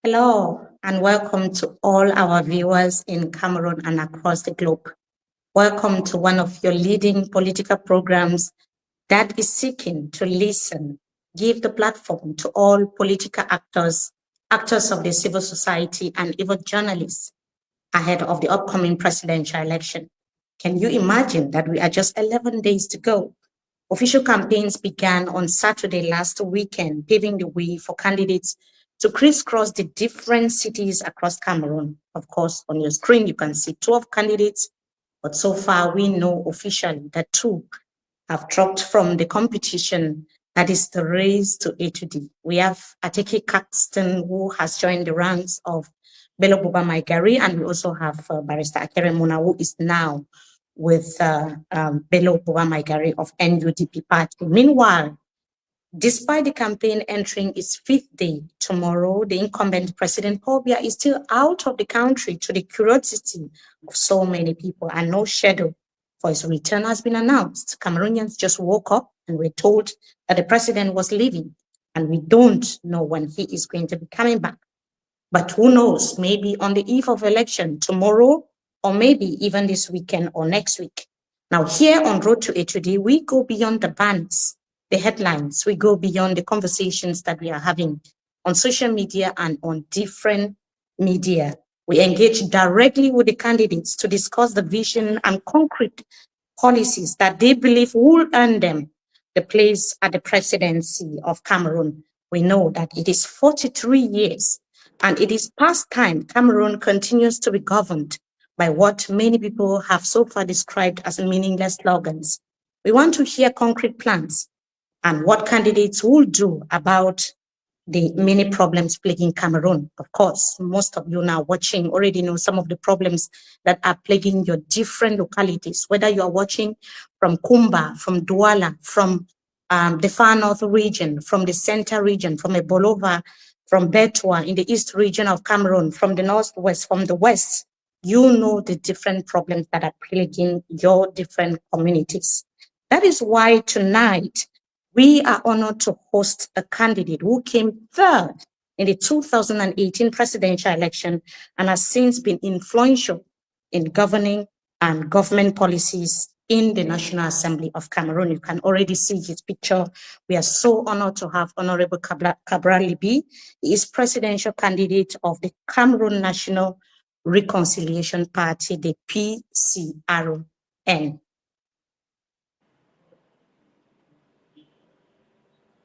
Hello, and welcome to all our viewers in Cameroon and across the globe. Welcome to one of your leading political programs that is seeking to listen, give the platform to all political actors, actors of the civil society, and even journalists ahead of the upcoming presidential election. Can you imagine that we are just 11 days to go? Official campaigns began on Saturday last weekend, paving the way for candidates to crisscross the different cities across Cameroon. Of course, on your screen, you can see 12 candidates, but so far we know officially that two have dropped from the competition, that is the race to A to D. We have Ateke Caxton, who has joined the ranks of Bello Boba Maigari, and we also have Barrister Akere Muna, who is now with Bello Boba Maigari of NUDP party. Meanwhile, despite the campaign entering its fifth day tomorrow, the incumbent President Paul Biya is still out of the country, to the curiosity of so many people, and no schedule for his return has been announced. Cameroonians just woke up and were told that the president was leaving, and we don't know when he is going to be coming back. But who knows, maybe on the eve of election tomorrow, or maybe even this weekend or next week. Now, here on Road to A2D, we go beyond the banners, the headlines. We go beyond the conversations that we are having on social media and on different media. We engage directly with the candidates to discuss the vision and concrete policies that they believe will earn them the place at the presidency of Cameroon. We know that it is 43 years, and it is past time Cameroon continues to be governed by what many people have so far described as meaningless slogans. We want to hear concrete plans and what candidates will do about the many problems plaguing Cameroon. Of course, most of you now watching already know some of the problems that are plaguing your different localities, whether you are watching from Kumba, from Douala, from the far north region, from the center region, from Ebolova, from Betua in the east region of Cameroon, from the northwest, from the west. You know the different problems that are plaguing your different communities. That is why tonight we are honored to host a candidate who came third in the 2018 presidential election and has since been influential in governing and government policies in the National Assembly of Cameroon. You can already see his picture. We are so honored to have Honorable Cabral Libii. He is presidential candidate of the Cameroon National Reconciliation Party, the PCRN.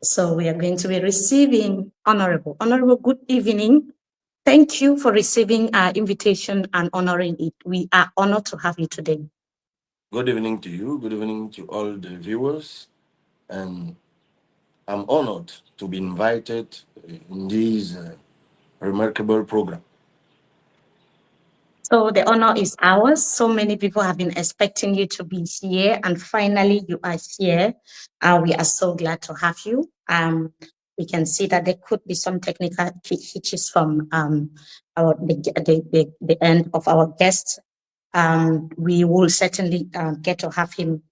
So we are going to be receiving Honorable. Honorable, good evening. Thank you for receiving our invitation and honoring it. We are honored to have you today. Good evening to you. Good evening to all the viewers. And I'm honored to be invited in this remarkable program. So the honor is ours. So many people have been expecting you to be here, and finally you are here. We are so glad to have you. We can see that there could be some technical hitches from the end of our guest. We will certainly get to have him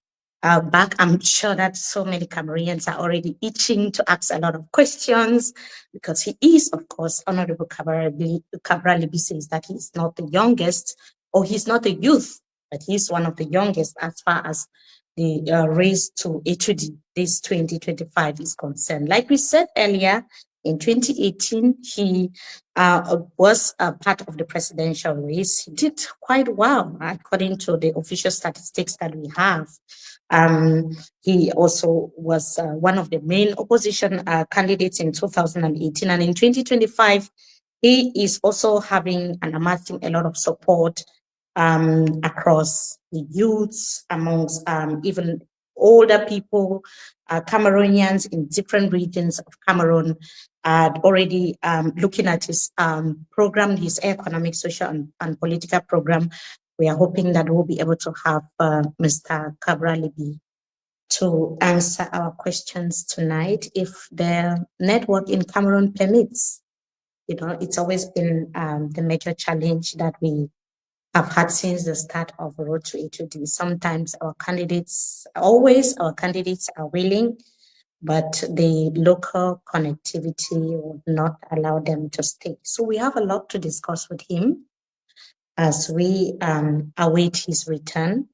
back. I'm sure that so many Cameroonians are already itching to ask a lot of questions, because he is, of course, Honorable Cabral Libii says that he's not the youngest, or he's not a youth, but he's one of the youngest as far as the race to A2D, this 2025 is concerned. Like we said earlier, in 2018, he was a part of the presidential race. He did quite well, according to the official statistics that we have. He also was one of the main opposition candidates in 2018. And in 2025, he is also having and amassing a lot of support across the youths, amongst even older people, Cameroonians in different regions of Cameroon, already looking at his program, his economic, social, and political program. We are hoping that we'll be able to have Mr. Cabral Libii to answer our questions tonight, if the network in Cameroon permits. You know, it's always been the major challenge that we have had since the start of Road to A2D. Sometimes our candidates are willing, but the local connectivity would not allow them to stay. So we have a lot to discuss with him as we await his return.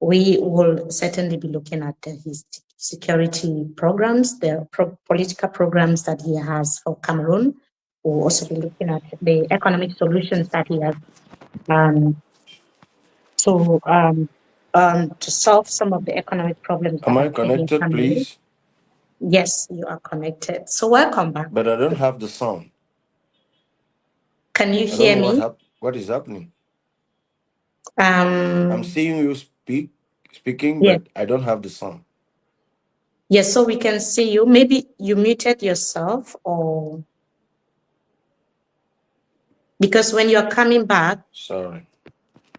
We will certainly be looking at his security programs, the political programs that he has for Cameroon. We'll also be looking at the economic solutions that he has um, to to solve some of the economic problems Am that I are facing connected, Cameroon. please? Yes, you are connected. So welcome back. But I don't have the sound. Can you I don't hear know me? what is happening. I'm Um, seeing you speaking, yes, but I don't have the sound. yes. So we can see you. Maybe you muted yourself, or because when you're coming back, Sorry.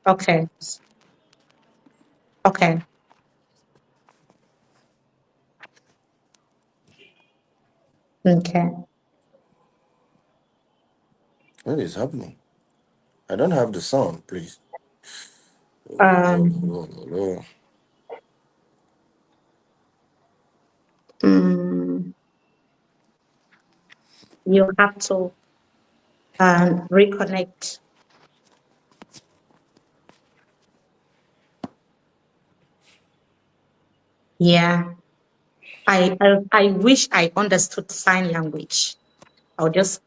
okay, okay, okay. What is happening? I don't have the sound, please. Um, mm, you have to reconnect. Yeah, I wish I understood sign language. I'll just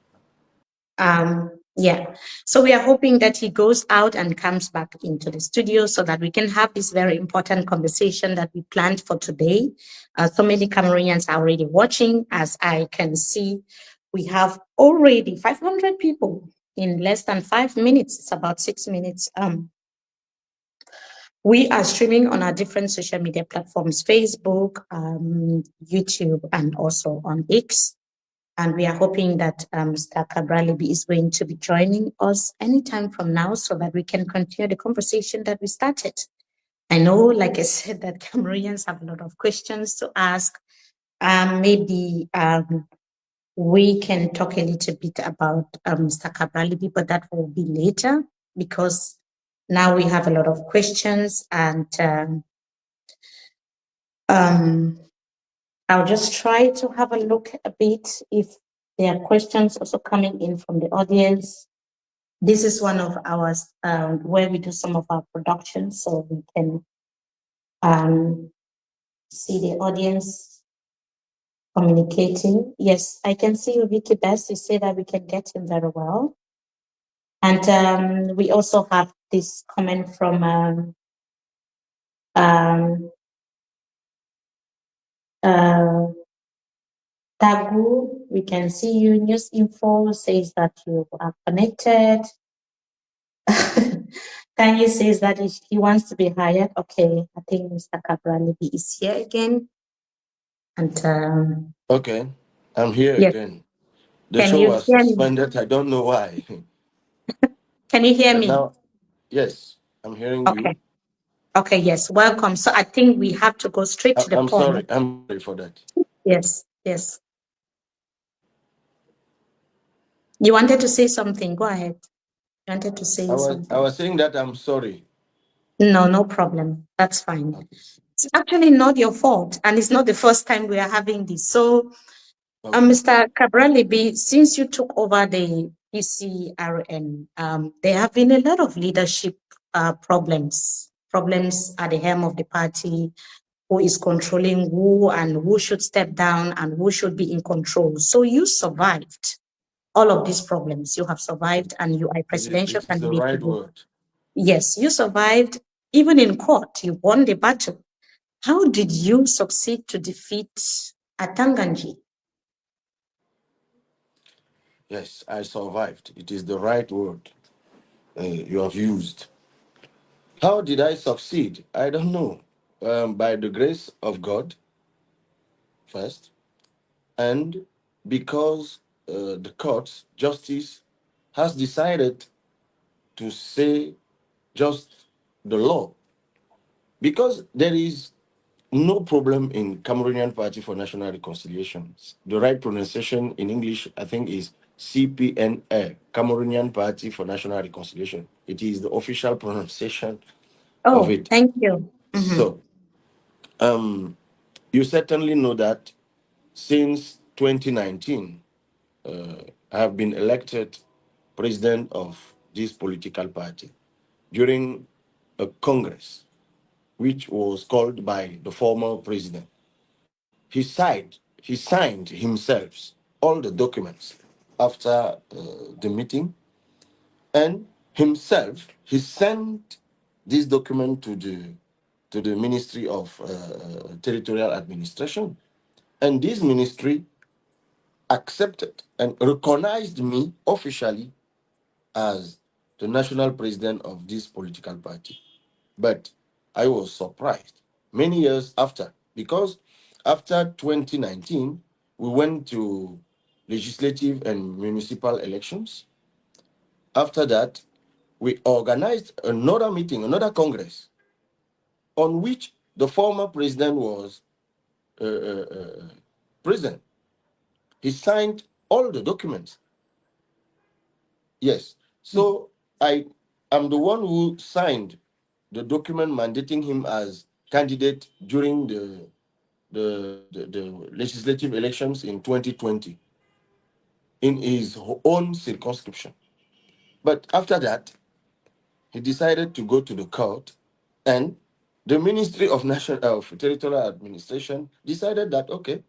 yeah. So we are hoping that he goes out and comes back into the studio so that we can have this very important conversation that we planned for today. So many Cameroonians are already watching. As I can see, we have already 500 people in less than 5 minutes. It's about 6 minutes. We are streaming on our different social media platforms, Facebook, YouTube, and also on X. And we are hoping that Mr. Cabral Libii is going to be joining us anytime from now so that we can continue the conversation that we started. I know, like I said, that Cameroonians have a lot of questions to ask. Maybe we can talk a little bit about Mr. Cabral Libii, but that will be later because now we have a lot of questions, and I'll just try to have a look a bit if there are questions also coming in from the audience. This is one of ours where we do some of our productions, so we can see the audience communicating. Yes, I can see you, Vicky Best. You say that we can get him very well. And we also have this comment from uh, Tagu. We can see you. News Info says that you are connected. Kanye says that he wants to be hired. Okay, I think Mr. Cabral Libii is here again. And Okay, I'm here yes, again. The can show you was hear me? suspended. I don't know why. Can you hear But me? now, yes, I'm hearing Okay. you. Okay, yes, welcome. So I think we have to go straight to the I'm point. sorry. I'm sorry for that. Yes, yes. You wanted to say something. Go ahead. You wanted to say I something. was saying that I'm sorry. No, no problem. That's fine. Okay. It's actually not your fault, and it's not the first time we are having this. So, Okay. Mr. Cabral Libii, since you took over the PCRN, there have been a lot of leadership problems at the helm of the party, who is controlling who and who should step down and who should be in control. So you survived all of these problems. You have survived and you are a presidential It is the candidate right today. word. Yes, you survived even in court. You won the battle. How did you succeed to defeat Atanganji? Yes, I survived. It is the right word you have used. How did I succeed? I don't know. By the grace of God, first, and because the courts, justice, has decided to say just the law. Because there is no problem in Cameroonian Party for National Reconciliation. The right pronunciation in English, I think, is CPNA, Cameroonian Party for National Reconciliation. It is the official pronunciation of Oh, it. thank you. Mhm. So, you certainly know that. Since 2019, I have been elected president of this political party during a congress which was called by the former president. He signed himself all the documents after the meeting, and himself he sent this document to the Ministry of Territorial Administration, and this ministry accepted and recognized me officially as the national president of this political party. But I was surprised many years after, because after 2019, we went to legislative and municipal elections. After that, we organized another meeting, another congress, on which the former president was present. He signed all the documents. Yes. So I am the one who signed the document mandating him as candidate during the legislative elections in 2020 in his own circumscription. But after that, he decided to go to the court, and the Ministry of National of Territorial Administration decided that okay,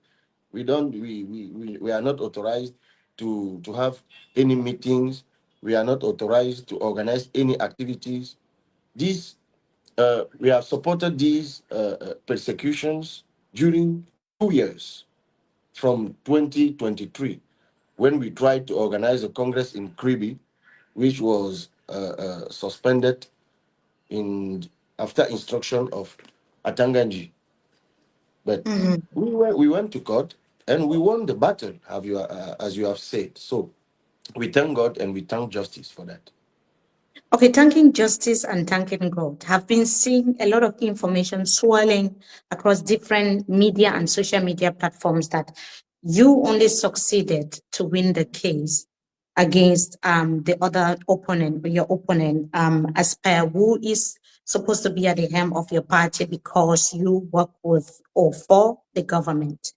we are not authorized to have any meetings. We are not authorized to organize any activities. These we have supported these persecutions during 2 years from 2023, when we tried to organize a congress in Kribi, which was suspended in after instruction of Atanganji. But Mhm. we went to court and we won the battle, have you as you have said. So we thank God and we thank justice for that. Okay, thanking justice and thanking God. Have been seeing a lot of information swirling across different media and social media platforms that you only succeeded to win the case against the other opponent, your opponent, Aspire, who is supposed to be at the helm of your party because you work with or for the government.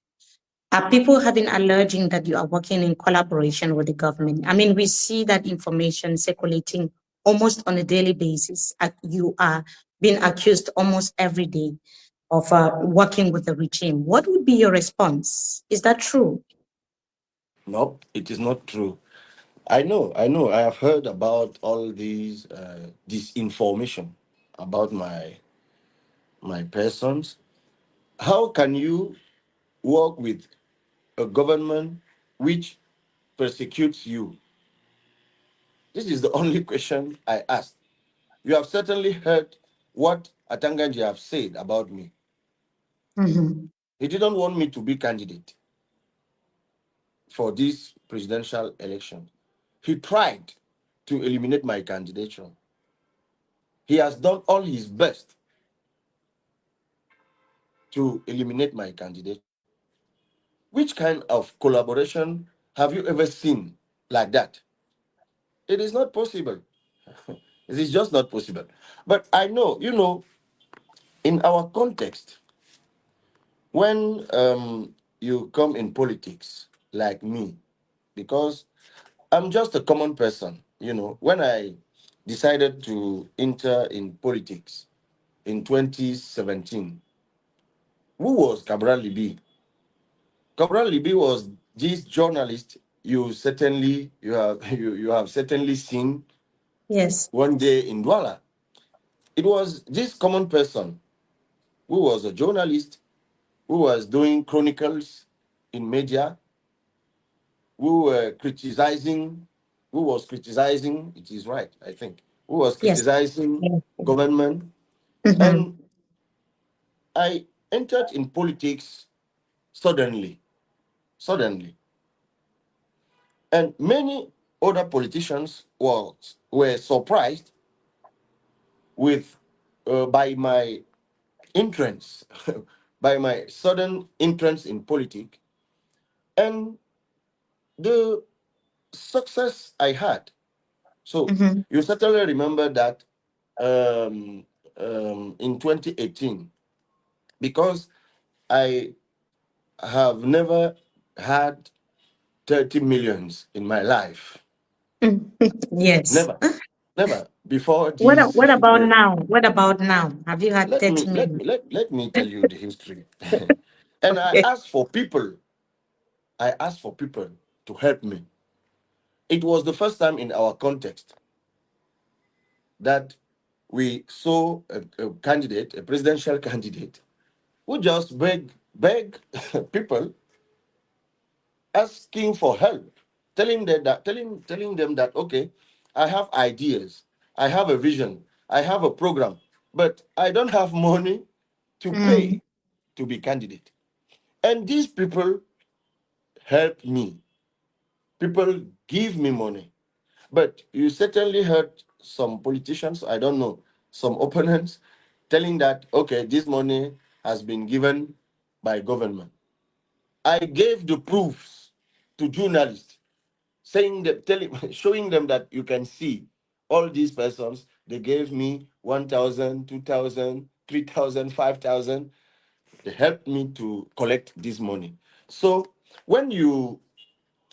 Are people having alleging that you are working in collaboration with the government? I mean, we see that information circulating almost on a daily basis. You are being accused almost every day of working with the regime. What would be your response? Is that true? No, it is not true. I know. I have heard about all these disinformation about my persons. How can you work with a government which persecutes you? This is the only question I asked. You have certainly heard what Atanganji have said about me. Mhm. He didn't want me to be candidate for this presidential election. He tried to eliminate my candidature. He has done all his best to eliminate my candidature. Which kind of collaboration have you ever seen like that? It is not possible. It is just not possible. But I know, in our context, when you come in politics like me, because I'm just a common person, when I decided to enter in politics in 2017, who was Cabral Libii? Cabral Libii was this journalist you have certainly seen Yes. one day in Douala. It was this common person who was a journalist who was doing chronicles in media, who were criticizing, who was criticizing, it is right, I think, who was Yes. criticizing Yes. government. Mhm. And I entered in politics suddenly, suddenly. And many other politicians were surprised with by my entrance, by my sudden entrance in politics, and the success I had. So Mhm. you certainly remember that in 2018, because I have never had 30 millions in my life. Yes. Never. Never. Before What these what 50 about years. now? What about now? Have you had Let 30 me let million? me let, let me tell you the history. And I Okay. asked for people. I asked for people to help me. It was the first time in our context that we saw a candidate, a presidential candidate, who just beg people, asking for help, telling them that, okay, I have ideas, I have a vision, I have a program, but I don't have money to Mm, pay to be candidate. And these people help me. People give me money. But you certainly heard some politicians, I don't know, some opponents telling that, okay, this money has been given by government. I gave the proofs to journalists, saying that, showing them that you can see all these persons, they gave me 1,000, 2,000, 3,000, 5,000. They helped me to collect this money. So when you,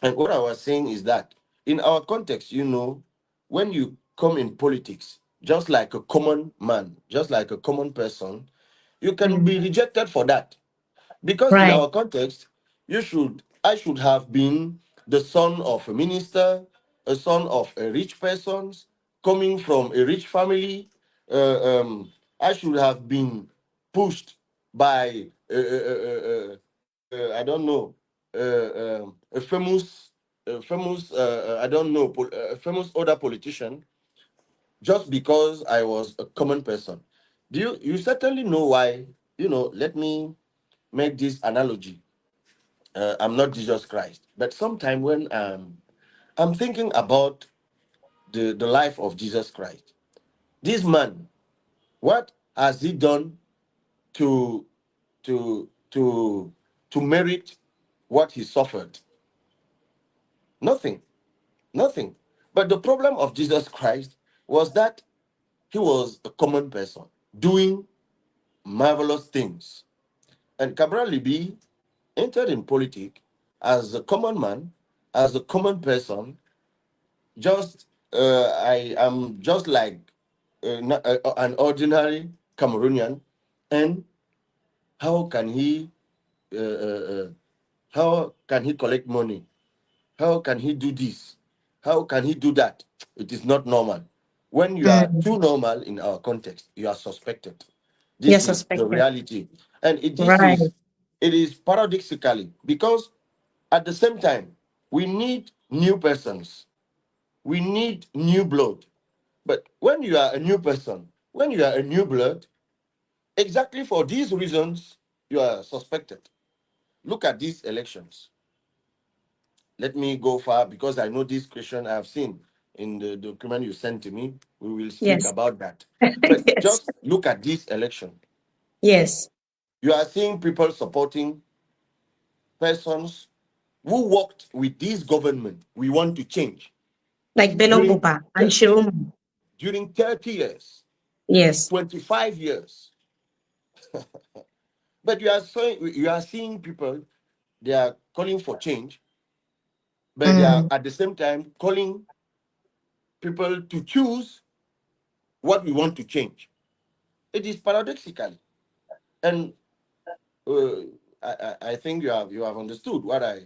and what I was saying is that in our context, when you come in politics, just like a common man, just like a common person, you can mm. be rejected for that. Because in Right. our context, I should have been the son of a minister, a son of a rich person, coming from a rich family. I should have been pushed by I don't know, I don't know, a famous other politician, just because I was a common person. You certainly know why? Let me make this analogy. I'm not Jesus Christ, but sometime when I'm thinking about the life of Jesus Christ, this man, what has he done to to to to merit what he suffered? Nothing, nothing. But the problem of Jesus Christ was that he was a common person doing marvelous things. And Cabral Libii entered in politics as a common man, as a common person. Just I am just like an ordinary Cameroonian, and how can he uh, uh, uh, how can he collect money? How can he do this? How can he do that? It is not normal. When you are Mm. too normal in our context, you are suspected. You're This is the suspected. reality, and Right. it is paradoxically, because at the same time we need new persons, we need new blood. But when you are a new person, when you are a new blood, exactly for these reasons, you are suspected. Look at these elections. Let me go far because I know this question I have seen in the document you sent to me. We will speak Yes. about that. But Yes. just look at this election. Yes. You are seeing people supporting persons who worked with this government. We want to change Like Bello during Buba and Shiruma. during 30 years, Yes. 25 years. But you are seeing people, they are calling for change, but they are Mm. at the same time calling people to choose what we want to change. It is paradoxical, and uh, I think you have understood what I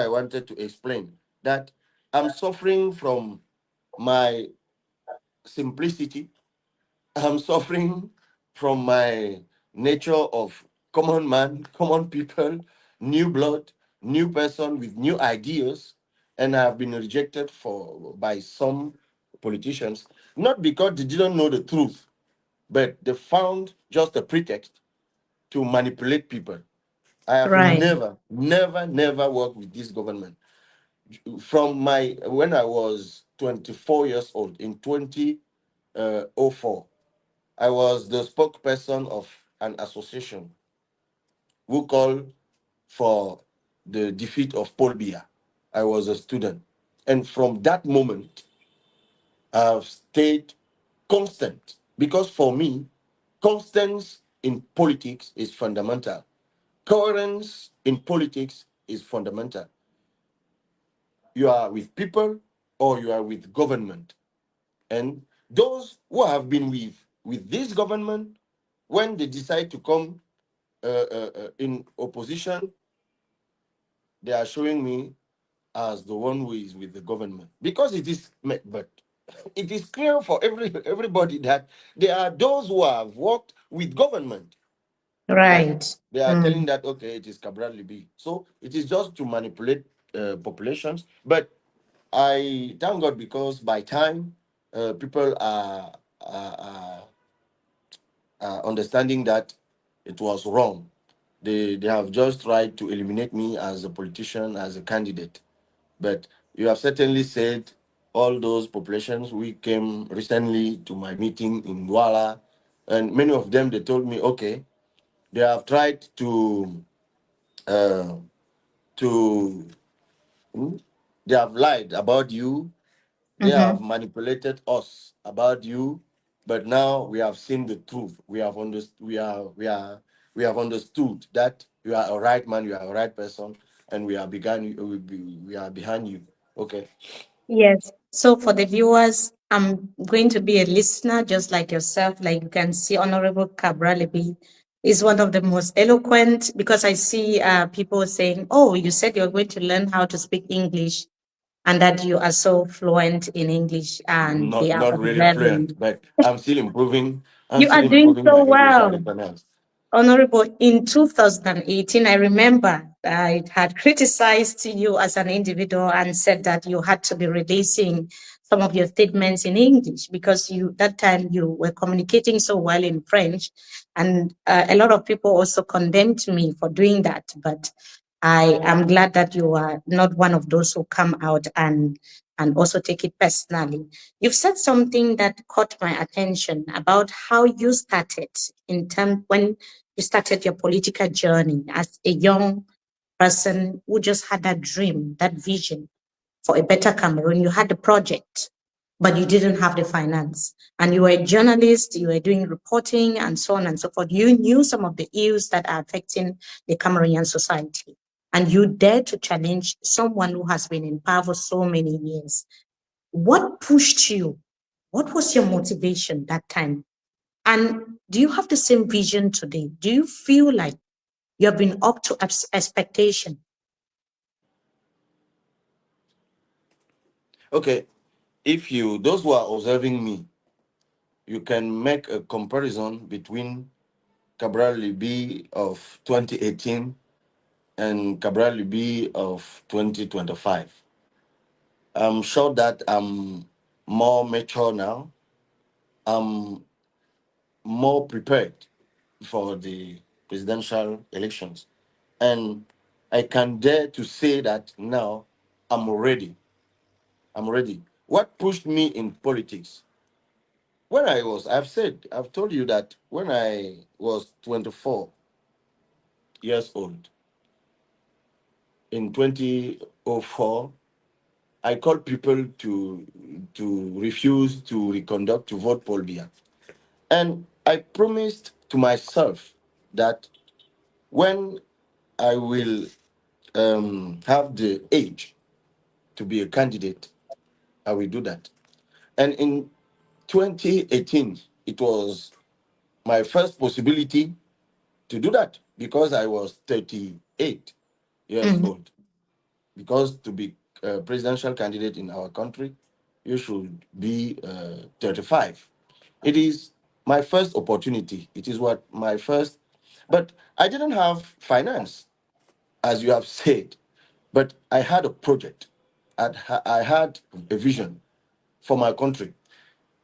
wanted to explain. That I'm suffering from my simplicity. I'm suffering from my nature of common man, common people, new blood, new person with new ideas, and I've been rejected by some politicians, not because they didn't know the truth, but they found just a pretext to manipulate people. I have Right. never worked with this government. From my when I was 24 years old in 2004, I was the spokesperson of an association who called for the defeat of Paul Biya. I was a student. And from that moment, I've stayed constant because for me, constance in politics is fundamental. Coherence in politics is fundamental. You are with people or you are with government. And those who have been with this government, when they decide to come in opposition, they are showing me as the one who is with the government, because it is, but it is clear for everybody that there are those who have worked with government, but Right. they are telling Mm. that okay, it is Cabral Libii. So it is just to manipulate populations. But I thank God, because by time people are understanding that it was wrong. They have just tried to eliminate me as a politician, as a candidate. But you have certainly said all those populations we came recently to my meeting in Douala, and many of them, they told me, okay, they have tried uh, to hmm, they have lied about you. They have Mm-hmm. manipulated us about you, but now we have seen the truth. We have understood. We have understood that you are a right man. You are a right person, and we are we are behind you. Okay. Yes. So for the viewers, I'm going to be a listener just like yourself. Like you can see, Honorable Cabral Libii is one of the most eloquent, because I see people saying, oh, you said you're going to learn how to speak English and that you are so fluent in English and they are Not really fluent, observing. but I'm still improving. I'm You still are doing improving so my English as well. a pronounce. Honorable, in 2018, I remember I had criticized you as an individual and said that you had to be releasing some of your statements in English because you that time you were communicating so well in French, and a lot of people also condemned me for doing that. But I am glad that you are not one of those who come out and also take it personally. You've said something that caught my attention about how you started in term when you started your political journey as a young person who just had that dream, that vision for a better Cameroon. You had the project, but you didn't have the finance. And you were a journalist, you were doing reporting and so on and so forth. You knew some of the ills that are affecting the Cameroonian society. And you dared to challenge someone who has been in power for so many years. What pushed you? What was your motivation that time? And do you have the same vision today? Do you feel like you have been up to expectation? Okay, if you those who are observing me, you can make a comparison between Cabral Libii of 2018 and Cabral Libii of 2025. I'm sure that I'm more mature now. I'm more prepared for the presidential elections. And I can dare to say that now I'm ready. I'm ready. What pushed me in politics? I've told you that when I was 24 years old, in 2004, I called people to refuse to reconduct to vote Paul Biya. And I promised to myself that when I will have the age to be a candidate, I will do that. And in 2018, it was my first possibility to do that because I was 38 years Mhm. old. Because to be a presidential candidate in our country, you should be 35. It is my first opportunity. It is what my first, but I didn't have finance, as you have said, but I had a project. I had a vision for my country.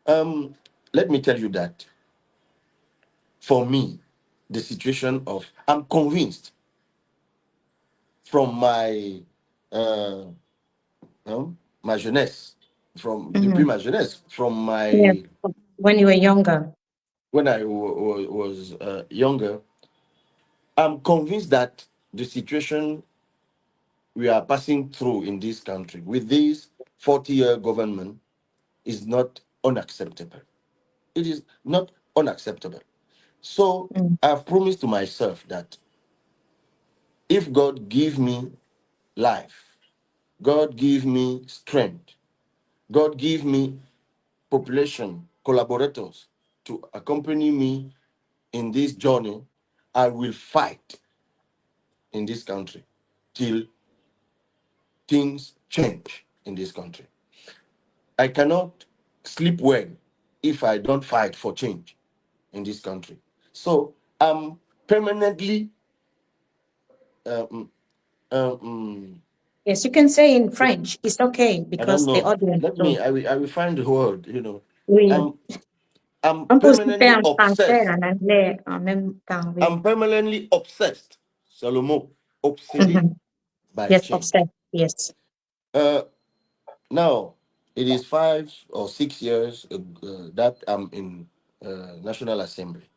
Um, Let me tell you that for me, the situation of I'm convinced from uh, my jeunesse, from depuis Mhm. ma jeunesse, from Yes. my When you were younger. when I was younger, I'm convinced that the situation we are passing through in this country with this 40-year government is not unacceptable. It is not unacceptable. So Mm. I've promised to myself that If God give me life, God give me strength, God give me population, collaborators to accompany me in this journey, I will fight in this country till things change in this country. I cannot sleep well if I don't fight for change in this country. So I'm permanently, um, um, Yes, you can say in French. It's okay I don't because the know. audience Let me. too. I will find the word. Oui. I'm I'm On peut aussi faire permanently en français, obsessed. en anglais en même temps, I'm oui. permanently obsessed. C'est le mot. Obsédé Mhm. by Yes, change. upset. Yes. Uh, Now it is 5 or 6 years that I'm in National Assembly,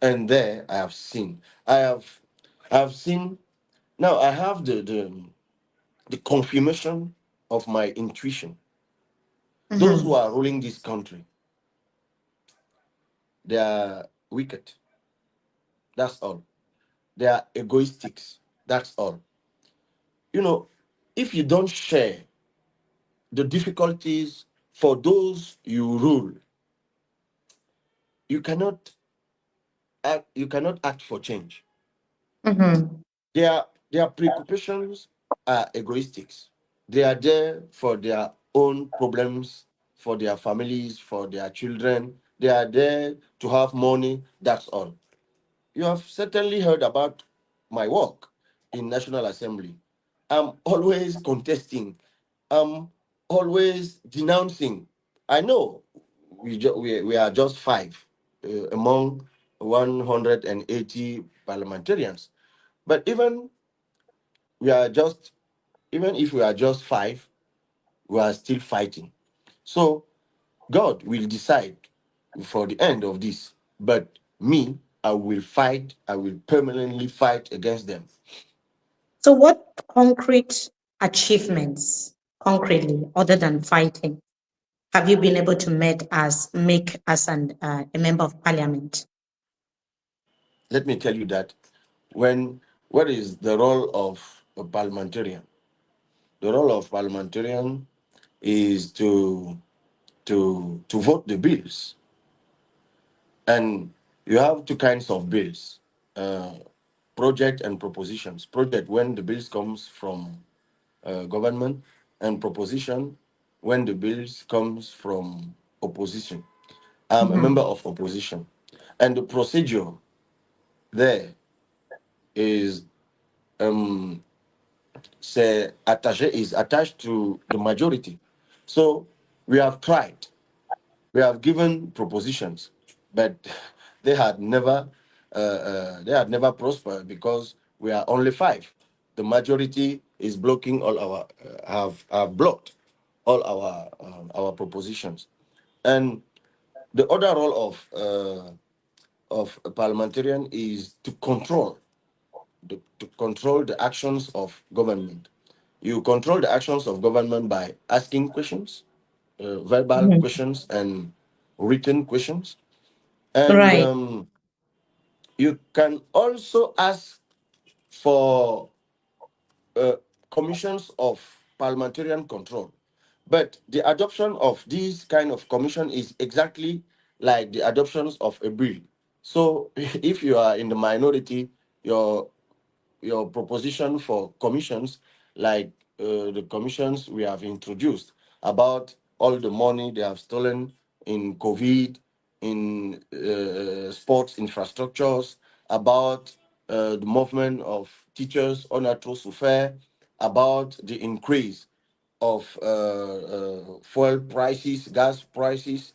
and there I have seen. I have seen. Now I have the confirmation of my intuition. Those who Mhm. are ruling this country, they are wicked. That's all. They are egoistics. That's all. You know, if you don't share the difficulties for those you rule, you cannot act for change. Mhm. Their preoccupations are egoistics. They are there for their own problems, for their families, for their children. They are there to have money. That's all. You have certainly heard about my work in National Assembly. I'm always contesting. I'm always denouncing. I know we are just five among 180 parliamentarians, but we are just even if we are just five, we are still fighting. So God will decide for the end of this. But me, I will fight, I will permanently fight against them. So what concrete achievements, concretely, other than fighting, have you been able to make as a member of parliament? Let me tell you that when what is the role of a parliamentarian? The role of parliamentarian is to vote the bills. And you have two kinds of bills, uh, project and propositions. Project when the bills comes from government, and proposition when the bills comes from opposition. I'm a member Mhm. of opposition, and the procedure there is say attaché is attached to the majority. So we have tried. We have given propositions, but they had never prospered because we are only five. The majority is blocking all our have blocked all our propositions, and the other role of a parliamentarian is to control the actions of government. You control the actions of government by asking questions, verbal Mhm. questions and written questions. And Right. you can also ask for commissions of parliamentarian control. But the adoption of this kind of commission is exactly like the adoptions of a bill. So if you are in the minority, your your proposition for commissions, like the commissions we have introduced about all the money they have stolen in COVID, in sports infrastructures, about the movement of teachers on a fair, about the increase of fuel prices, gas prices.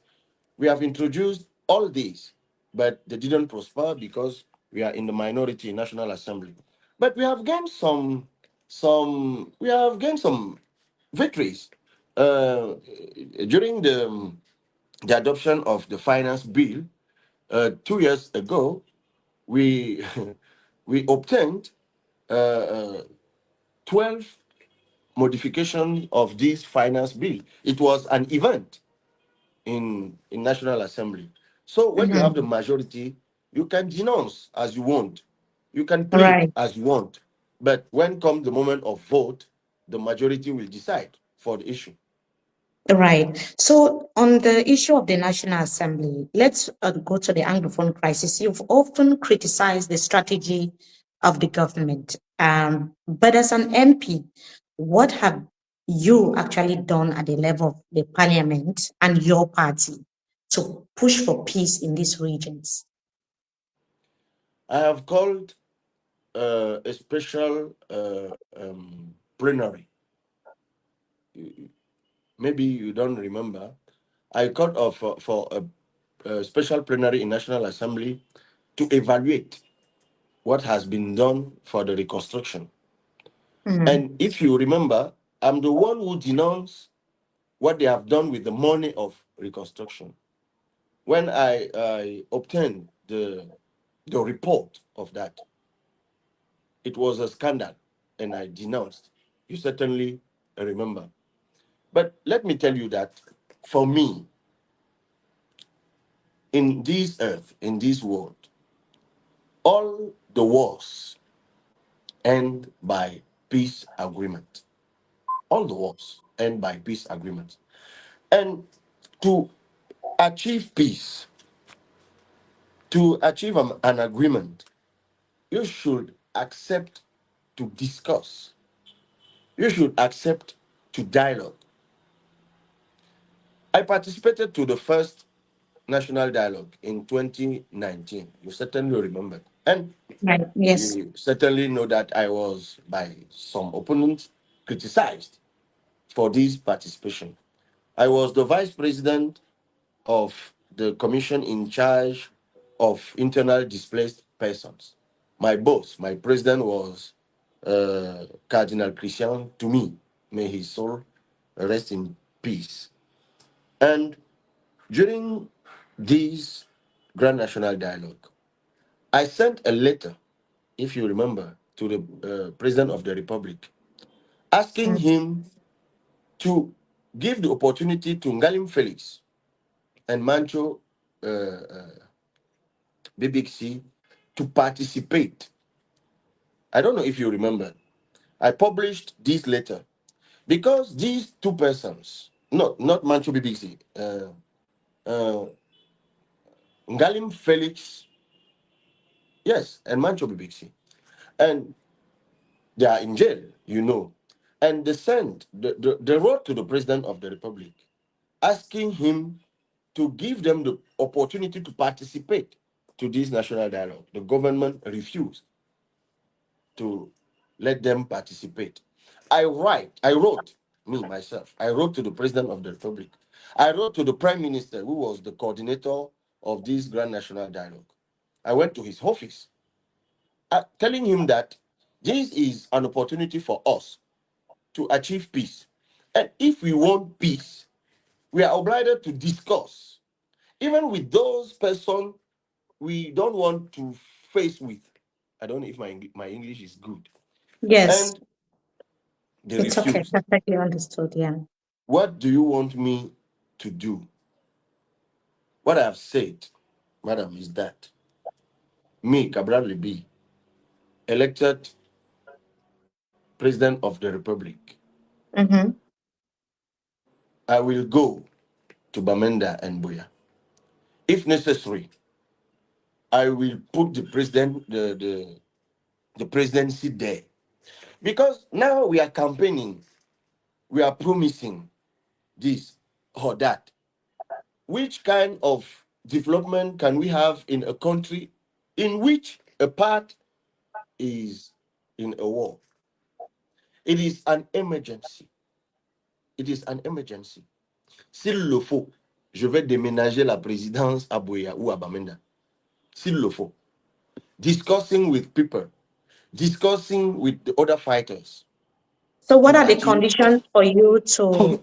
We have introduced all these, but they didn't prosper because we are in the minority in National Assembly. But we have gained some victories during the adoption of the finance bill 2 years ago. We we obtained uh, uh, 12 modification of this finance bill. It was an event in National Assembly. So when you have Mhm. the majority, you can denounce as you want. You can plead Right. as you want, but when comes the moment of vote, the majority will decide for the issue. Right. So, on the issue of the National Assembly, let's go to the Anglophone crisis. You've often criticized the strategy of the government. But as an MP, what have you actually done at the level of the parliament and your party to push for peace in these regions? I have called a special plenary. Maybe you don't remember. I called for a special plenary in National Assembly to evaluate what has been done for the reconstruction. Mhm. And if you remember, I'm the one who denounced what they have done with the money of reconstruction. When I obtained the report of that, it was a scandal, and I denounced. You certainly remember. But let me tell you that for me, in this earth, in this world, all the wars end by peace agreement. All the wars end by peace agreement. And to achieve peace, to achieve an agreement, you should accept to discuss. You should accept to dialogue. I participated to the first national dialogue in 2019. You certainly remember. And Right. Yes. you certainly know that I was, by some opponents, criticized for this participation. I was the vice president of the commission in charge of internal displaced persons. My boss, my president was Cardinal Christian to me. May his soul rest in peace. And during this Grand National Dialogue, I sent a letter, if you remember, to the President of the Republic, asking Mm. him to give the opportunity to Ngalim Felix and Mancho BBC to participate. I don't know if you remember. I published this letter because these two persons, not Mancho BBC, uh, Ngalim Felix, yes, and Mancho BBC, and they are in jail, and they sent they wrote to the President of the Republic asking him to give them the opportunity to participate to this national dialogue. The government refused to let them participate. I wrote to the President of the Republic. I wrote to the Prime Minister, who was the coordinator of this Grand National Dialogue. I went to his office, telling him that this is an opportunity for us to achieve peace. And if we want peace, we are obliged to discuss, even with those persons we don't want to face with. I don't know if my English is good. Yes. And they It's okay. refused. Perfectly understood. Yeah. What do you want me to do? What I have said, madam, is that me, Cabral Libii, elected President of the Republic, Mm-hmm. I will go to Bamenda and Buya. If necessary, I will put the presidency there. Because now we are campaigning, we are promising this or that. Which kind of development can we have in a country in which a part is in a war? It is an emergency. It is an emergency. S'il le faut, je vais déménager la présidence à Boya ou à Bamenda. S'il le faut. Discussing with people, discussing with the other fighters So, what to are the achieve. conditions for you to?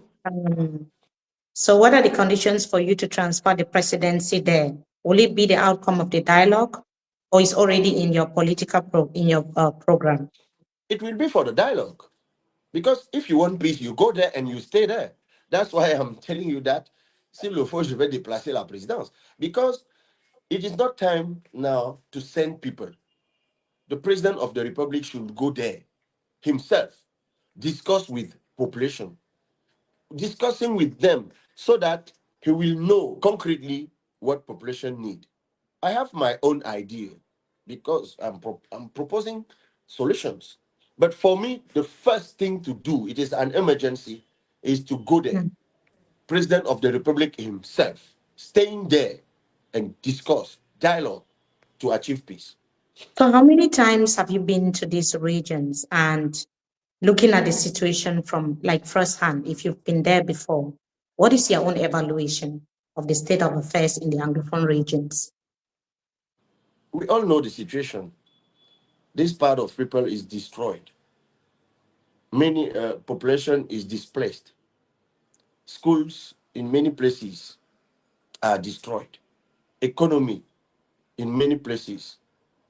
So, what are the conditions for you to transfer the presidency there? Will it be the outcome of the dialogue, or is already in your in your program? It will be for the dialogue. Because if you want peace, you go there and you stay there. That's why I'm telling you that s'il le faut, je vais déplacer la présidence. Because it is not time now to send people. The president of the republic should go there himself, discuss with population, discussing with them so that he will know concretely what population need. I have my own idea because I'm proposing solutions. But for me, the first thing to do, it is an emergency, is to go there. Mm. President of the Republic himself, staying there and discuss, dialogue to achieve peace. So how many times have you been to these regions and looking at the situation from like firsthand, if you've been there before, what is your own evaluation of the state of affairs in the Anglophone regions? We all know the situation. This part of people is destroyed. Many population is displaced. Schools in many places are destroyed. Economy in many places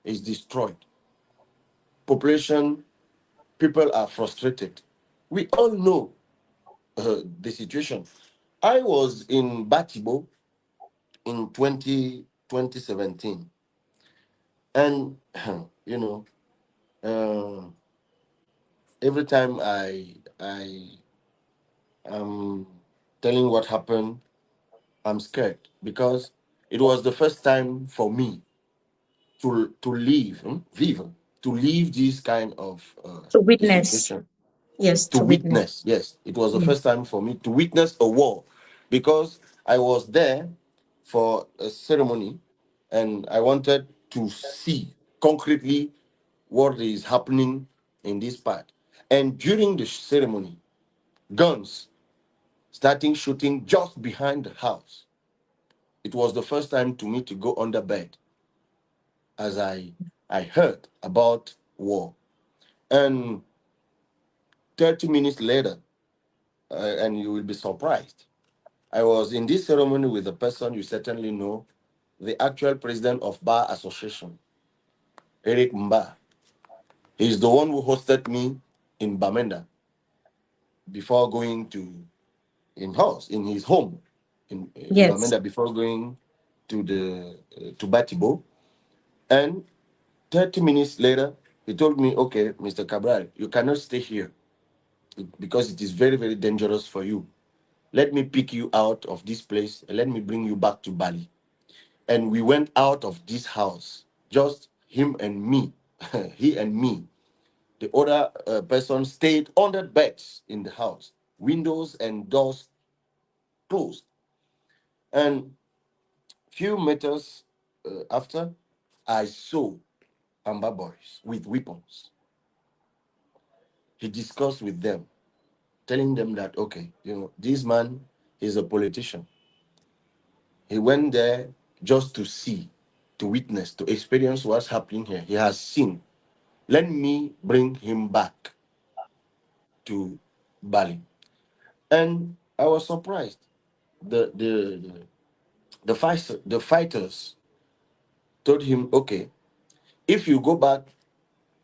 is destroyed. Population, people are frustrated. We all know the situation. I was in Batibo in 2017, and you know, uh, every time I am telling what happened, I'm scared because it was the first time for me to leave, vive, to leave this kind of To the witness, situation, yes, to to witness. witness. Yes, it was the Mm. first time for me to witness a war because I was there for a ceremony and I wanted to see concretely what is happening in this part. And during the ceremony, guns starting shooting just behind the house. It was the first time to me to go under bed as I heard about war. And 30 minutes later, and you will be surprised, I was in this ceremony with a person you certainly know, the actual president of Bar Association, Eric Mba. He's the one who hosted me in Bamenda before going to in his home in Yes. Bamenda before going to Batibo. And 30 minutes later, he told me, okay, Mr. Cabral, you cannot stay here because it is very, very dangerous for you. Let me pick you out of this place and let me bring you back to Bali. And we went out of this house, just him and me, he and me. The other person stayed under beds in the house, windows and doors closed. And few meters after, I saw Amba boys with weapons. He discussed with them, telling them that, okay, this man is a politician. He went there just to see, to witness, to experience what's happening here. He has seen. Let me bring him back to Bali. And I was surprised. The fighters told him, okay, if you go back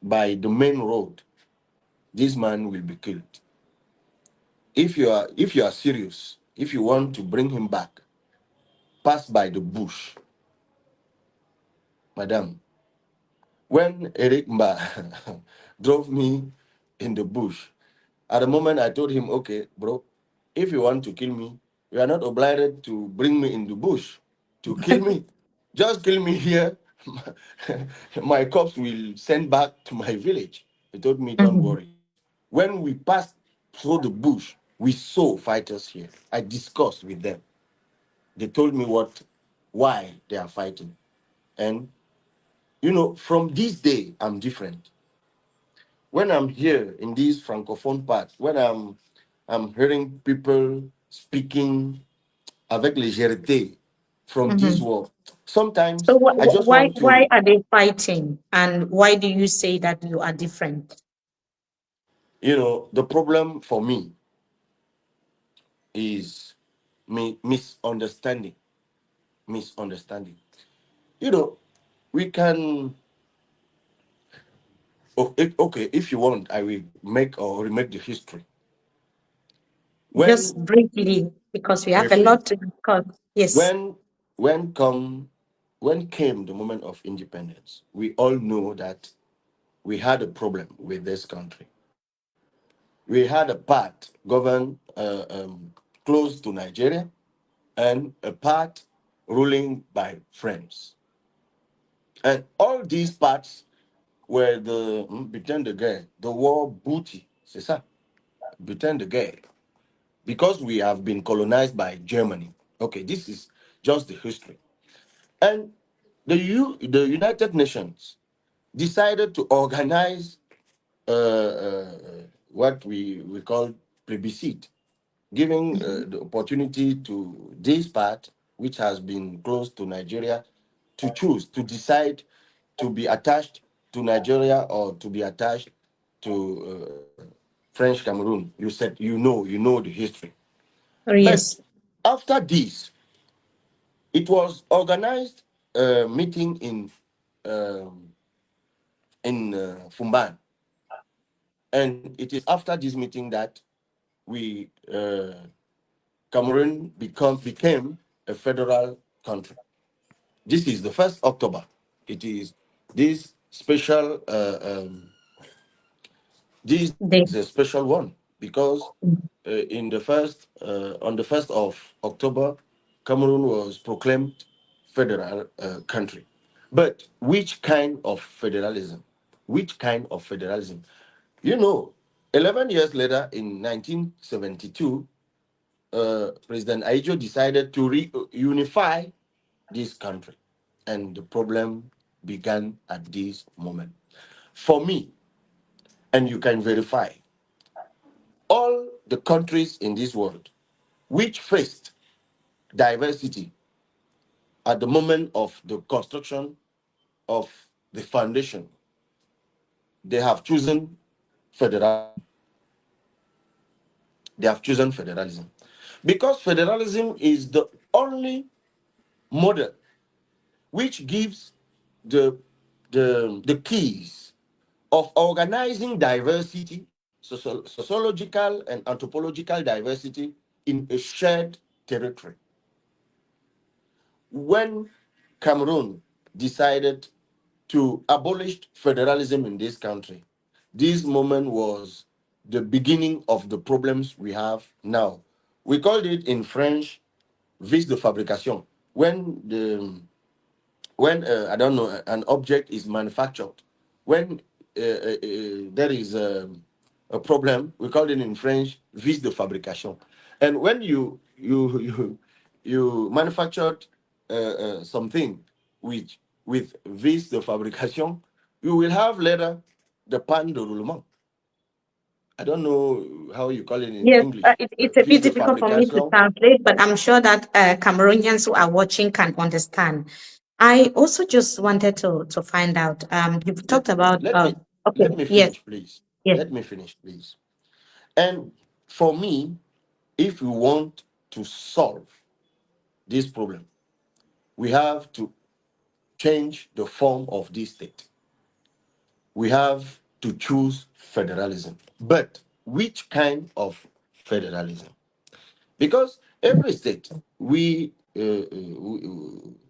by the main road, this man will be killed. If you are serious, if you want to bring him back, pass by the bush, madam. When Eric Mba drove me in the bush, at the moment I told him, okay, bro, if you want to kill me, you are not obliged to bring me in the bush to kill me. Just kill me here. My corpse will send back to my village. He told me, don't Mhm. worry. When we passed through the bush, we saw fighters here. I discussed with them. They told me why they are fighting. And from this day, I'm different. When I'm here in this francophone part, when I'm hearing people speaking avec légèreté from this Mhm. world, sometimes So I just why want why to, are they fighting, and why do you say that you are different? the problem for me is misunderstanding. Misunderstanding. You know, we can. Okay, if you want, I will make or remake the history. Just When briefly, because we have a briefly, lot to discuss. Yes. when when come when came the moment of independence, we all know that we had a problem with this country. We had a part governed close to Nigeria and a part ruling by France. And all these parts were the butin de guerre, the war booty, c'est ça, butin de guerre, because we have been colonized by Germany. Okay, this is just the history. And the United Nations decided to organize what we call plebiscite, giving Mhm. the opportunity to this part, which has been close to Nigeria, to choose, to decide to be attached to Nigeria or to be attached to French Cameroon. You said you know the history. Oh, But yes. after this, it was organized meeting um, in Fumban, and it is after this meeting that we Cameroon became a federal country. This is the 1st October. It is this special. This is a They, special one because in the first on the 1st of October, Cameroon was proclaimed federal country. But which kind of federalism? Which kind of federalism? You know, 11 years later, in 1972, President Aijo decided to reunify this country, and the problem began at this moment. For me, and you can verify, all the countries in this world which faced diversity at the moment of the construction of the foundation, they have chosen federalism. They have chosen federalism because federalism is the only model which gives the the keys of organizing diversity, sociological and anthropological diversity in a shared territory. When Cameroon decided to abolish federalism in this country, this moment was the beginning of the problems we have now. We called it in French vice de fabrication. When the when I don't know, an object is manufactured, when there is a problem, we call it in French vice de fabrication. And when you manufactured something which with vice de fabrication, you will have later the pan de roulement. I don't know how you call it in yes, English. it's a Vice bit de difficult for me to fabrication. translate, but I'm sure that Cameroonians who are watching can understand. I also just wanted to find out. You've Let talked about. let me Okay. let me Yes. finish, please. Yes. Let me finish, please. And for me, if we want to solve this problem, we have to change the form of this state. We have to choose federalism. But which kind of federalism? Because every state we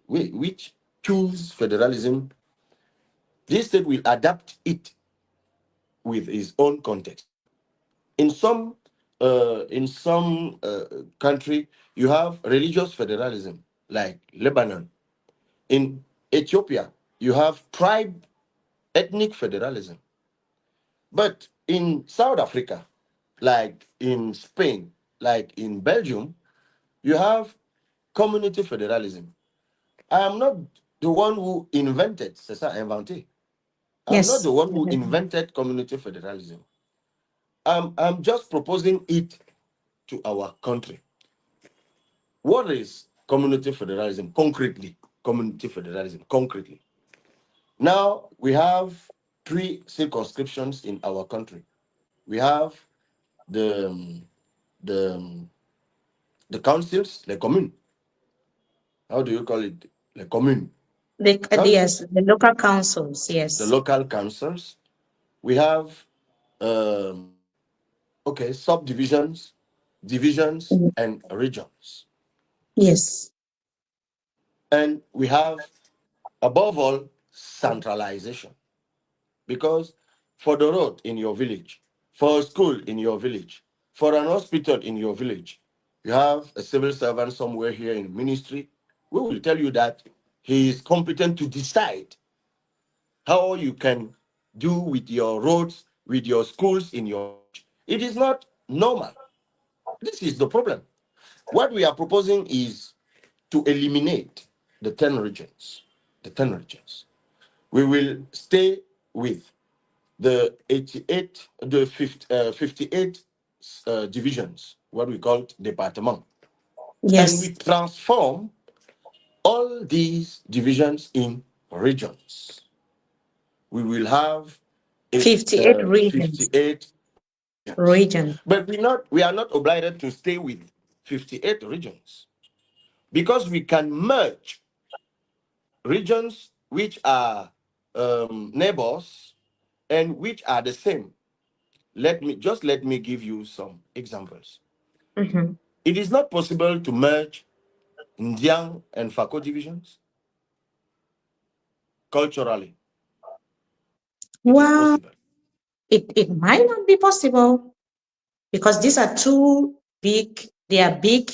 which choose federalism, this state will adapt it with its own context. In some country, you have religious federalism, like Lebanon. In Ethiopia, you have tribe ethnic federalism. But in South Africa, like in Spain, like in Belgium, you have community federalism. I am not the one who invented, c'est ça, inventé. I'm not Yes. the one who invented community federalism. I'm just proposing it to our country. What is community federalism concretely? Community federalism concretely. Now we have three circumscriptions in our country. We have the the the councils, the commune. How do you call it? The commune Yes, councils, the local councils. the Yes. local councils. We have um, okay, subdivisions, divisions, Mm. and regions, Yes. and we have above all centralization, because for the road in your village, for a school in your village, for an hospital in your village. You have a civil servant somewhere here in ministry. We will tell you that he is competent to decide how you can do with your roads, with your schools in your village. It is not normal. This is the problem. What we are proposing is to eliminate the 10 regions. The 10 regions. We will stay with the 88, the 58 divisions, what we call department. And we Yes, transform all these divisions in regions. We will have 58 regions, 58 regions. regions. But we are not obliged to stay with 58 regions because we can merge regions which are neighbors and which are the same. Let me give you some examples. Mhm. It is not possible to merge Ndiang and Fako divisions culturally. It is Well, possible. it might not be possible because these are two big, they are big.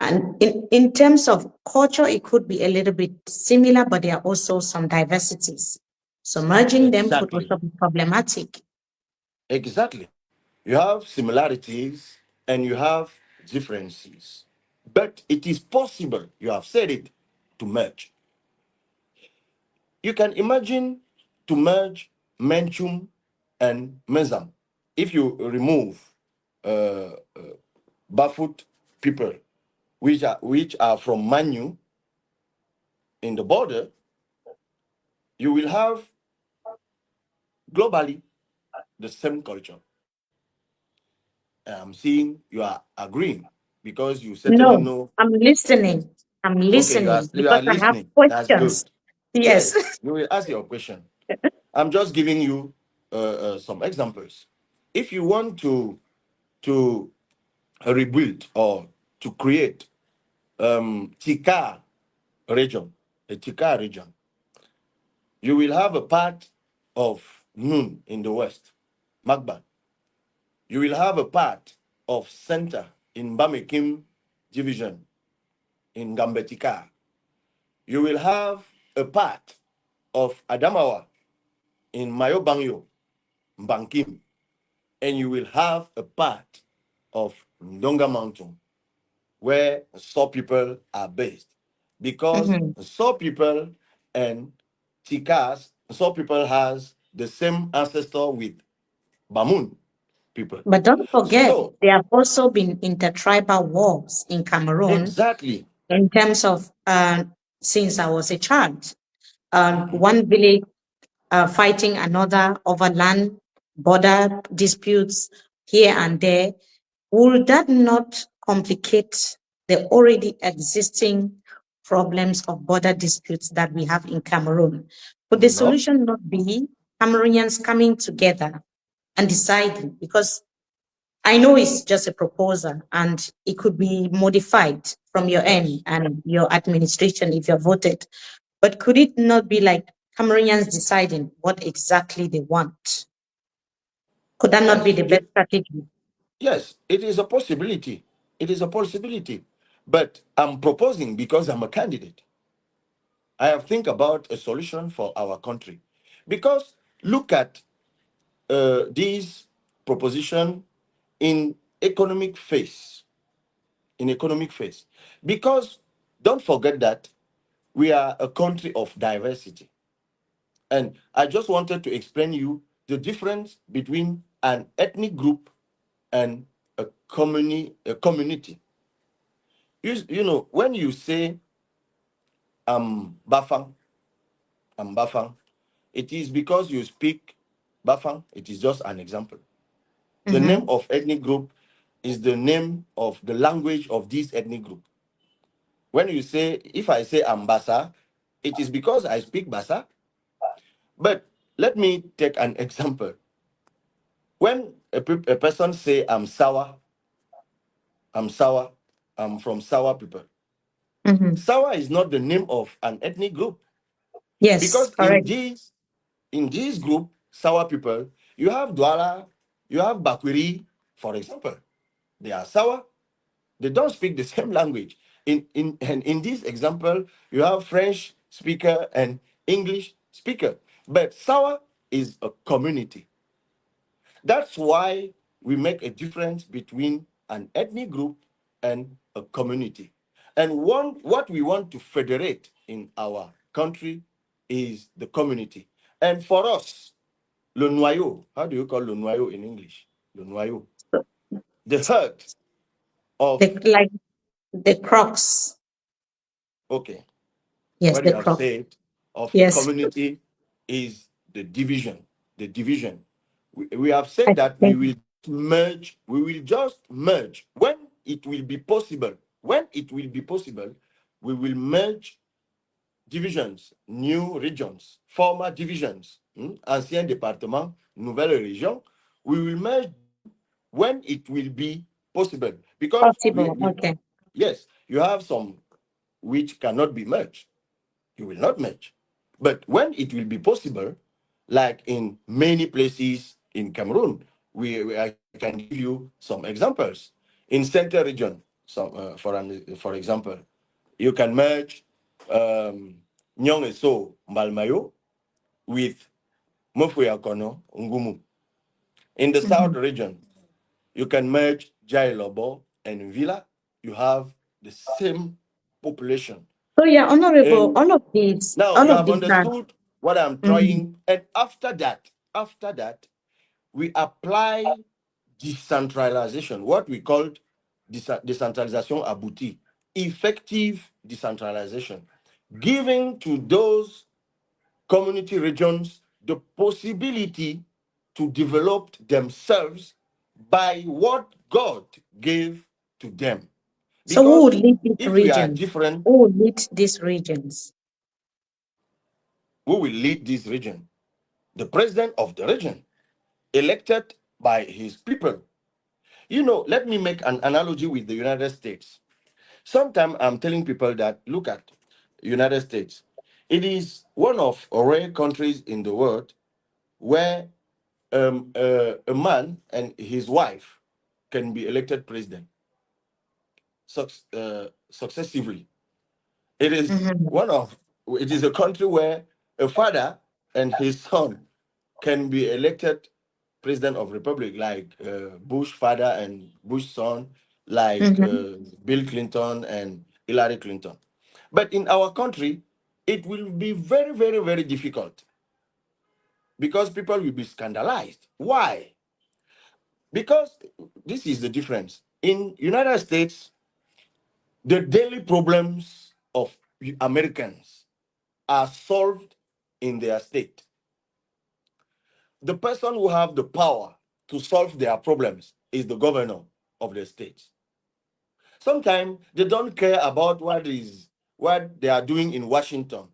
And in terms of culture, it could be a little bit similar, but there are also some diversities. So merging them could Exactly. also be problematic. Exactly. You have similarities and you have differences. But it is possible, you have said it, to merge. You can imagine to merge Menchum and Mezam. If you remove Bafut people, which are from Manu in the border, you will have globally the same culture. I'm seeing you are agreeing because you certainly No, know. I'm listening. I'm Okay, listening you are because I have listening. That's questions. good. Yes. Yes, you will ask your question. I'm just giving you some examples. If you want to rebuild or to create Tika region, a Tika region, you will have a part of Nun in the west, Magban. You will have a part of center in Bamekim division in Gambetika. You will have a part of Adamawa in Mayobangyo, Bankim, and you will have a part of Ndonga Mountain where Saw people are based. Because Mhm. Saw people and Tikas, Saw people has the same ancestor with Bamun people. But don't forget, So, there have also been intertribal wars in Cameroon exactly. in terms of since I was a child. Mhm. One village fighting another over land border disputes here and there. Will that not complicate the already existing problems of border disputes that we have in Cameroon? Could the No. solution not be Cameroonians coming together and deciding? Because I know it's just a proposal and it could be modified from your end Yes. and your administration if you're voted. But could it not be like Cameroonians deciding what exactly they want? Could that not be Yes. the best strategy? Yes, it is a possibility. It is a possibility. But I'm proposing because I'm a candidate. I have think about a solution for our country. Because look at this proposition in economic phase. In economic phase. Because don't forget that we are a country of diversity. And I just wanted to explain you the difference between an ethnic group and a community. You know, when you say Bafang, Bafang, it is because you speak Bafang. It is just an example. The name Mhm. of ethnic group is the name of the language of this ethnic group. When you say, if I say Basa, it is because I speak Basa. But let me take an example. When a person say I'm sour, I'm from sour people. Mhm. Sawa is not the name of an ethnic group Yes, because in correct. this group, Sawa people. You have Douala, you have Bakwiri, for example. They are Sawa. They don't speak the same language. And in this example, you have French speaker and English speaker. But Sawa is a community. That's why we make a difference between an ethnic group and a community. And what we want to federate in our country is the community. And for us, le noyau, how do you call le noyau in English? Le noyau. The heart The, of, like the crocs. okay, Yes, what you the have crocs. said of a Yes, community is the division. The division. We have I said that think we will just merge when it will be possible. When it will be possible, we will merge divisions, new regions, former divisions, ancien département, nouvelle région. We will merge them when it will be possible. Because possible. Okay. yes, you have some which cannot be merged. You will not match. But when it will be possible, like in many places in Cameroon, I can give you some examples. In Central Region, for example, you can merge Nyong Eso Mbalmayo with Mofuyakono Ngumu. In the South Mhm. Region, you can merge Jailobo and Villa. You have the same population. So yeah, honorable, And now all you of have these are. understood what I'm Mhm. trying. And after that, we apply decentralization, what we called decentralization aboutie, effective decentralization, giving to those community regions the possibility to develop themselves by what God gave to them. So who would Because lead these if we are regions? different, Who would lead these regions? who will lead this region? The president of the region, elected by his people. You know, let me make an analogy with the United States. Sometimes I'm telling people that look at United States. It is one of rare countries in the world where a man and his wife can be elected president successively. It is Mhm. one of it is a country where a father and his son can be elected president of republic, like Bush father and Bush son, like Mhm. Bill Clinton and Hillary Clinton. But in our country, it will be very, very, very difficult because people will be scandalized. Why? Because this is the difference. In United States, the daily problems of Americans are solved in their state. The person who have the power to solve their problems is the governor of the state. Sometimes they don't care about what they are doing in Washington.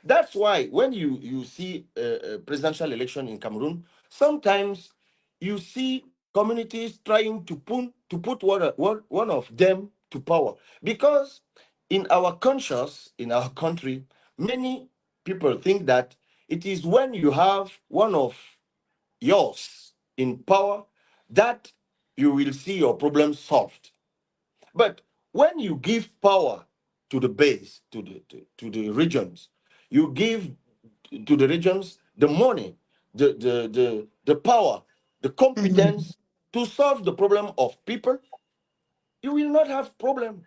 That's why when you see a presidential election in Cameroon, sometimes you see communities trying to put one of them to power. Because in our conscious, in our country, many people think that it is when you have one of yours in power that you will see your problems solved. But when you give power to the base, to the regions, you give to the regions the money, the power, the Mhm. competence to solve the problem of people, you will not have problem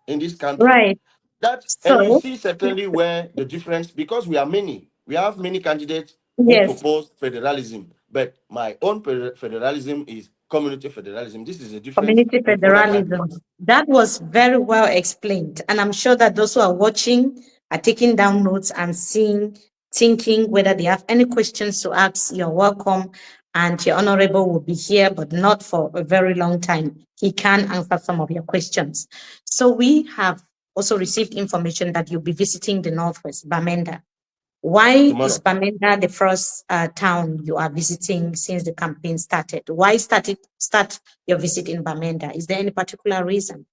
in this country. Right. That and you So see certainly where the difference, because we are many, we have many candidates who yes, propose federalism, but my own federalism is community federalism. This is the difference community with other federalism. candidates. That was very well explained. And I'm sure that those who are watching are taking down notes and seeing, thinking whether they have any questions to ask. You're welcome. And your honorable will be here, but not for a very long time. He can answer some of your questions. So we have also received information that you'll be visiting the Northwest, Bamenda. Why is Tomorrow, Bamenda the first town you are visiting since the campaign started? Why start your visit in Bamenda? Is there any particular reason?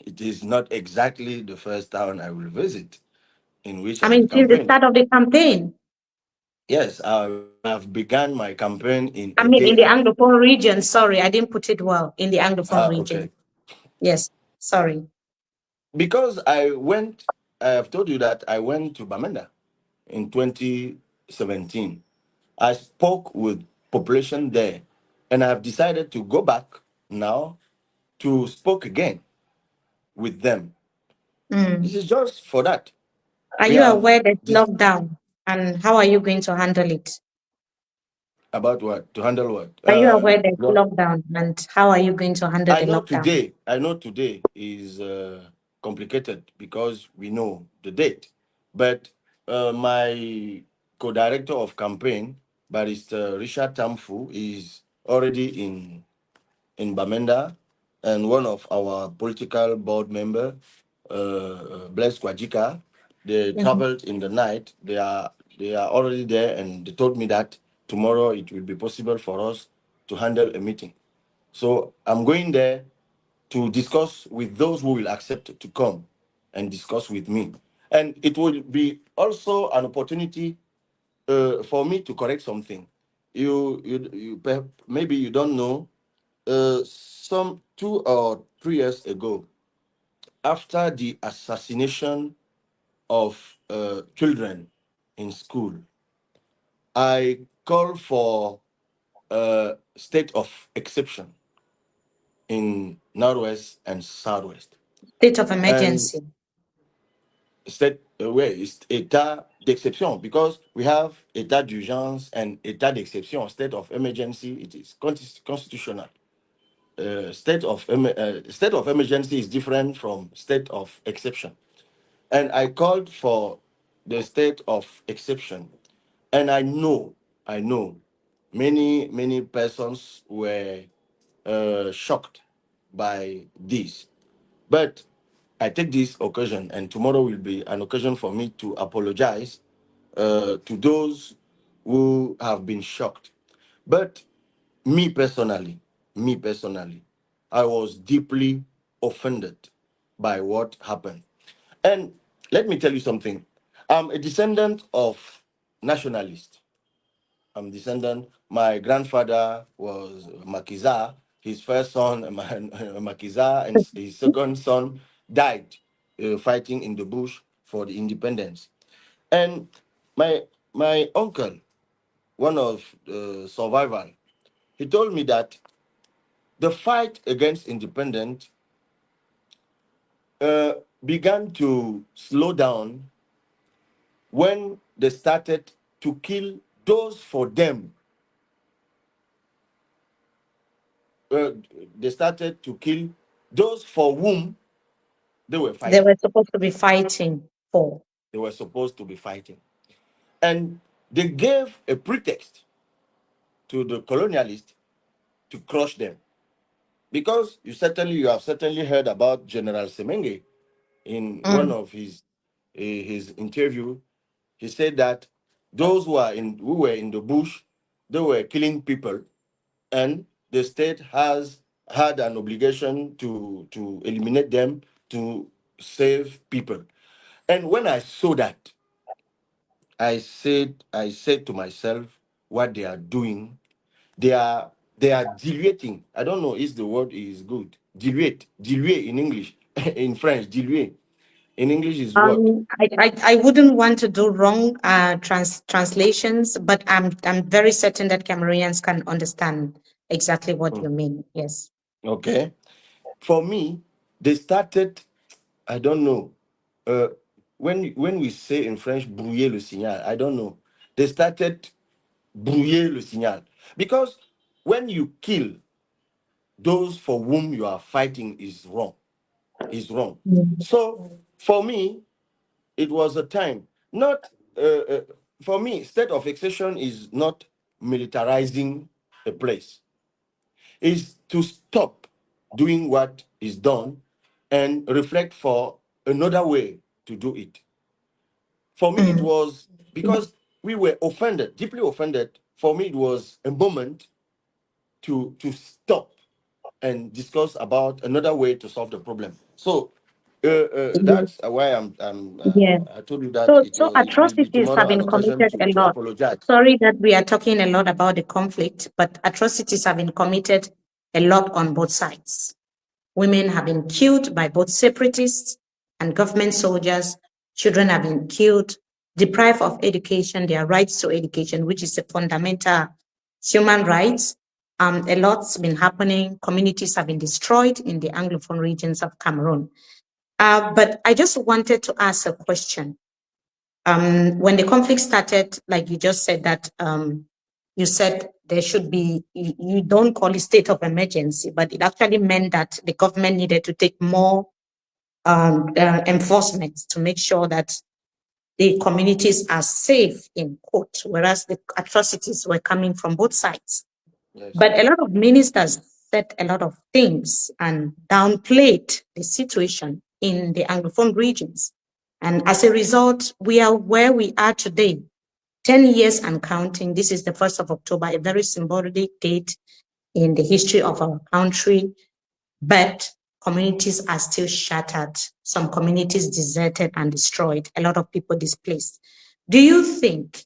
it is not exactly the first town I will visit in which I I will mean, since the campaign. start of the campaign. Yes, I've begun my campaign in I a mean, day in the and Anglophone region, sorry, I didn't put it well. In the Anglophone region. okay. Yes, sorry. Because I have told you that I went to Bamenda in 2017. I spoke with population there, and I have decided to go back now to spoke again with them. This Mm. is just for that. Are We you have aware there's this lockdown? And how are you going to handle it? about what to handle what. Are you aware there's Well, lockdown? And how are you going to handle the lockdown? I know today is complicated because we know the date, but my co-director of campaign, Barrister Richard Tamfu, is already in Bamenda, and one of our political board member, Blaise Kwajika, they Mhm. traveled in the night. They are already there, and they told me that tomorrow it will be possible for us to handle a meeting. So I'm going there to discuss with those who will accept to come and discuss with me, and it will be also an opportunity for me to correct something. Maybe you don't know, some 2 or 3 years ago, after the assassination of children in school, I called for a state of exception in Northwest and Southwest. State of And emergency. state, where is état d'exception, because we have état d'urgence and état d'exception, state of emergency, it is constitutional. State of emergency is different from state of exception. And I called for the state of exception. And I know, many persons were shocked by this. But I take this occasion, and tomorrow will be an occasion for me to apologize to those who have been shocked. But me personally, me personally, I was deeply offended by what happened. And let me tell you something. I'm a descendant of nationalists. I'm descendant. My grandfather was Makiza. His first son, Makiza, and his second son died fighting in the bush for the independence. And my my uncle, one of the survivors, he told me that the fight against independence uh, began to slow down when they started to kill those for them. Uh, they started to kill those for whom they were They fighting. were supposed to be fighting for. They were supposed to be fighting. And they gave a pretext to the colonialists to crush them. Because you have certainly heard about General Semenge in one Mm. of his interview. He said that those who were in the bush, they were killing people, and the state has had an obligation to eliminate them to save people. And when I saw that, I said to myself, what they are doing, they are they are diluting. I don't know if the word is good. Diluer in English, in French, diluer. In English is what? I wouldn't want to do wrong translations, but I'm very certain that Cameroonians can understand exactly what Mm, you mean. Yes. okay. For me, they started, I don't know. Uh, when we say in French, brouiller le signal, I don't know. They started brouiller le signal. Because when you kill those for whom you are fighting is wrong. Is wrong. Mm. So for me, it was a time. Not for me, state of exception is not militarizing a place. Is to stop doing what is done and reflect for another way to do it. For me, it Mm. was because we were offended, deeply offended. For me, it was a moment to stop and discuss about another way to solve the problem. So Yes, That's why yes. I told you that So it will be atrocities have tomorrow an been occasion committed a to lot. apologize. Sorry that we are talking a lot about the conflict, but atrocities have been committed a lot on both sides. Women have been killed by both separatists and government soldiers. Children have been killed, deprived of education, their rights to education, which is a fundamental human right. A lot's been happening. Communities have been destroyed in the Anglophone regions of Cameroon. But I just wanted to ask a question. When the conflict started, like you just said that you said there should be, you don't call it state of emergency, but it actually meant that the government needed to take more enforcement to make sure that the communities are safe in quote, whereas the atrocities were coming from both sides. Yes. But a lot of ministers said a lot of things and downplayed the situation in the Anglophone regions. And as a result, we are where we are today, 10 years and counting. This is the 1st of October, a very symbolic date in the history of our country, but communities are still shattered. Some communities deserted and destroyed, a lot of people displaced. Do you think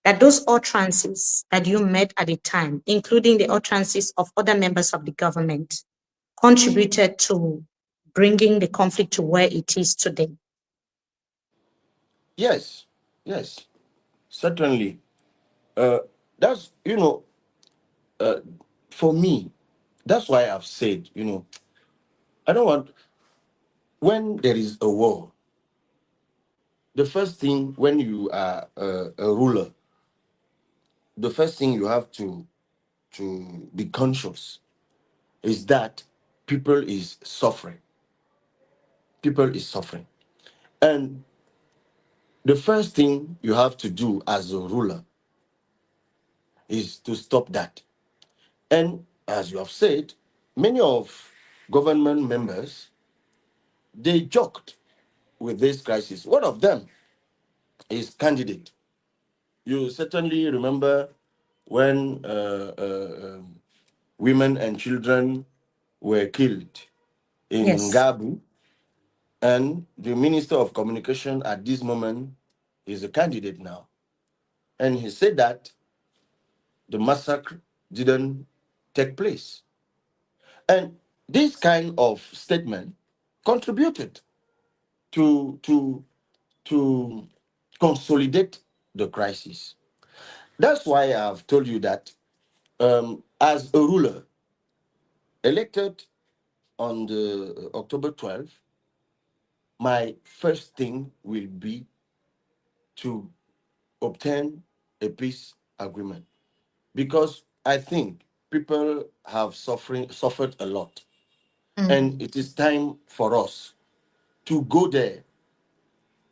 that those utterances that you made at the time, including the utterances of other members of the government, contributed to bringing the conflict to where it is today? Yes. Yes. Certainly. Uh, that's uh, for me. That's why I've said, I don't want when there is a war. The first thing when you are a ruler, the first thing you have to be conscious is that people is suffering. People is suffering, and the first thing you have to do as a ruler is to stop that. And as you have said, many of government members they joked with this crisis. One of them is candidate. You certainly remember when women and children were killed in Yes, Gabu, and the Minister of Communication at this moment is a candidate now. And he said that the massacre didn't take place. And this kind of statement contributed to to consolidate the crisis. That's why I've told you that as a ruler elected on the October 12th, my first thing will be to obtain a peace agreement because I think people have suffered a lot, and it is time for us to go there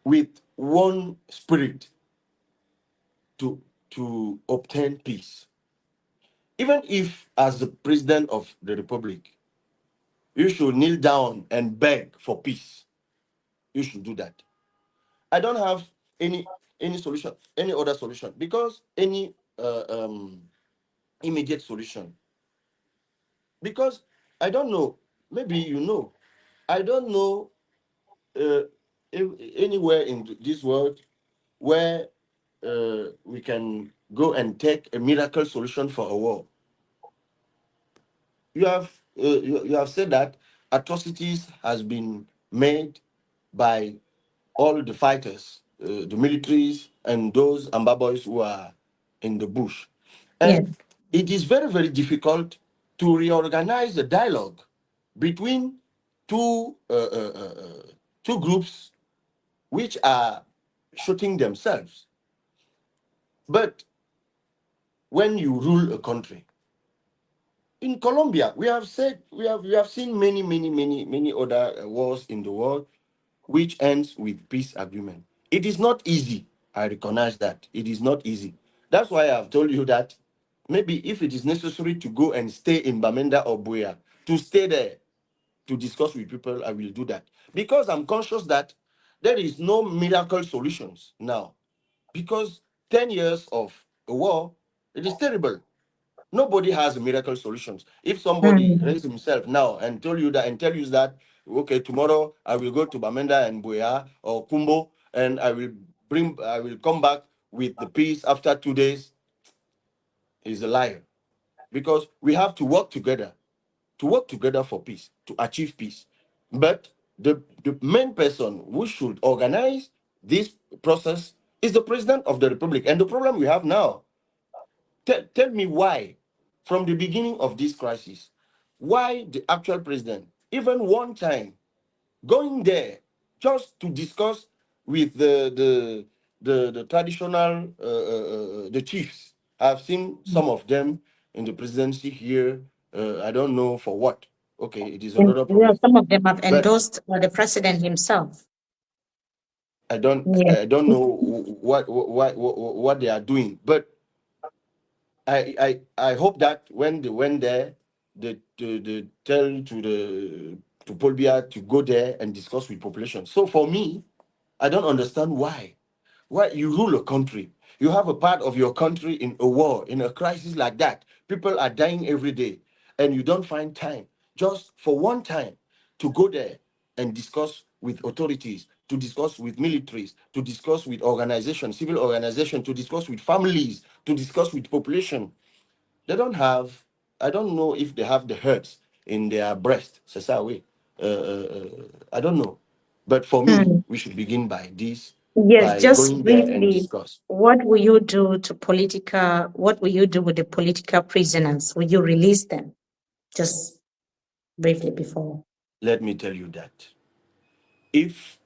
with one spirit to obtain peace. Even if, as the president of the republic, you should kneel down and beg for peace, you should do that. I don't have any any solution, any other solution, because any immediate solution, because I don't know. Maybe I don't know uh, if, anywhere in this world where we can go and take a miracle solution for a war. You have said that atrocities has been made by all the fighters, the militaries, and those Amba boys who are in the bush. yes, And it is very, very difficult to reorganize the dialogue between two, uh, uh, uh, uh, two groups which are shooting themselves. But when you rule a country, in Colombia, we have seen many other wars in the world which ends with peace agreement. It is not easy. I recognize that it is not easy. That's why I've told you that maybe if it is necessary to go and stay in Bamenda or Buea, to stay there to discuss with people, I will do that because I'm conscious that there is no miracle solutions now, because 10 years of a war, it is terrible. Nobody has miracle solutions. If somebody mm, raised himself now and told you that and tell you that okay, tomorrow I will go to Bamenda and Buea or Kumbo, and I will come back with the peace after 2 days, is a liar. Because we have to work together for peace, to achieve peace. But the main person who should organize this process is the president of the republic. And the problem we have now, tell me why, from the beginning of this crisis, why the actual president, even one time, going there just to discuss with the traditional the chiefs. I've seen some of them in the presidency here. I don't know for what. Okay, it is And another yeah, problem. some of them have But endorsed the president himself. I Yes. don't know what they are doing. But I hope that when they went there, they tell to Polbia to go there and discuss with population. So for me, I don't understand why. Why you rule a country? You have a part of your country in a war, in a crisis like that. People are dying every day, and you don't find time just for one time to go there and discuss with authorities, to discuss with militaries, to discuss with organizations, civil organizations, to discuss with families, to discuss with population. They don't have, I don't know if they have the hurts in their breast. C'est ça, oui. I don't know. But for me, Mm. we should begin by this, Yes, by just going there and briefly, discuss. what will you do with the political prisoners? Will you release them? Just briefly before. Let me tell you that if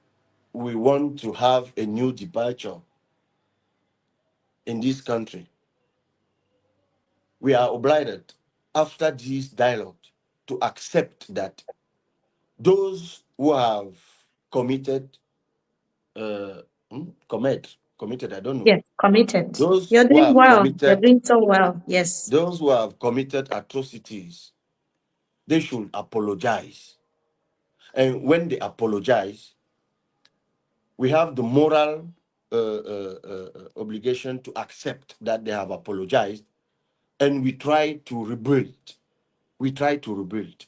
we want to have a new departure in this country, we are obliged, after this dialogue, to accept that those who have committed, uh, committed, I don't know, Yes, committed. those You're who doing have well. You're committed doing so well. Yes. those who have committed atrocities, they should apologize. And when they apologize, we have the moral obligation to accept that they have apologized, and we try to rebuild. We try to rebuild.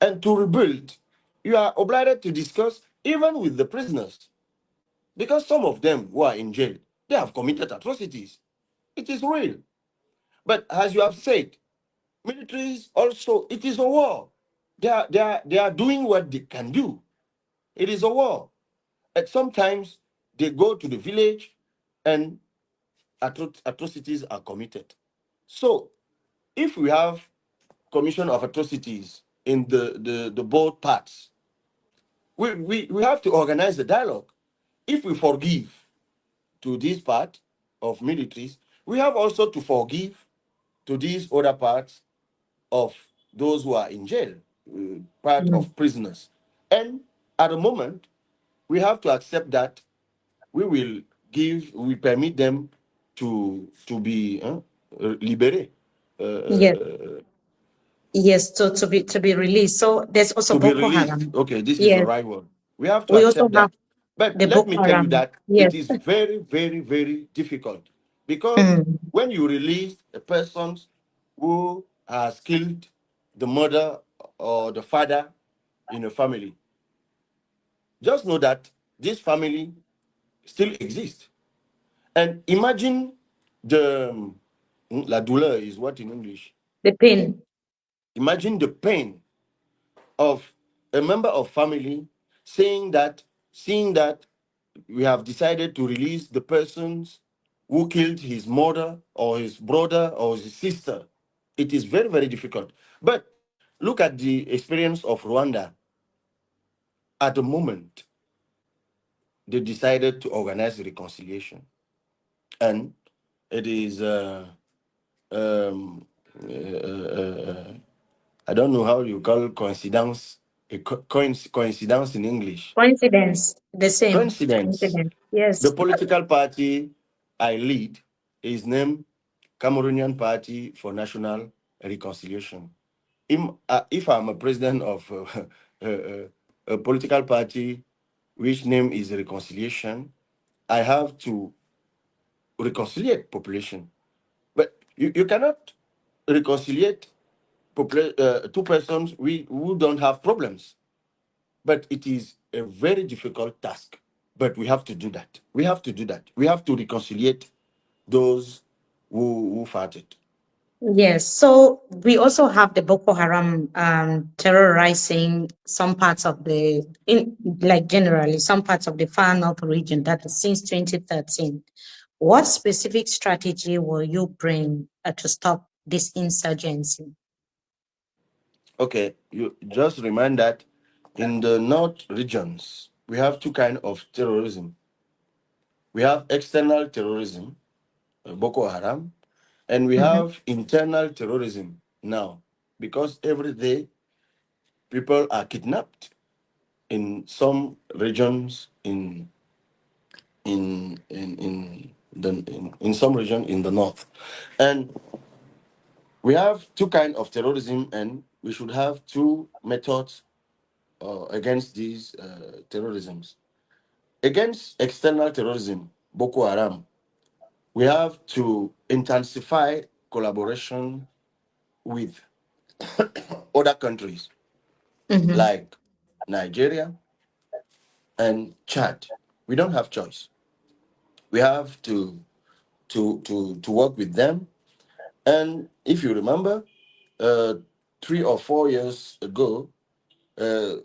And to rebuild, you are obliged to discuss even with the prisoners, because some of them who are in jail, they have committed atrocities. It is real. But as you have said, militaries also, it is a war. They are doing what they can do. It is a war. And sometimes they go to the village and atrocities are committed. So if we have commission of atrocities in the both parts, we have to organize the dialogue. If we forgive to this part of militaries, we have also to forgive to these other parts of those who are in jail, part Mm. of prisoners. And at the moment, we have to accept that we permit them to be libérés, Yes. uh, Yes. So to be released. So there's also to be Boko released. Haram. Okay, this is the Yes. right word. We have to We also accept have that. But the let Boko me tell you Haram. that Yes. it is very, very, very difficult, because Mm. when you release a person who has killed the mother or the father in a family, just know that this family still exists. And imagine the la douleur is what in English? The pain. Imagine the pain of a member of family seeing that we have decided to release the persons who killed his mother or his brother or his sister. It is very, very difficult. But look at the experience of Rwanda. At the moment, they decided to organize reconciliation. And it is, um, I don't know how you call coincidence, coincidence in English. Coincidence. The same. Coincidence. Coincidence. The Yes. political party I lead is named Cameroonian Party for National Reconciliation. If I'm a president of a political party which name is Reconciliation, I have to reconciliate population. But you cannot reconciliate two persons who don't have problems. But it is a very difficult task. But we have to do that. We have to do that. We have to reconciliate those who fought it. Yes, so we also have the Boko Haram terrorizing some parts of the, in like generally, some parts of the far north region that is since 2013. What specific strategy will you bring to stop this insurgency? Okay, you just remind that in the north regions, we have two kind of terrorism. We have external terrorism, Boko Haram, and we Mhm, have internal terrorism now, because every day people are kidnapped in some regions in some region in the north, and we have two kind of terrorism, and we should have two methods against these terrorisms. Against external terrorism, Boko Haram, we have to intensify collaboration with other countries mhm, like Nigeria and Chad. We don't have choice. We have to work with them. And if you remember, uh, 3 or 4 years ago,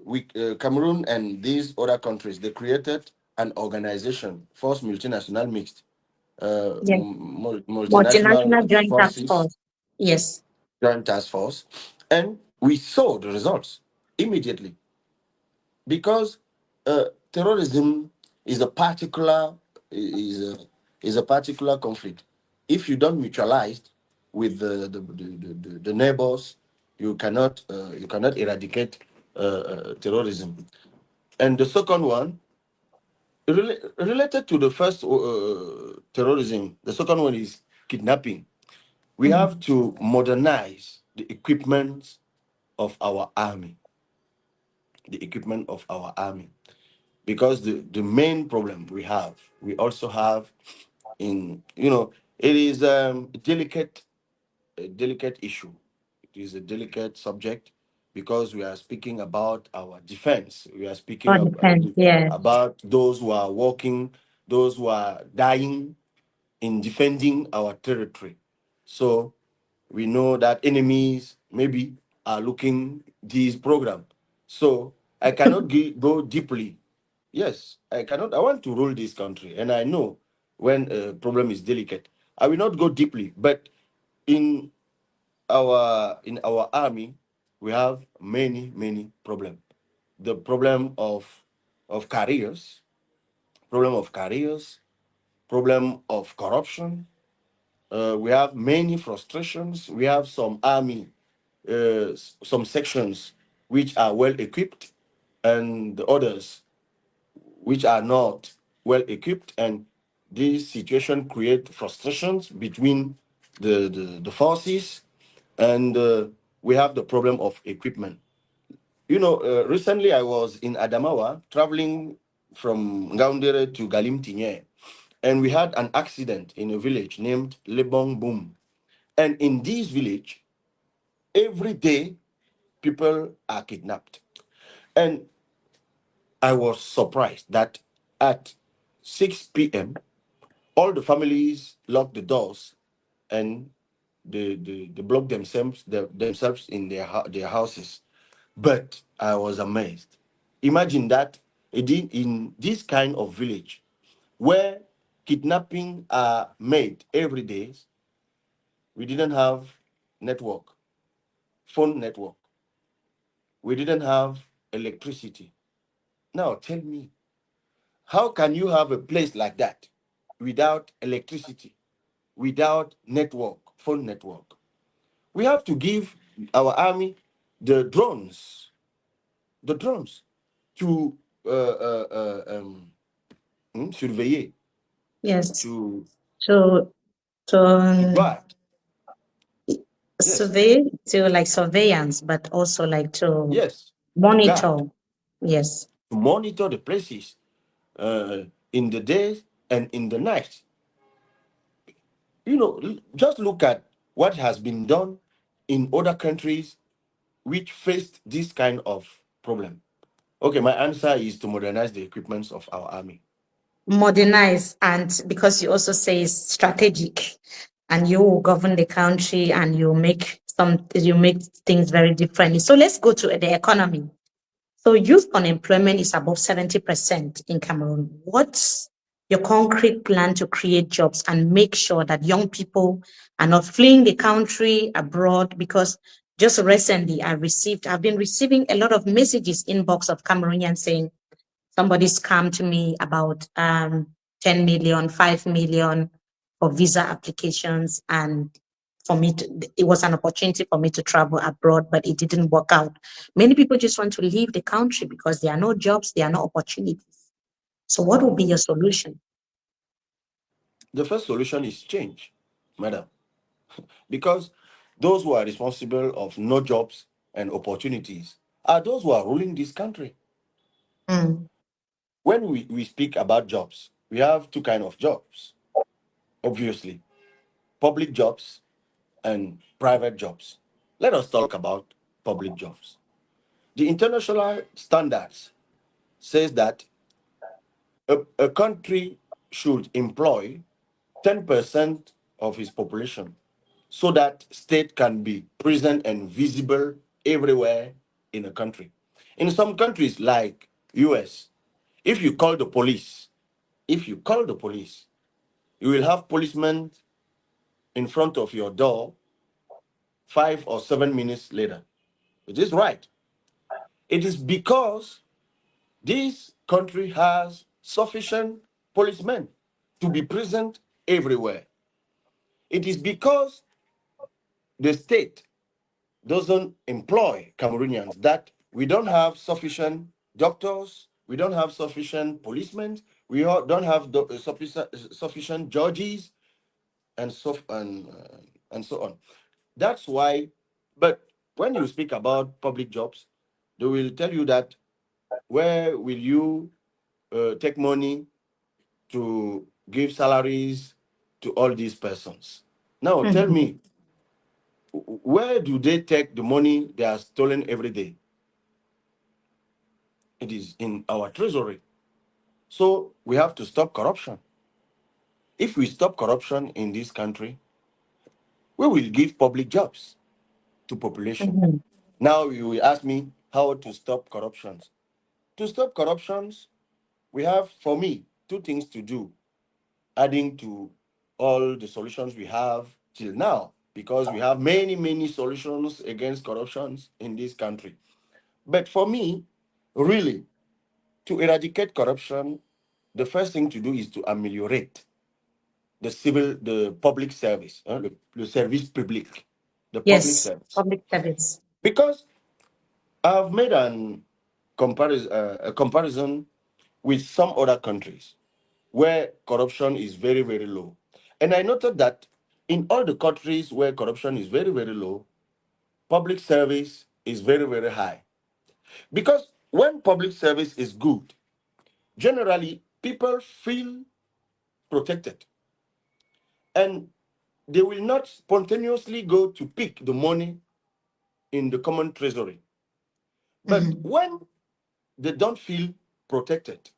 we Cameroon and these other countries, they created an organization, Force Multinational Mixed, yes, multinational multinational joint task forces, force. Yes. joint task force, and we saw the results immediately, because terrorism is a particular is a is a particular conflict. If you don't mutualize with the neighbors, you cannot eradicate terrorism. And the second one, related to the first terrorism, the second one is kidnapping. We have Mhm, to modernize the equipment of our army, the equipment of our army, because the main problem we also have in, it is a delicate issue. It is a delicate subject, because we are speaking about our defense. We are speaking for defense. Yes. about those who are working, those who are dying in defending our territory. So we know that enemies maybe are looking this program. So I cannot go deeply. Yes, I cannot. I want to rule this country, and I know when a problem is delicate, I will not go deeply. But in our army, we have many problems. The problem of careers, problem of corruption. We have many frustrations. We have some army, some sections which are well equipped, and the others which are not well equipped, and this situation create frustrations between the forces, and we have the problem of equipment. Recently I was in Adamawa traveling from Ngaundere to Galimtinye, and we had an accident in a village named Lebong Boom. And in this village, every day people are kidnapped. And I was surprised that at 6 p.m., all the families lock the doors, and they block themselves in their houses. But I was amazed. Imagine that in this kind of village where kidnapping are made every day, we didn't have network, phone network. We didn't have electricity. Now tell me, how can you have a place like that without electricity, without network, phone network? We have to give our army the drones, the drones to surveiller, Yes. to To to guard. Yes, survey, to like surveillance, but also like to yes, to guard, monitor. Yes. to monitor the places uh, in the day and in the night. Just look at what has been done in other countries which faced this kind of problem. Okay, my answer is to modernize the equipments of our army. Modernize, and because you also say it's strategic, and you will govern the country and you make things very differently. So let's go to the economy. So youth unemployment is above 70% in Cameroon. What's your concrete plan to create jobs and make sure that young people are not fleeing the country abroad? Because just recently I've been receiving a lot of messages inbox of Cameroonians saying somebody's come to me about 10 million, 5 million for visa applications. And it was an opportunity for me to travel abroad, but it didn't work out. Many people just want to leave the country because there are no jobs, there are no opportunities. So, what would be your solution? The first solution is change, madam, because those who are responsible of no jobs and opportunities are those who are ruling this country. Mm, When we speak about jobs, we have two kind of jobs, obviously, public jobs and private jobs. Let us talk about public jobs. The international standards says that a country should employ 10% of its population so that state can be present and visible everywhere in a country. In some countries like US, if you call the police, if you call the police, you will have policemen in front of your door 5 or 7 minutes later. It is right. It is because this country has sufficient policemen to be present everywhere. It is because the state doesn't employ Cameroonians that we don't have sufficient doctors, we don't have sufficient policemen, don't have sufficient judges, and and so on. That's why. But when you speak about public jobs, they will tell you that where will you take money to give salaries to all these persons? Now tell mhm, me, where do they take the money they are stolen every day? It is in our treasury. So we have to stop corruption. If we stop corruption in this country, we will give public jobs to population. mhm, Now you will ask me how to stop corruptions. To stop corruptions, we have, for me, two things to do, adding to all the solutions we have till now, because we have many, many solutions against corruptions in this country. But for me, really, to eradicate corruption, the first thing to do is to ameliorate the public service, le service public, the public yes, service. public service. Because I've made a comparison with some other countries where corruption is very, very low. And I noted that in all the countries where corruption is very, very low, public service is very, very high. Because when public service is good, generally people feel protected and they will not spontaneously go to pick the money in the common treasury. But Mhm, when they don't feel protected,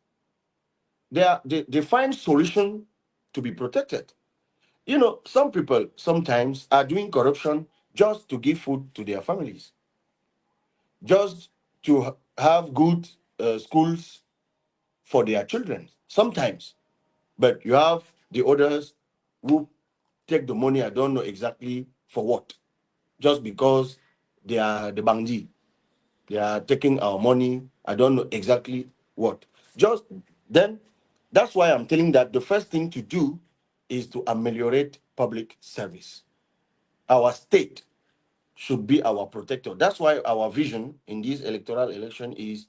they find solution to be protected. You know, some people sometimes are doing corruption just to give food to their families, just to have good schools for their children. Sometimes, but you have the others who take the money. I don't know exactly for what, just because they are the bangji. They are taking our money. I don't know exactly what. Just then, that's why I'm telling that the first thing to do is to ameliorate public service. Our state should be our protector. That's why our vision in this electoral election is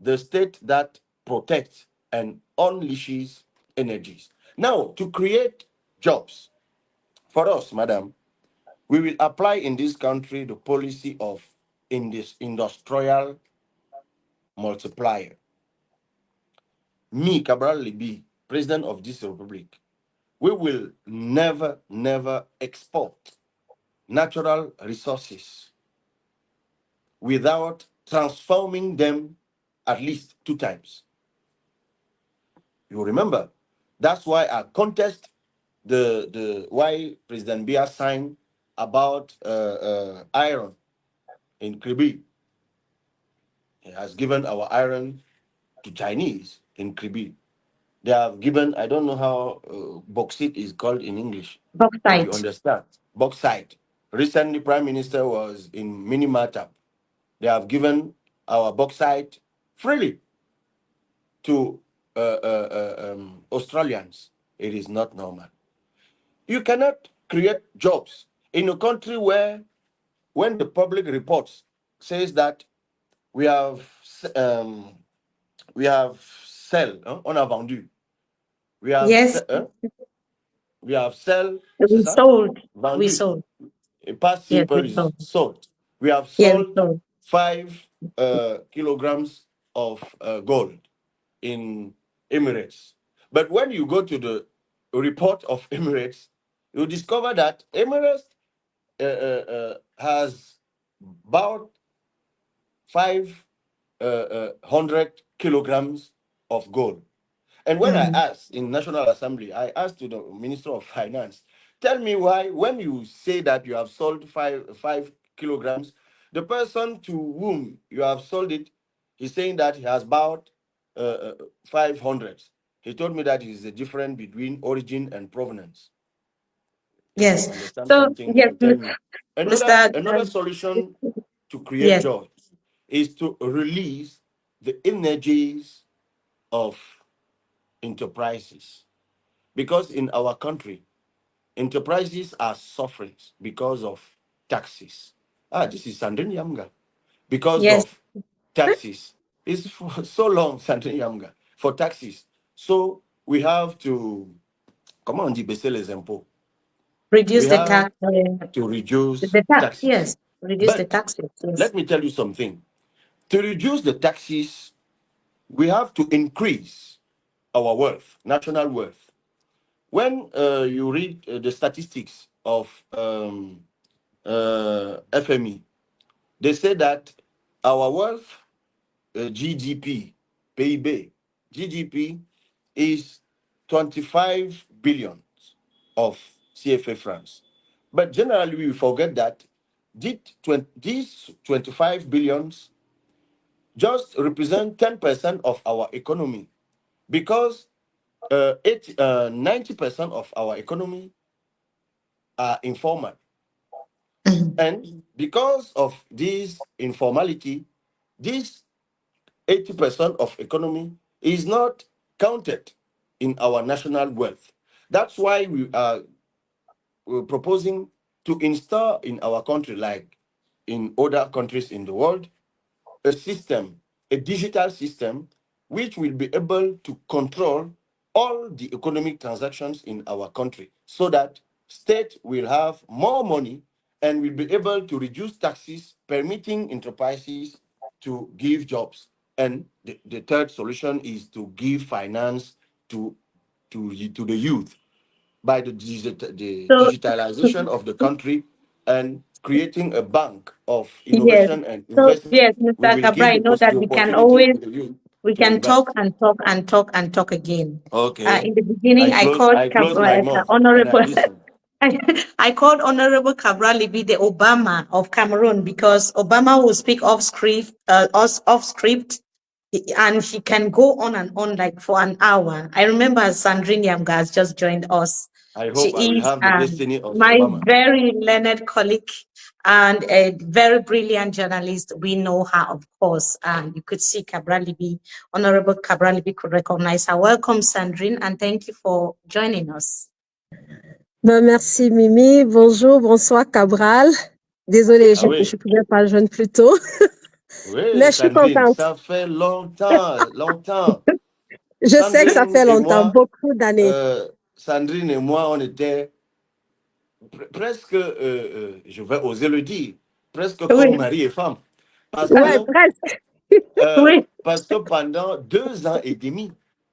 the state that protects and unleashes energies. Now, to create jobs for us, madam, we will apply in this country the policy of in this industrial multiplier. Me, Cabral Libii, president of this republic, we will never, never export natural resources without transforming them at least 2 times. You remember? That's why I contest the why President Biya signed about iron in Kribi. He has given our iron to Chinese in Kribi. They have given, I don't know how bauxite is called in English, but you Bauxite. understand. Bauxite. Recently, Prime Minister was in Minimata. They have given our bauxite freely to Australians. It is not normal. You cannot create jobs in a country where, when the public reports says that we have um, we have sell, on a vendu, we have Yes, we have sell, c'est we ça? sold. We Vendu. sold. Past Yes, simple we is sold. sold. We have Yes, we sold sold. 5 kilograms of gold in Emirates. But when you go to the report of Emirates, you discover that Emirates has about 500 kilograms of gold. And when I Mm. asked in National Assembly, I asked to the Minister of Finance, tell me why, when you say that you have sold 5 kilograms, the person to whom you have sold it, he's saying that he has bought 500. He told me that is the difference between origin and provenance. If you Yes. understand So something, yes, you tell me. Another Mr. another solution to create Yes, jobs is to release the energies of enterprises. Because in our country, enterprises are suffering because of taxes. This is Sandrine Yamga. Because yes. of taxes. It's for so long, Sandrine Yamga, for taxes. So we have to, comment on dit baisser les impôts? Reduce We the have tax. to reduce The tax. taxes. Yes, reduce the But taxes. Yes. let me tell you something. To reduce the taxes, we have to increase our wealth, national wealth. When you read the statistics of FME, they say that our wealth, GDP, PIB, GDP is 25 billion of CFA francs. But generally, we forget that these 25 billions just represent 10% of our economy, because 90% of our economy are informal. Mhm. And because of this informality, this 80% of economy is not counted in our national wealth. That's why we're proposing to install in our country, like in other countries in the world, a system, a digital system, which will be able to control all the economic transactions in our country, so that state will have more money and will be able to reduce taxes, permitting enterprises to give jobs. And the third solution is to give finance to, to the youth by the So digitalization of the country and creating a bank of yes. innovation and So investment. yes, We Mr. will give Cabral, I the, know that the we can opportunity always to the youth we to can talk invest. and talk and talk and talk again. Okay. In the beginning, I called I close my mouth and I Honorable. listen. I called Honorable Cabral Libii the Obama of Cameroon, because Obama will speak off script, and he can go on and on like for an hour. I remember Sandrine Yamga has just joined us. I She hope I will is have the destiny of my Obama. very learned colleague and a very brilliant journalist. We know her, of course. And you could see Cabral Libii, Honorable Cabral Libii could recognize her. Welcome, Sandrine, and thank you for joining us. Ben, merci Mimi. Bonjour, bonsoir Cabral. Désolée, Ah je oui. ne pouvais pas joindre plus tôt, mais Oui, je suis Sandrine, contente. ça fait longtemps, longtemps. Je sais que ça Sandrine fait et longtemps, moi, beaucoup d'années. Sandrine et moi, on était presque, je vais oser le dire, presque comme Oui, mari et femme. Parce Ouais, que, presque. oui, pendant 2 ans et demi,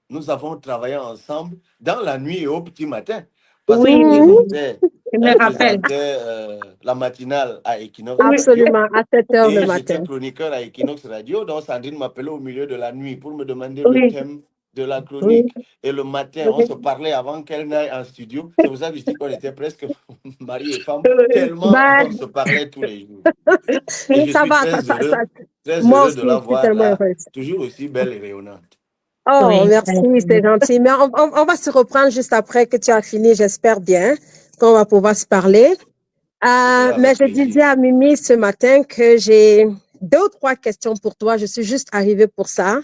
nous avons travaillé ensemble dans la nuit et au petit matin. Parce oui, qu'elle oui, Mhm. oui. présentait, Je me elle rappelle. présentait la matinale à Equinox Radio. Absolument, à 7 heures le Et matin. j'étais chroniqueur à Equinox Radio, donc Sandrine m'appelait au milieu de la nuit pour me demander Oui. le thème de la chronique. Et le matin, on se parlait avant qu'elle n'aille en studio. C'est pour ça que je dis qu'on était presque mari et femme, tellement Ben, on se parlait tous les jours. Et je ça suis va, très moi heureux aussi, de je la suis voir tellement là, heureuse. toujours aussi belle et rayonnante. Oh, Oui. merci, c'est gentil. Mais on va se reprendre juste après que tu as fini, j'espère bien qu'on va pouvoir se parler. Ce sera Mais avec je disais plaisir. à Mimi ce matin que j'ai 2 ou 3 questions pour toi. Je suis juste arrivée pour ça.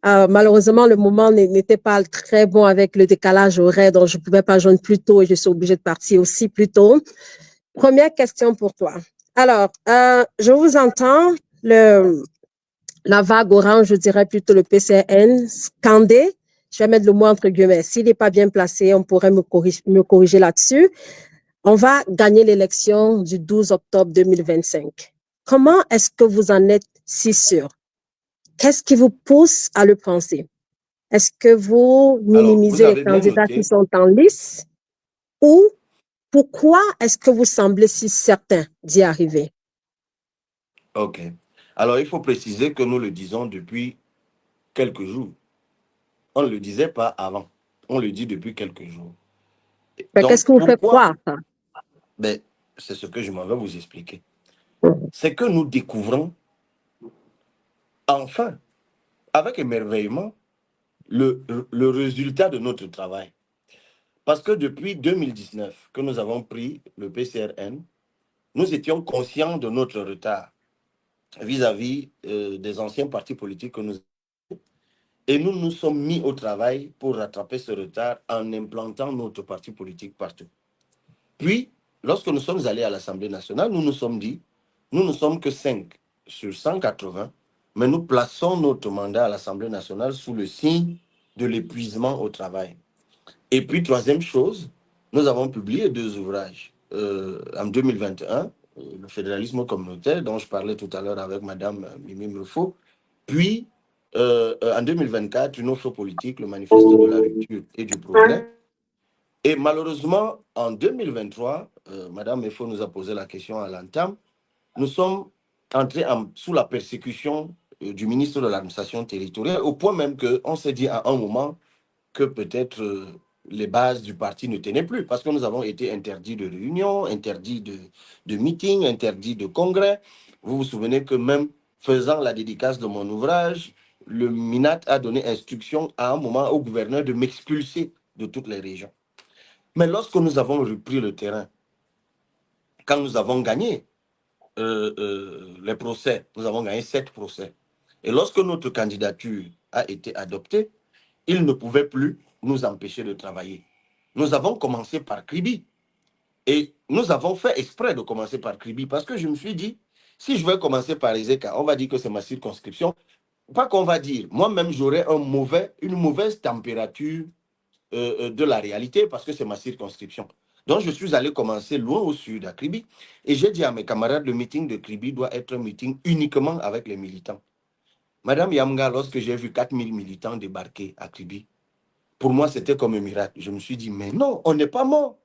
Malheureusement, le moment n'était pas très bon avec le décalage horaire, donc je ne pouvais pas joindre plus tôt et je suis obligée de partir aussi plus tôt. Première question pour toi. Alors, je vous entends, la vague orange, je dirais plutôt le PCRN, scandé. Je vais mettre le mot entre guillemets. S'il n'est pas bien placé, on pourrait me corriger là-dessus. On va gagner l'élection du 12 octobre 2025. Comment est-ce que vous en êtes si sûr? Qu'est-ce qui vous pousse à le penser? Est-ce que vous Alors, vous minimisez les avez bien candidats qui noté. sont en lice? Ou pourquoi est-ce que vous semblez si certain d'y arriver? OK. Alors, il faut préciser que nous le disons depuis quelques jours. On ne le disait pas avant. On le dit depuis quelques jours. Mais qu'est-ce Donc, qui vous fait pourquoi? croire ça? Ben, c'est ce que je m'en vais vous expliquer. C'est que nous découvrons enfin, avec émerveillement, le résultat de notre travail. Parce que depuis 2019 que nous avons pris le PCRN, nous étions conscients de notre retard vis-à-vis des anciens partis politiques que nous avons. Et nous nous sommes mis au travail pour rattraper ce retard en implantant notre parti politique partout. Puis, lorsque nous sommes allés à l'Assemblée nationale, nous nous sommes dit, nous ne sommes que 5 sur 180, mais nous plaçons notre mandat à l'Assemblée nationale sous le signe de l'épuisement au travail. Et puis, troisième chose, nous avons publié 2 ouvrages. En 2021, le fédéralisme communautaire, dont je parlais tout à l'heure avec Madame Mimi Mefo. Puis, en 2024, une offre politique, le manifeste de la rupture et du progrès. Et malheureusement, en 2023, Madame Mefo nous a posé la question à l'entame, nous sommes entrés sous la persécution du ministre de l'administration territoriale, au point même qu'on s'est dit à un moment que peut-être les bases du parti ne tenaient plus, parce que nous avons été interdits de réunions, interdits de meetings, interdits de congrès. Vous vous souvenez que même faisant la dédicace de mon ouvrage, le MINAT a donné instruction à un moment au gouverneur de m'expulser de toutes les régions. Mais lorsque nous avons repris le terrain, quand nous avons gagné les procès, nous avons gagné 7 procès. Et lorsque notre candidature a été adoptée, il ne pouvait plus nous empêcher de travailler. Nous avons commencé par Kribi. Et nous avons fait exprès de commencer par Kribi parce que je me suis dit, si je vais commencer par Ezeka, on va dire que c'est ma circonscription. Pas qu'on va dire, moi-même j'aurais une mauvaise température de la réalité parce que c'est ma circonscription. Donc je suis allé commencer loin au sud, à Kribi. Et j'ai dit à mes camarades, le meeting de Kribi doit être un meeting uniquement avec les militants. Madame Yamga, lorsque j'ai vu 4000 militants débarquer à Kribi, pour moi, c'était comme un miracle. Je me suis dit, mais non, on n'est pas mort.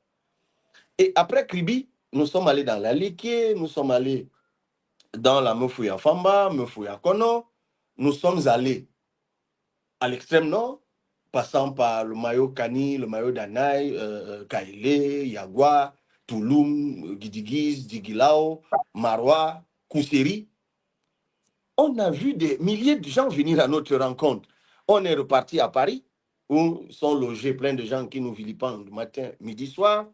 Et après Kribi, nous sommes allés dans la Liké, nous sommes allés dans la Mefouya Famba, Mefouya Kono, nous sommes allés à l'extrême nord, passant par le maillot Kani, le maillot Danaï, Kaile, Yagua, Touloum, Gidigiz, Digilao, Marois, Kousseri. On a vu des milliers de gens venir à notre rencontre. On est reparti à Paris, où sont logés plein de gens qui nous vilipendent matin, midi, soir.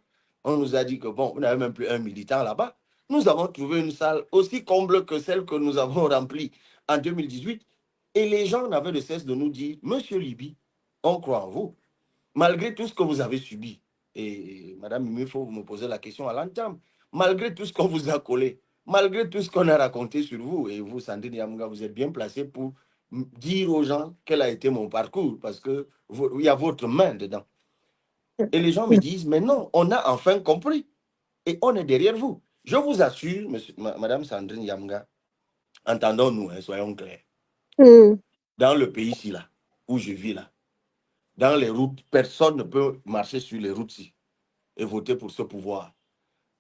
On nous a dit que bon, on n'avait même plus un militant là-bas. Nous avons trouvé une salle aussi comble que celle que nous avons remplie en 2018. Et les gens n'avaient de cesse de nous dire, Monsieur Libii, on croit en vous, malgré tout ce que vous avez subi. Et Madame Mimi Mefo, vous me posez la question à l'entame, malgré tout ce qu'on vous a collé, malgré tout ce qu'on a raconté sur vous, et vous, Sandrine Yamga, vous êtes bien placé pour dire aux gens quel a été mon parcours, parce qu'il y a votre main dedans. Et les gens me disent, mais non, on a enfin compris, et on est derrière vous. Je vous assure, Madame Sandrine Yamga, entendons-nous, hein, soyons clairs. Dans le pays ici, là, où je vis là, dans les routes, personne ne peut marcher sur les routes ici et voter pour ce pouvoir.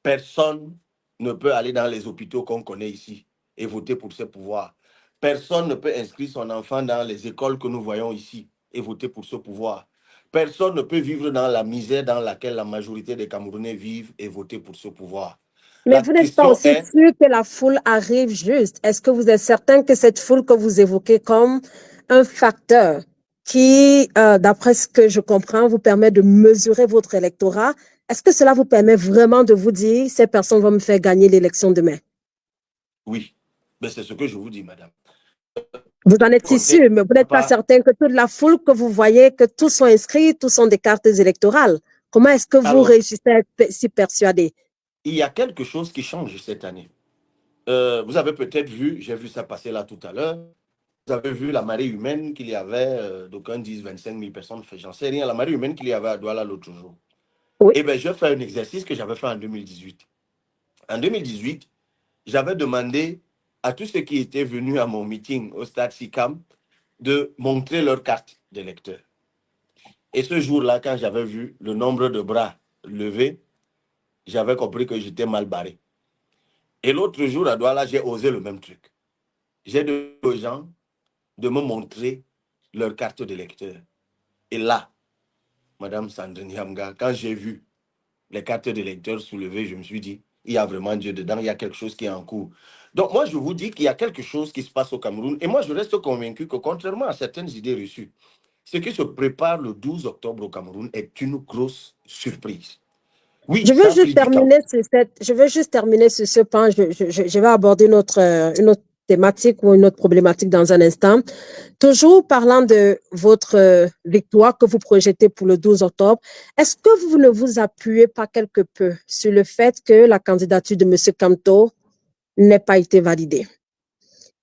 Personne ne peut aller dans les hôpitaux qu'on connaît ici et voter pour ce pouvoir. Personne ne peut inscrire son enfant dans les écoles que nous voyons ici et voter pour ce pouvoir. Personne ne peut vivre dans la misère dans laquelle la majorité des Camerounais vivent et voter pour ce pouvoir. Mais La vous n'êtes pas question aussi est, sûr que la foule arrive juste. Est-ce que vous êtes certain que cette foule que vous évoquez comme un facteur qui, d'après ce que je comprends, vous permet de mesurer votre électorat, est-ce que cela vous permet vraiment de vous dire, ces personnes vont me faire gagner l'élection demain? oui, mais c'est ce que je vous dis, madame. Vous en êtes si Comptez sûr, mais vous n'êtes pas pas. certain que toute la foule que vous voyez, que tous sont inscrits, tous sont des cartes électorales. Comment est-ce que vous Alors, réussissez à être si persuadé? il y a quelque chose qui change cette année. Vous avez peut-être vu, j'ai vu ça passer là tout à l'heure, vous avez vu la marée humaine qu'il y avait, d'aucuns disent 25 000 personnes, j'en sais rien, la marée humaine qu'il y avait à Douala l'autre jour. Oui. Eh bien, je fais un exercice que j'avais fait en 2018. En 2018, j'avais demandé à tous ceux qui étaient venus à mon meeting au stade SICAM de montrer leur carte d'électeur. Et ce jour-là, quand j'avais vu le nombre de bras levés, j'avais compris que j'étais mal barré. Et l'autre jour, à Douala, j'ai osé le même truc. J'ai demandé aux gens de me montrer leur carte d'électeur. Et là, Madame Sandrine Hamga, quand j'ai vu les cartes d'électeurs soulevées, je me suis dit, il y a vraiment Dieu dedans, il y a quelque chose qui est en cours. Donc moi, je vous dis qu'il y a quelque chose qui se passe au Cameroun. Et moi, je reste convaincu que contrairement à certaines idées reçues, ce qui se prépare le 12 octobre au Cameroun est une grosse surprise. Oui, ça implique du temps. Je veux juste terminer sur ce point. Je vais aborder une autre thématique ou une autre problématique dans un instant. Toujours parlant de votre victoire que vous projetez pour le 12 octobre, est-ce que vous ne vous appuyez pas quelque peu sur le fait que la candidature de M. Kamto n'ait pas été validée?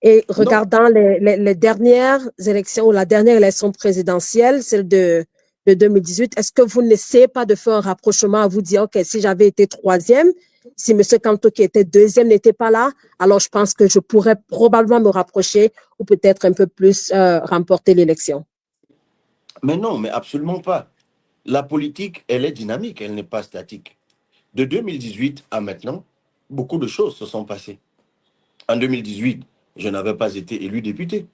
Et Non, regardant les dernières élections ou la dernière élection présidentielle, celle de 2018, est-ce que vous n'essayez pas de faire un rapprochement à vous dire, OK, si j'avais été troisième, si M. Kanto qui était deuxième n'était pas là, alors je pense que je pourrais probablement me rapprocher ou peut-être un peu plus remporter l'élection. mais non, mais absolument pas. La politique, elle est dynamique, elle n'est pas statique. De 2018 à maintenant, beaucoup de choses se sont passées. En 2018, je n'avais pas été élu député.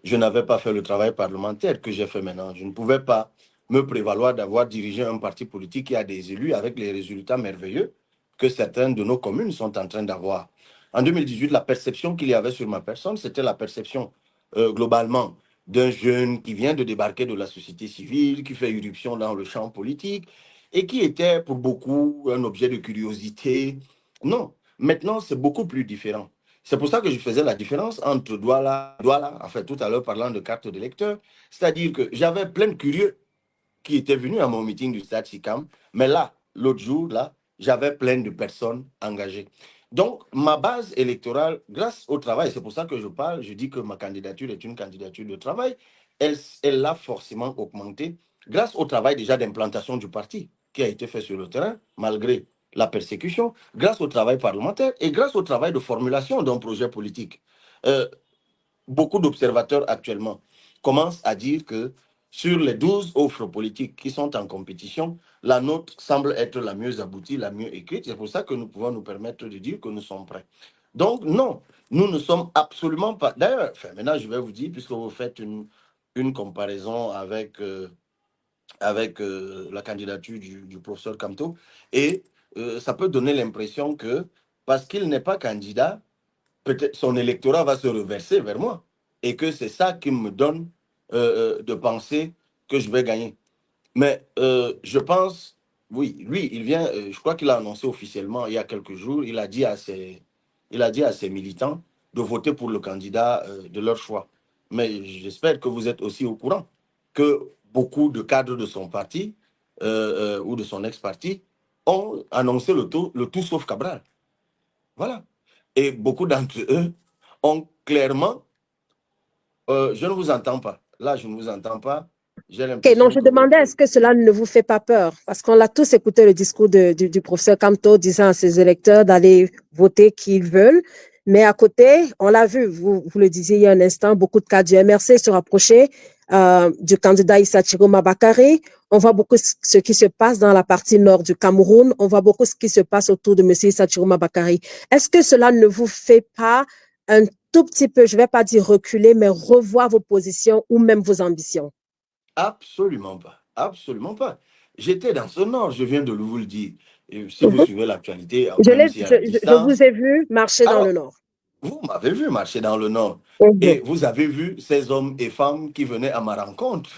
Je n'avais pas fait le travail parlementaire que j'ai fait maintenant. Je ne pouvais pas me prévaloir d'avoir dirigé un parti politique qui a des élus avec les résultats merveilleux que certaines de nos communes sont en train d'avoir. En 2018, la perception qu'il y avait sur ma personne, c'était la perception globalement d'un jeune qui vient de débarquer de la société civile, qui fait irruption dans le champ politique et qui était pour beaucoup un objet de curiosité. Non, maintenant c'est beaucoup plus différent. C'est pour ça que je faisais la différence entre Douala, en fait, tout à l'heure parlant de carte d'électeur, c'est-à-dire que j'avais plein de curieux qui étaient venus à mon meeting du Stade SICAM, mais là, l'autre jour, là, j'avais plein de personnes engagées. Donc, ma base électorale, grâce au travail, c'est pour ça que je parle, je dis que ma candidature est une candidature de travail, elle a forcément augmenté grâce au travail déjà d'implantation du parti qui a été fait sur le terrain, malgré la persécution, grâce au travail parlementaire et grâce au travail de formulation d'un projet politique. Euh, Beaucoup d'observateurs actuellement commencent à dire que sur les 12 offres politiques qui sont en compétition, la nôtre semble être la mieux aboutie, la mieux écrite. C'est pour ça que nous pouvons nous permettre de dire que nous sommes prêts. Donc non, nous ne sommes absolument pas... D'ailleurs, maintenant je vais vous dire, puisque vous faites une comparaison avec la candidature du professeur Kamto, et ça peut donner l'impression que parce qu'il n'est pas candidat, peut-être son électorat va se reverser vers moi. Et que c'est ça qui me donne de penser que je vais gagner. Mais je pense, oui, lui, il vient, je crois qu'il a annoncé officiellement il y a quelques jours, il a dit à ses militants de voter pour le candidat de leur choix. Mais j'espère que vous êtes aussi au courant que beaucoup de cadres de son parti ou de son ex-parti ont annoncé le tout sauf Cabral. Voilà. Et beaucoup d'entre eux ont clairement... je ne vous entends pas. Là, je ne vous entends pas. J'ai Ok, non, l'impression je que demandais votre... est-ce que cela ne vous fait pas peur? Parce qu'on l'a tous écouté le discours du professeur Kamto disant à ses électeurs d'aller voter qui ils veulent. Mais à côté, on l'a vu, vous le disiez il y a un instant, beaucoup de cas du MRC se rapprochaient du candidat Issa Chiroma Bakary. On voit beaucoup ce qui se passe dans la partie nord du Cameroun. On voit beaucoup ce qui se passe autour de M. Issa Chiroma Bakary. Est-ce que cela ne vous fait pas un tout petit peu, je ne vais pas dire reculer, mais revoir vos positions ou même vos ambitions? Absolument pas. Absolument pas. J'étais dans ce nord, je viens de vous le dire. Et si vous suivez l'actualité, même si à la Je vous distance, ai vu marcher dans le alors, nord. vous m'avez vu marcher dans le nord. Mhm. Et vous avez vu ces hommes et femmes qui venaient à ma rencontre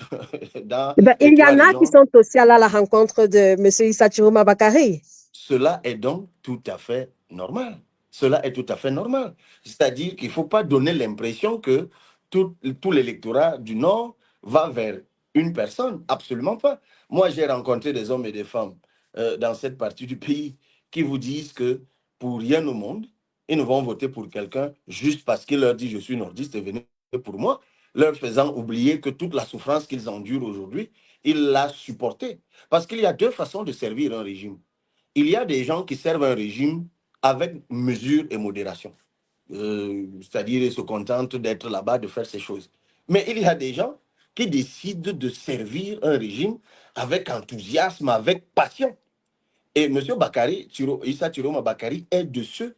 dans Ben, les il y trois en a qui régions. sont aussi allés à la rencontre de M. Issa Chiroma Bakary. Cela est donc tout à fait normal. Cela est tout à fait normal. C'est-à-dire qu'il ne faut pas donner l'impression que tout l'électorat du Nord va vers une personne. Absolument pas. Moi, j'ai rencontré des hommes et des femmes dans cette partie du pays qui vous disent que pour rien au monde, ils ne vont voter pour quelqu'un juste parce qu'il leur dit je suis nordiste et venez pour moi, leur faisant oublier que toute la souffrance qu'ils endurent aujourd'hui, ils la supportée. Parce qu'il y a deux façons de servir un régime. Il y a des gens qui servent un régime avec mesure et modération. C'est-à-dire, ils se contentent d'être là-bas, de faire ces choses. Mais il y a des gens qui décident de servir un régime avec enthousiasme, avec passion. Et M. Bakary, Issa Chiroma Bakary est de ceux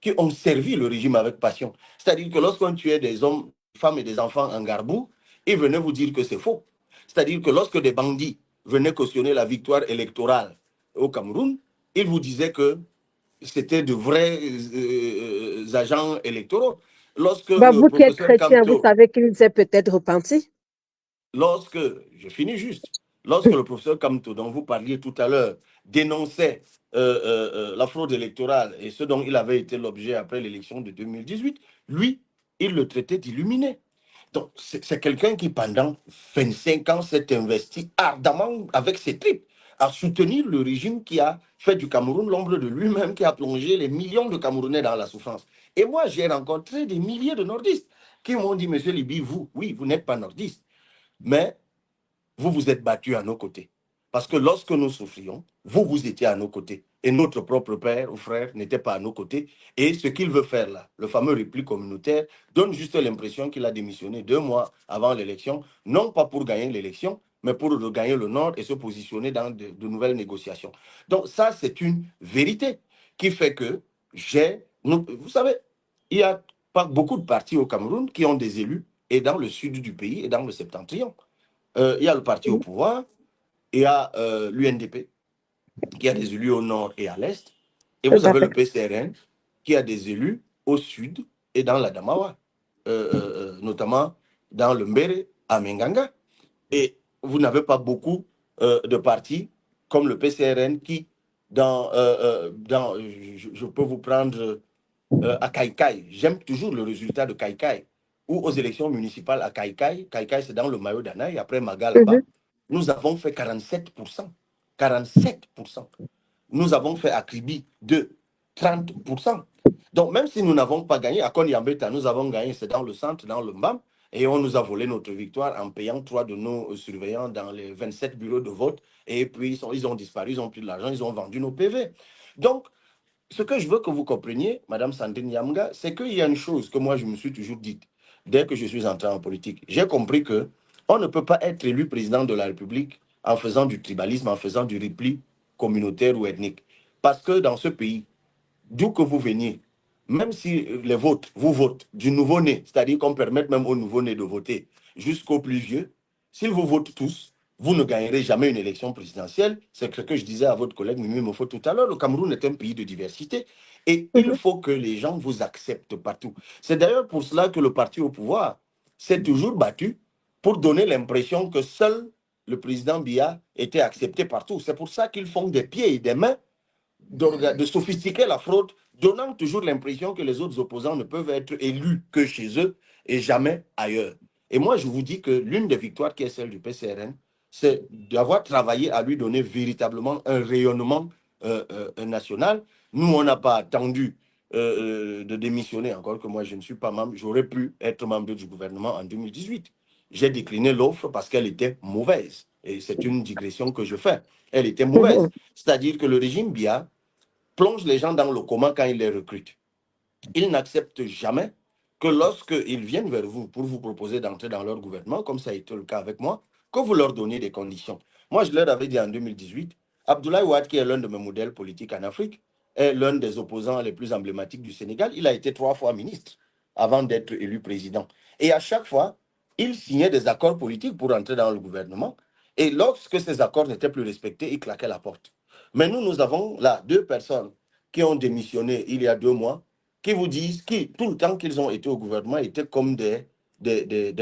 qui ont servi le régime avec passion. C'est-à-dire que lorsqu'on tuait des hommes, des femmes et des enfants en Garbou, ils venaient vous dire que c'est faux. C'est-à-dire que lorsque des bandits venaient cautionner la victoire électorale au Cameroun, ils vous disaient que c'était de vrais agents électoraux. Lorsque Ben, le vous qui êtes professeur chrétien, vous Camteau savez qu'il s'est peut-être repenti. lorsque, je finis juste, lorsque le professeur Kamto, dont vous parliez tout à l'heure, dénonçait la fraude électorale et ce dont il avait été l'objet après l'élection de 2018, lui, il le traitait d'illuminé. Donc, c'est quelqu'un qui, pendant 25 ans, s'est investi ardemment avec ses tripes à soutenir le régime qui a fait du Cameroun l'ombre de lui-même, qui a plongé les millions de Camerounais dans la souffrance. Et moi, j'ai rencontré des milliers de nordistes qui m'ont dit, Monsieur Libii, vous, oui, vous n'êtes pas nordiste, mais vous vous êtes battu à nos côtés. Parce que lorsque nous souffrions, vous étiez à nos côtés. Et notre propre père ou frère n'était pas à nos côtés. Et ce qu'il veut faire là, le fameux repli communautaire, donne juste l'impression qu'il a démissionné 2 mois avant l'élection, non pas pour gagner l'élection, mais pour regagner le Nord et se positionner dans de nouvelles négociations. Donc ça, c'est une vérité qui fait que vous savez, il y a pas beaucoup de partis au Cameroun qui ont des élus, et dans le sud du pays et dans le septentrion. Il y a le parti au pouvoir, il y a l'UNDP, qui a des élus au nord et à l'est, et Tout vous à avez fait. le PCRN, qui a des élus au sud et dans la Damawa, notamment dans le Mbere, à Menganga. Et vous n'avez pas beaucoup de partis comme le PCRN qui, je peux vous prendre à Kaikai. J'aime toujours le résultat de Kaikai. Ou aux élections municipales à Kaikai. Kaikai, c'est dans le maillot d'Anaï, après Maga là-bas. Mhm. Nous avons fait 47%. 47%. Nous avons fait à Kribi de 30%. Donc, même si nous n'avons pas gagné, à Konyambeta, nous avons gagné, c'est dans le centre, dans le MBAM, et on nous a volé notre victoire en payant 3 de nos surveillants dans les 27 bureaux de vote, et puis ils ont disparu, ils ont pris de l'argent, ils ont vendu nos PV. Donc, ce que je veux que vous compreniez, Madame Sandrine Yamga, c'est qu'il y a une chose que moi je me suis toujours dite dès que je suis entré en politique. J'ai compris que on ne peut pas être élu président de la République en faisant du tribalisme, en faisant du repli communautaire ou ethnique. Parce que dans ce pays, d'où que vous veniez, même si les votes, vous votez du nouveau-né, c'est-à-dire qu'on permette même aux nouveau-nés de voter jusqu'aux plus vieux, s'ils vous votent tous, vous ne gagnerez jamais une élection présidentielle. C'est ce que je disais à votre collègue Mimi Mefo tout à l'heure. Le Cameroun est un pays de diversité et il Mhm. faut que les gens vous acceptent partout. C'est d'ailleurs pour cela que le parti au pouvoir s'est toujours battu pour donner l'impression que seul le président Biya était accepté partout. C'est pour ça qu'ils font des pieds et des mains de sophistiquer la fraude, donnant toujours l'impression que les autres opposants ne peuvent être élus que chez eux et jamais ailleurs. Et moi, je vous dis que l'une des victoires qui est celle du PCRN, c'est d'avoir travaillé à lui donner véritablement un rayonnement national. Nous, on n'a pas attendu de démissionner, encore que moi, je ne suis pas membre. J'aurais pu être membre du gouvernement en 2018. J'ai décliné l'offre parce qu'elle était mauvaise. Et c'est une digression que je fais. Elle était mauvaise. Mhm. C'est-à-dire que le régime Biya plonge les gens dans le coma quand il les recrute. Il n'accepte jamais que lorsqu'ils viennent vers vous pour vous proposer d'entrer dans leur gouvernement, comme ça a été le cas avec moi, que vous leur donniez des conditions. Moi, je leur avais dit en 2018, Abdoulaye Wade, qui est l'un de mes modèles politiques en Afrique, est l'un des opposants les plus emblématiques du Sénégal. Il a été 3 fois ministre avant d'être élu président. Et à chaque fois, il signait des accords politiques pour entrer dans le gouvernement. Et lorsque ces accords n'étaient plus respectés, il claquait la porte. Mais nous avons là 2 personnes qui ont démissionné il y a 2 mois, qui vous disent, qui, tout le temps qu'ils ont été au gouvernement, étaient comme des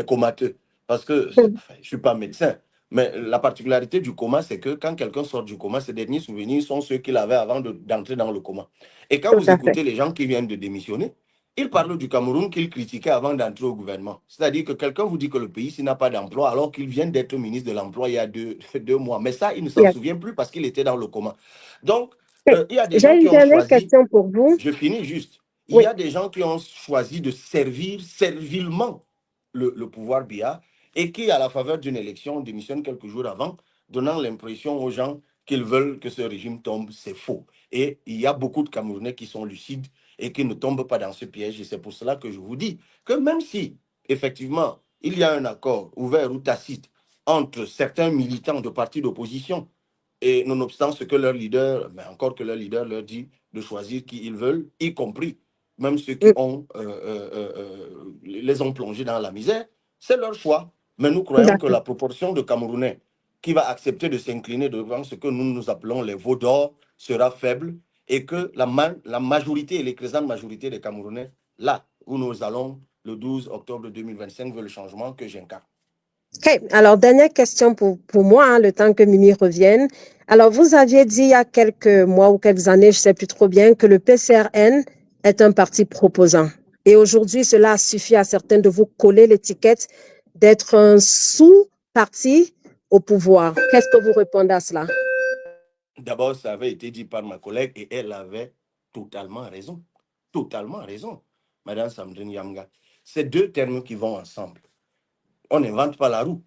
comateux. Parce que, enfin, je ne suis pas médecin, mais la particularité du coma, c'est que quand quelqu'un sort du coma, ses derniers souvenirs sont ceux qu'il avait avant d'entrer dans le coma. Et quand Tout vous à fait. écoutez les gens qui viennent de démissionner, ils parlent du Cameroun qu'ils critiquaient avant d'entrer au gouvernement. C'est-à-dire que quelqu'un vous dit que le pays s'il n'a pas d'emploi alors qu'il vient d'être ministre de l'Emploi il y a 2 mois. Mais ça, il ne s'en Yes. souvient plus parce qu'il était dans le coma. Donc, Okay. il y a des J'ai gens qui une ont dernière choisi, question pour vous. je finis juste, il y Oui, a des gens qui ont choisi de servir servilement le pouvoir BIA et qui, à la faveur d'une élection, démissionnent quelques jours avant, donnant l'impression aux gens qu'ils veulent que ce régime tombe. C'est faux. Et il y a beaucoup de Camerounais qui sont lucides et qui ne tombent pas dans ce piège. Et c'est pour cela que je vous dis que même si, effectivement, il y a un accord ouvert ou tacite entre certains militants de partis d'opposition, et nonobstant ce que leur leader, mais encore que leur leader leur dit de choisir qui ils veulent, y compris même ceux qui les ont plongés dans la misère, c'est leur choix. Mais nous croyons que d'accord. la proportion de Camerounais qui va accepter de s'incliner devant ce que nous appelons les veaux d'or sera faible et que la majorité et l'écrasante majorité des Camerounais, là où nous allons le 12 octobre 2025, veut le changement que j'incarne. OK. Alors, dernière question pour moi, hein, le temps que Mimi revienne. Alors, vous aviez dit il y a quelques mois ou quelques années, je ne sais plus trop bien, que le PCRN est un parti proposant. Et aujourd'hui, cela suffit à certains de vous coller l'étiquette d'être un sous-parti au pouvoir. Qu'est-ce que vous répondez à cela? D'abord, ça avait été dit par ma collègue et elle avait totalement raison. Totalement raison, Madame Sandrine Yamga. C'est 2 termes qui vont ensemble. On n'invente pas la roue.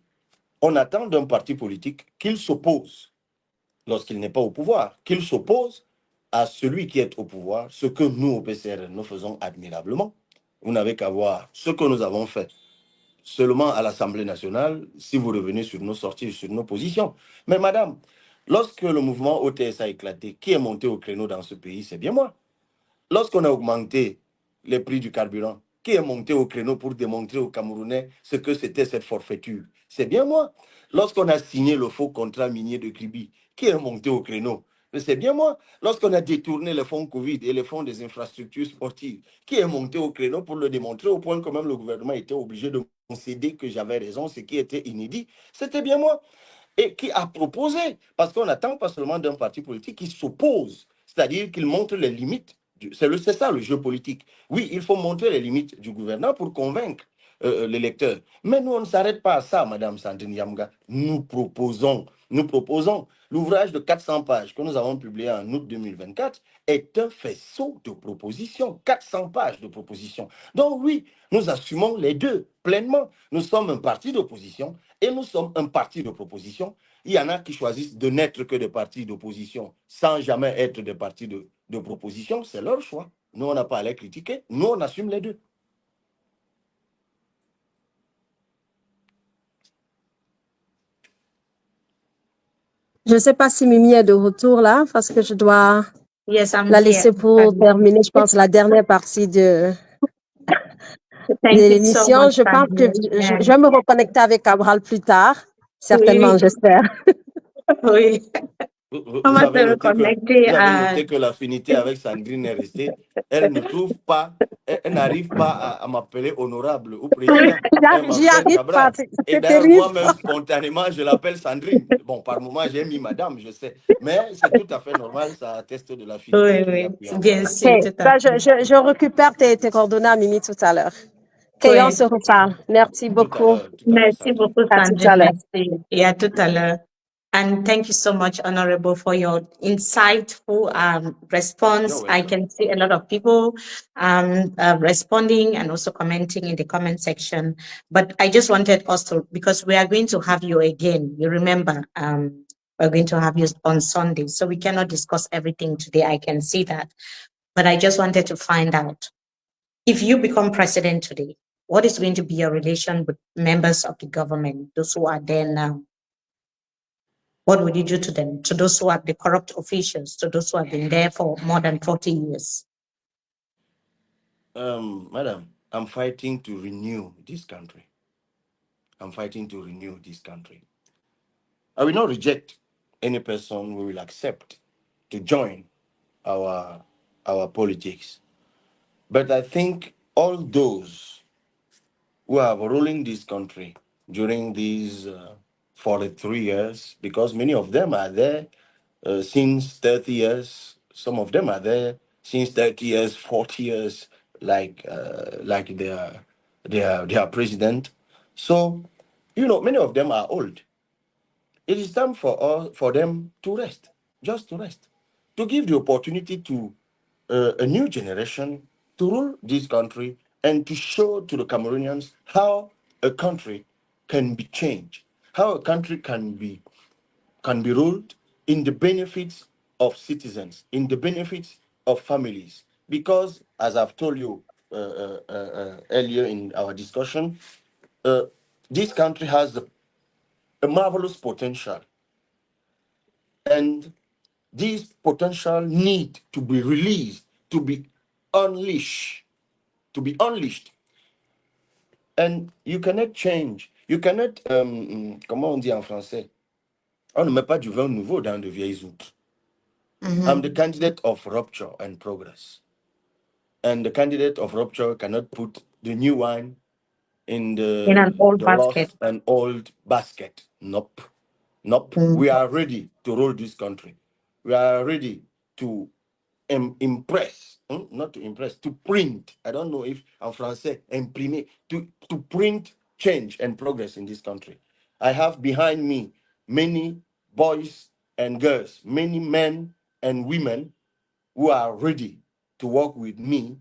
On attend d'un parti politique qu'il s'oppose, lorsqu'il n'est pas au pouvoir, qu'il s'oppose à celui qui est au pouvoir, ce que nous, au PCRN, nous faisons admirablement. Vous n'avez qu'à voir ce que nous avons fait seulement à l'Assemblée nationale, si vous revenez sur nos sorties, sur nos positions. Mais madame, lorsque le mouvement OTS a éclaté, qui est monté au créneau dans ce pays? C'est bien moi. Lorsqu'on a augmenté les prix du carburant, qui est monté au créneau pour démontrer aux Camerounais ce que c'était cette forfaiture? C'est bien moi. Lorsqu'on a signé le faux contrat minier de Libye, qui est monté au créneau? C'est bien moi. Lorsqu'on a détourné les fonds Covid et les fonds des infrastructures sportives, qui est monté au créneau pour le démontrer au point que même le gouvernement était obligé de concéder que j'avais raison, ce qui était inédit? C'était bien moi. Et qui a proposé, parce qu'on n'attend pas seulement d'un parti politique qui s'oppose, c'est-à-dire qu'il montre les limites. C'est ça le jeu politique. Oui, il faut montrer les limites du gouvernement pour convaincre l'électeur. Mais nous, on ne s'arrête pas à ça, Madame Sandrine Yamga. Nous proposons. L'ouvrage de 400 pages que nous avons publié en août 2024 est un faisceau de propositions. 400 pages de propositions. Donc oui, nous assumons les deux pleinement. Nous sommes un parti d'opposition et nous sommes un parti de proposition. Il y en a qui choisissent de n'être que des partis d'opposition sans jamais être des partis de proposition. C'est leur choix. Nous, on n'a pas à les critiquer. Nous, on assume les deux. Je ne sais pas si Mimi est de retour là, parce que je dois Yes, I'm la here. laisser pour terminer, je pense, la dernière partie de Thank you so l'émission. much, Je pense que Sandrine. je vais me reconnecter avec Cabral plus tard, certainement, Oui, j'espère. oui. On Vous va avez se noté que, reconnecter vous avez à... noté que l'affinité avec Sandrine est restée. Elle ne trouve pas, elle n'arrive pas à m'appeler honorable ou Oui, président. Elle J'y m'appelle arrive pas, Cabral. Et c'est d'ailleurs, terrible. moi-même, spontanément, je l'appelle Sandrine. Bon, par moment, j'ai mis madame, je sais. Mais c'est tout à fait normal, ça atteste de l'affinité oui, qu'il y a oui, entre bien nous. sûr, tout Ok, à ben, fait. je récupère tes coordonnées à Mimi tout à l'heure. Ok, on Oui. se reparle. Merci beaucoup. Tout à l'heure, Merci Sandrine. beaucoup, À tout à Sandrine. l'heure. Merci. Et à tout à l'heure. And thank you so much, Honorable, for your insightful response. You're I welcome. can see a lot of people responding and also commenting in the comment section. But I just wanted us to, because we are going to have you again. You remember, we're going to have you on Sunday. So we cannot discuss everything today. I can see that. But I just wanted to find out, If you become president today, what is going to be your relation with members of the government, those who are there now? What would you do to them, to those who are the corrupt officials, to those who have been there for more than 40 years? Madam, I'm fighting to renew this country. I'm fighting to renew this country. I will not reject any person we will accept to join our our politics. But I think all those who are ruling this country during these 43 years, because many of them are there since 30 years, some of them are there since 30 years, 40 years, like their president. So, many of them are old. It is time for them to rest, just to rest, to give the opportunity to a new generation to rule this country and to show to the Cameroonians how a country can be changed, how a country can be ruled in the benefits of citizens, in the benefits of families. Because, as I've told you earlier in our discussion, uh, this country has a marvelous potential, and this potential need to be released, to be unleashed, to be unleashed. And you cannot change, you cannot, comment on dit en français? On ne met pas du vin nouveau dans de vieilles outres. I'm the candidate of rupture and progress. And the candidate of rupture cannot put the new wine in In an old the basket. lost and old basket. Nope. Nope. We are ready to rule this country. We are ready to impress, not to impress, to print. I don't know if en français, imprimer, to print change and progress in this country. I have behind me many boys and girls, many men and women who are ready to work with me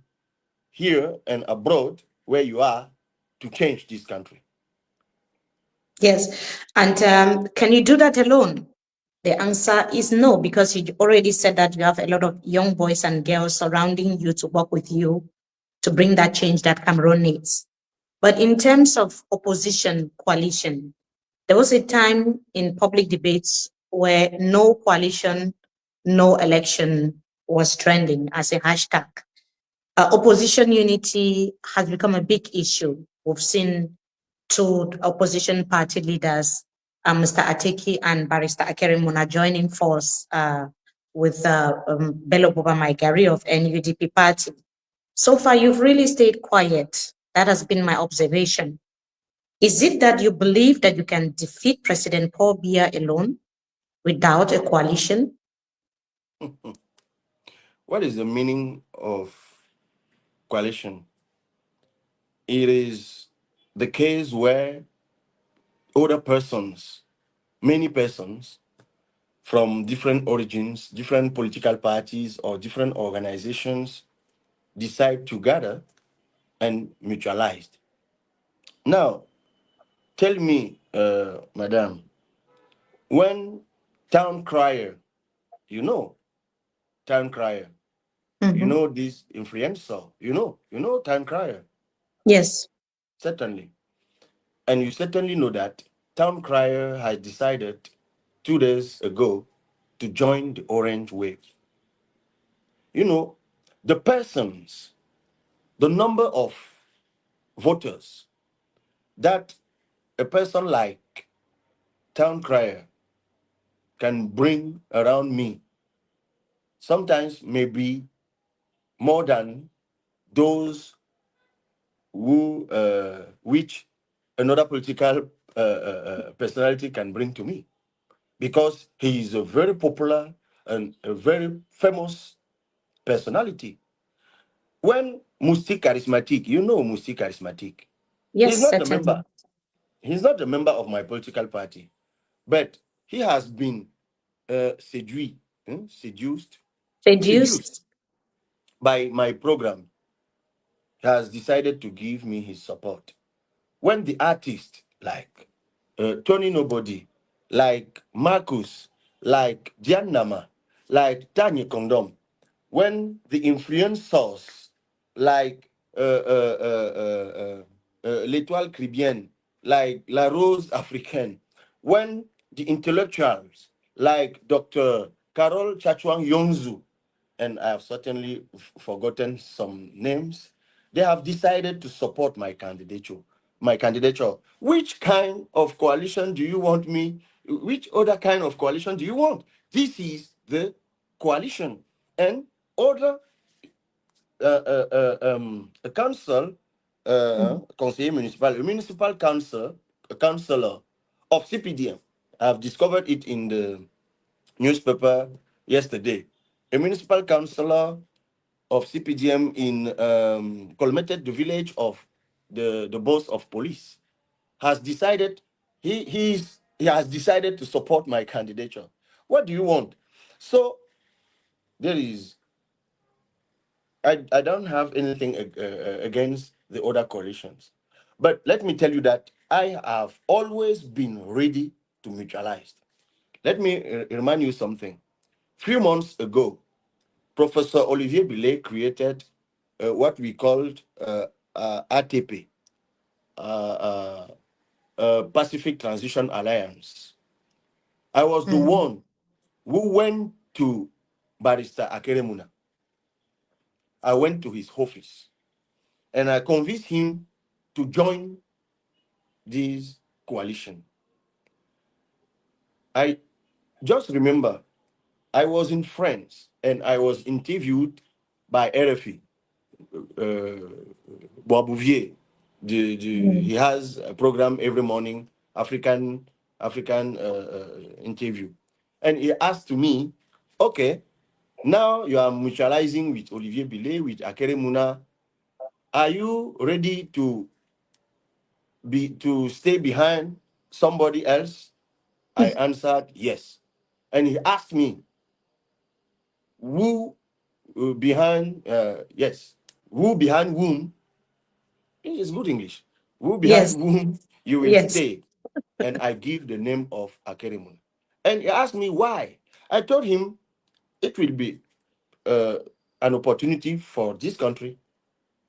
here and abroad, where you are, to change this country. Yes. And can you do that alone? The answer is no, because you already said that you have a lot of young boys and girls surrounding you to work with you to bring that change that Cameroon needs. But in terms of opposition coalition, there was a time in public debates where no coalition, no election was trending as a hashtag. Opposition unity has become a big issue. We've seen two opposition party leaders, Mr. Ateki and Barrister Akerimuna, joining force with Bello Boba Maigari of NUDP party. So far, you've really stayed quiet. That has been my observation. Is it that you believe that you can defeat President Paul Biya alone without a coalition? What is the meaning of coalition? It is the case where other persons, many persons from different origins, different political parties, or different organizations decide to gather and mutualize. Now, tell me, madam, when town crier, you know, town crier, Mhm. this influencer, town crier, Yes. certainly. And you certainly know that town crier has decided 2 days ago to join the orange wave. You know, the persons, the number of voters that a person like town crier can bring around me sometimes may be more than those who which another political personality can bring to me, because he is a very popular and a very famous personality. When Musti Charismatic, Musti Charismatic, he's Yes, not a member. certainly. He's not a member of my political party, but he has been seduced, seduced, Seduced. seduced by my program. He has decided to give me his support. When the artist like Tony Nobody, like Marcus, like Dianama, like Tanya Kondom, when the influencers like l'étoile caribéenne, like La Rose Africaine, when the intellectuals like Dr. Carol Chachwang Yongzu, and I have certainly forgotten some names, they have decided to support my candidature. My candidature. Which kind of coalition do you want me? Which other kind of coalition do you want? This is the coalition, and other a council, conseiller municipal, a municipal council, a councillor of CPDM. I've discovered it in the newspaper yesterday. A municipal councillor of CPDM in Colmeted, the village of the boss of police, has decided he has decided to support my candidature. What do you want? So there is I don't have anything against the other coalitions. But let me tell you that I have always been ready to mutualize. Let me remind you something. Few months ago, Professor Olivier Billet created what we called ATP, uh, Pacific Transition Alliance. I was the Mm. one who went to Barrister Akeremuna. I went to his office and I convinced him to join this coalition. I just remember I was in France and I was interviewed by RFI, Boisbouvier. Mm. He has a program every morning, African interview. And he asked to me, okay, now you are mutualizing with Olivier Billet, with Akere Muna. Are you ready to stay behind somebody else? I answered yes. And he asked me, who behind, yes, who behind whom, it is good English, who behind Yes, whom you will yes. stay. And I give the name of Akeremun. And he asked me why. I told him it will be uh, an opportunity for this country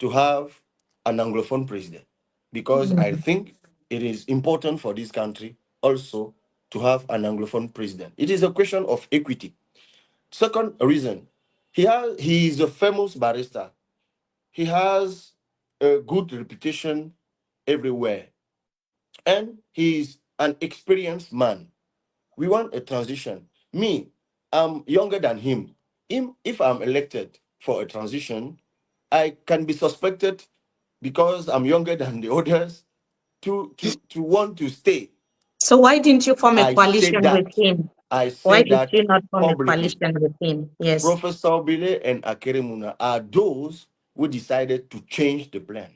to have an Anglophone president, because I Mm. think it is important for this country also to have an Anglophone president. It is a question of equity. Second reason, he is a famous barrister. He has a good reputation everywhere, and he is an experienced man. We want a transition. Me, I'm younger than him. If I'm elected for a transition, I can be suspected because I'm younger than the others to want to stay. So why didn't you form a I say coalition with that. him? I Why say did that you not form a publicly. coalition with him? Yes. Professor Bile and Akeremuna are those who decided to change the plan.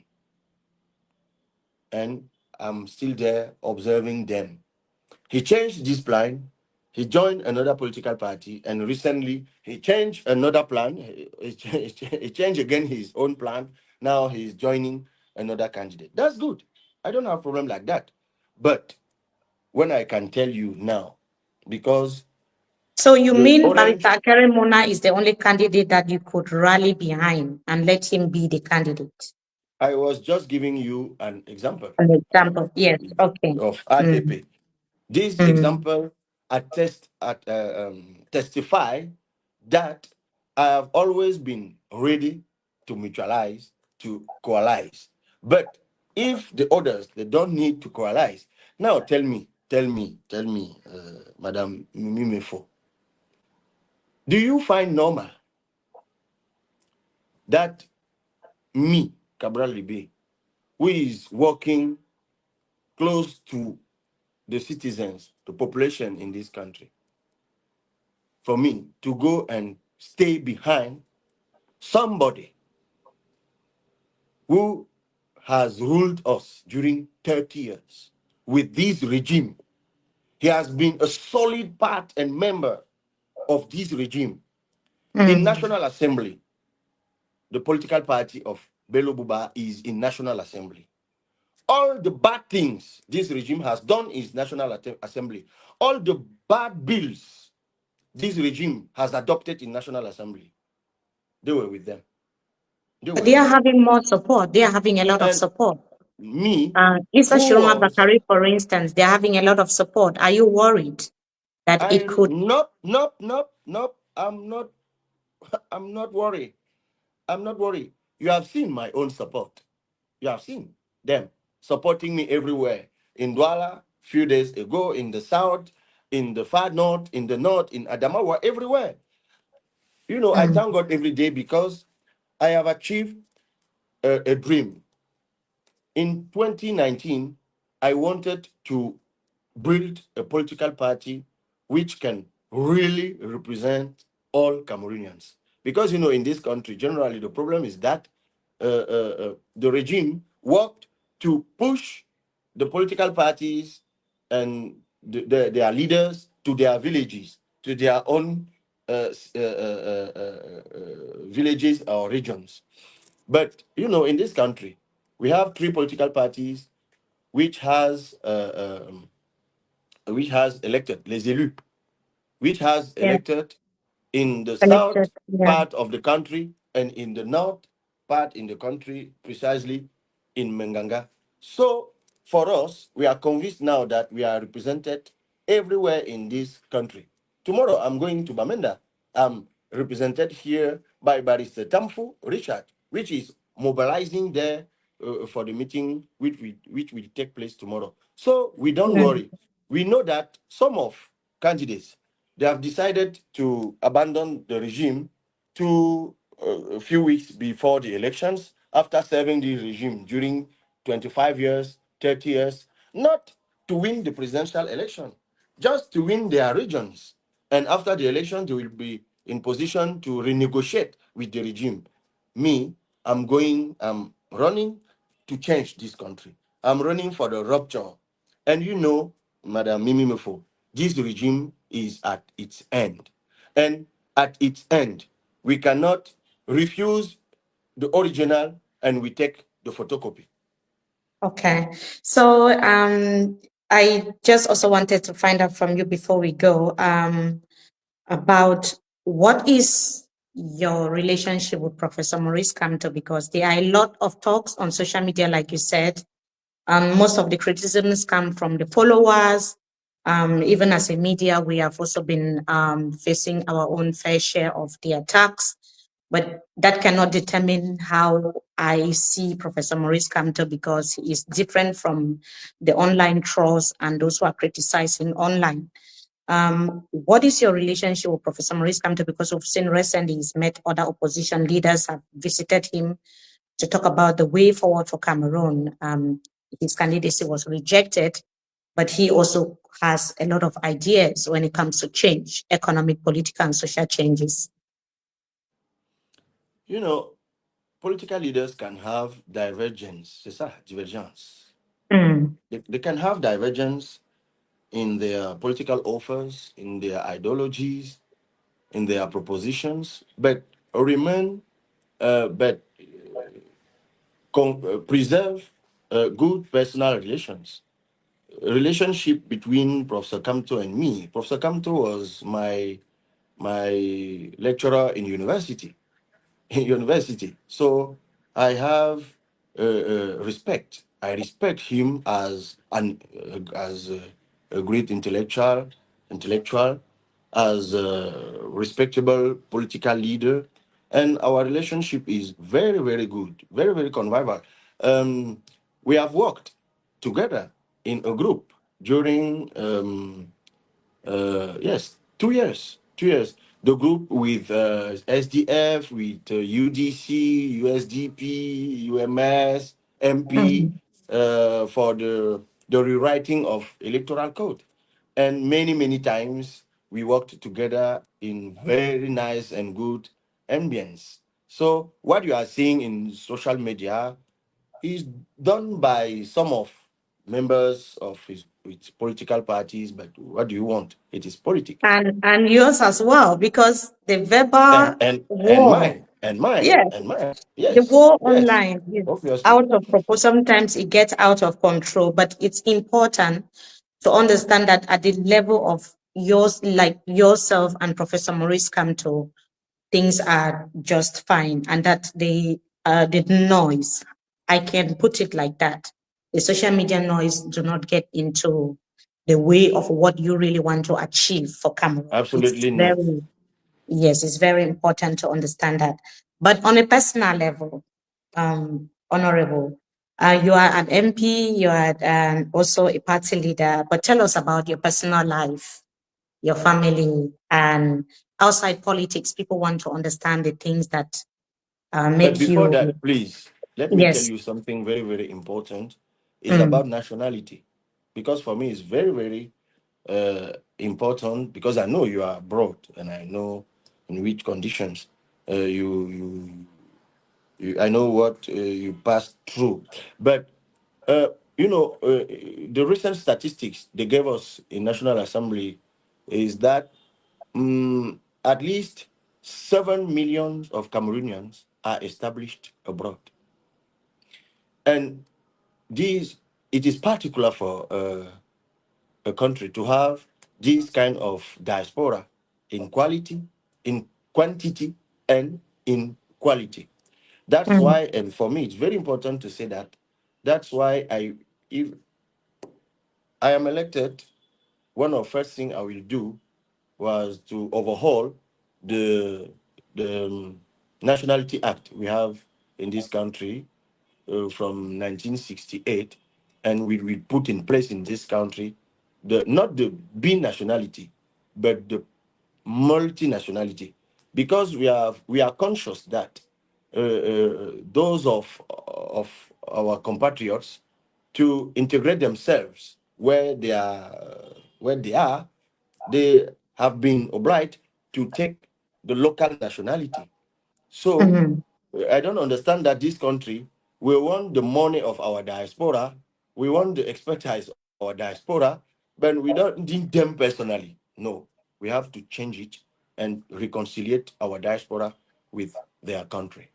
And I'm still there observing them. He changed this plan. He joined another political party, and recently he changed another plan. He changed again his own plan. Now he's joining another candidate. That's good. I don't have a problem like that. But when I can tell you now, because So you the mean orange, Barrister Keremona is the only candidate that you could rally behind and let him be the candidate? I was just giving you an example An example. Yes. Okay. of Mm. ATP. This Mm. example testify that I have always been ready to mutualize, to coalize. But if the others they don't need to coalize, now tell me, Madam Mimi Mefo, do you find normal that me, Cabral Libii, who is working close to the citizens, the population in this country, for me to go and stay behind somebody who has ruled us during 30 years with this regime? He has been a solid part and member of this regime. In Mm. National Assembly, the political party of Bello Buba is in National Assembly. All the bad things this regime has done is National Assembly. All the bad bills this regime has adopted in National Assembly, they were with them. They But were they are not. having more support. They are having a lot of And support. me, Isa who Shiroma was Bakari, for instance, they're having a lot of support. Are you worried that it I could? nope, nope, nope, nope. I'm not worried. I'm not worried. You have seen my own support. You have seen them supporting me everywhere. In Douala, few days ago, in the south, in the far north, in Adamawa, everywhere. I Mm, thank God every day because I have achieved a dream. In 2019, I wanted to build a political party which can really represent all Cameroonians. Because, in this country, generally, the problem is that the regime worked to push the political parties and their leaders to their villages, to their own villages or regions. But in this country, we have three political parties which has elected les élus, which has yeah, elected in the elected. south Yeah. part of the country and in the north part in the country, precisely in Menganga. So for us, we are convinced now that we are represented everywhere in this country. Tomorrow, I'm going to Bamenda. I'm represented here by Barrister Tamfu Richard, which is mobilizing there for the meeting which will take place tomorrow. So we don't Mm, worry. We know that some of candidates, they have decided to abandon the regime a few weeks before the elections after serving the regime during 25 years, 30 years, not to win the presidential election, just to win their regions. And after the election, they will be in position to renegotiate with the regime. Me, I'm running to change this country. I'm running for the rupture. And Madam Mimi Mefo, this regime is at its end. And at its end, we cannot refuse the original and we take the photocopy. okay. So I just also wanted to find out from you before we go about what is your relationship with Professor Maurice Kamto, because there are a lot of talks on social media, like you said. Most of the criticisms come from the followers. Even as a media, we have also been facing our own fair share of the attacks, but that cannot determine how I see Professor Maurice Kamto, because he is different from the online trolls and those who are criticizing online. What is your relationship with Professor Maurice Kamto? Because we've seen recently he's met other opposition leaders, have visited him to talk about the way forward for Cameroon. His candidacy was rejected, but he also has a lot of ideas when it comes to change, economic, political, and social changes. You know, Political leaders can have divergence, c'est ça, divergence. Mm, They can have divergence in their political offers, in their ideologies, in their propositions, but but preserve good personal relations. Relationship between Professor Kamto and me. Professor Kamto was my lecturer in university. University. So I have respect. I respect him as a great intellectual, as a respectable political leader, and our relationship is very, very good, very, very convivial. We have worked together in a group during yes, 2 years. 2 years. The group with SDF, with UDC, USDP, UMS, MP, mm. for the rewriting of electoral code. And many, many times we worked together in very nice and good ambience. So what you are seeing in social media is done by some of members of his political parties, but what do you want? It is politics. And yours as well, because the And verbal and and war, mine, and mine, yes, and mine. the Yes, war yes, online is obviously. out of proportion. Sometimes it gets out of control, but it's important to understand that at the level of yours, like yourself and Professor Maurice Kamto, things are just fine, and that the noise. I can put it like that. The social media noise do not get into the way of what you really want to achieve for Cameroon. It's Absolutely not. very, yes, it's very important to understand that. But on a personal level, Honorable, you are an MP, you are also a party leader, but tell us about your personal life, your family, and outside politics. People want to understand the things that But make before you, that, please, let me tell yes. you something very, very important. It's Mm, about nationality. Because for me, it's very, very important because I know you are abroad and I know in which conditions I know what you passed through. But, uh, the recent statistics they gave us in National Assembly is that at least 7 million of Cameroonians are established abroad. And this, it is particular for a country to have this kind of diaspora in quality, in quantity, and in quality. That's mm, why, and for me, it's very important to say that. That's why if I am elected, one of the first thing I will do was to overhaul the Nationality Act we have in this country from 1968, and we put in place in this country the not the binationality, but the multinationality, because we are conscious that those of our compatriots to integrate themselves where they are, they have been obliged to take the local nationality. So mhm. I don't understand that this country, we want the money of our diaspora, we want the expertise of our diaspora, but we don't need them personally. No, we have to change it and reconciliate our diaspora with their country.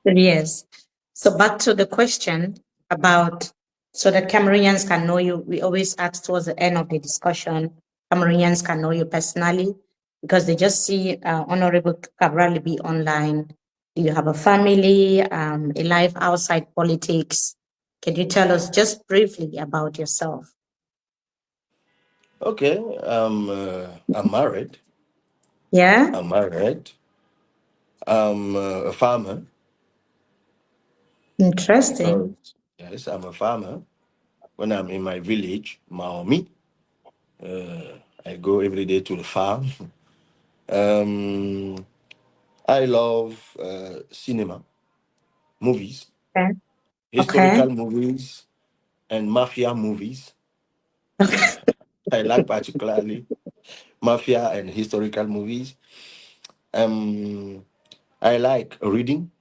Yes. So back to the question about so that Cameroonians can know you. We always ask towards the end of the discussion, Cameroonians can know you personally because they just see Honorable Cabral Libii online. Do you have a family, a life outside politics? Can you tell us just briefly about yourself? Okay, I'm married. Yeah, I'm married. I'm a farmer. interesting. Because yes, I'm a farmer. When I'm in my village, Maomi, I go every day to the farm. Um, I love cinema, movies, Okay. Okay. historical movies, and mafia movies. I like particularly mafia and historical movies. Um, I like reading.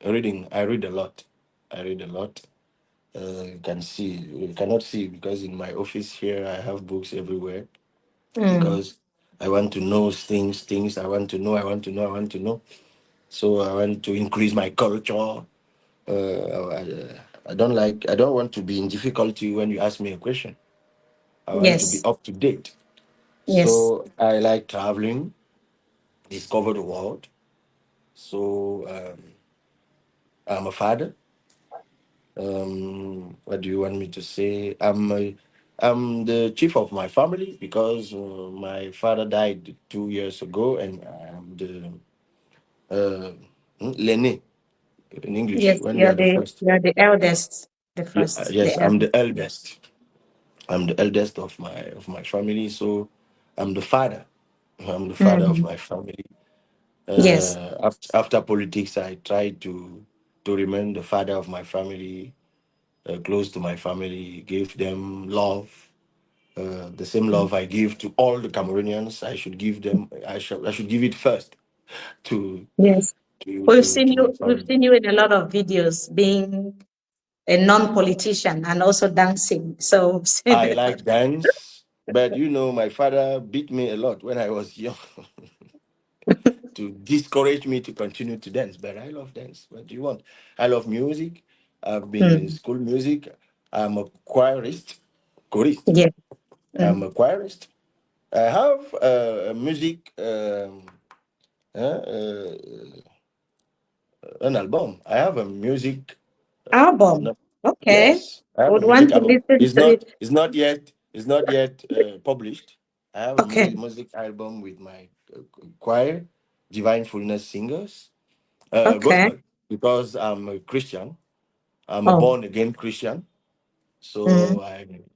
Reading, I read a lot. I read a lot. You cannot see because in my office here I have books everywhere Mm, because I want to know things I want to know, I want to know, I want to know. So I want to increase my culture. I don't want to be in difficulty when you ask me a question. I want to be yes. up to date. Yes. So I like traveling, discover the world. So I'm a father. What do you want me to say? I'm the chief of my family because my father died 2 years ago, and I'm the uh, l'aîné in English Yes. when you are the first. You're the eldest, the first, the Yes, I'm eldest. the eldest. I'm the eldest of my family, so I'm the father. I'm the father of Mm, my family. yes. After politics, I try to remain the father of my family, close to my family, give them love, the same love I give to all the Cameroonians. I should give them. I should give it first to Yes. to We've to seen to my you, we've family. seen you in a lot of videos being a non-politician and also dancing. So we've seen I it. like dance, but my father beat me a lot when I was young to discourage me to continue to dance. But I love dance. What do you want? I love music. I've been in Mm, school music. I'm a chorist. yes. I'm Mm, a chorist. I have a music an album. I have a music. Album. No, Okay. yes, I have a Would music want to album. listen It's to not. it. It's not yet published. I have a Okay. music album with my choir, Divine Fullness Singers, Okay. gospel, because I'm a Christian. I'm a Oh. born again Christian. Mm, So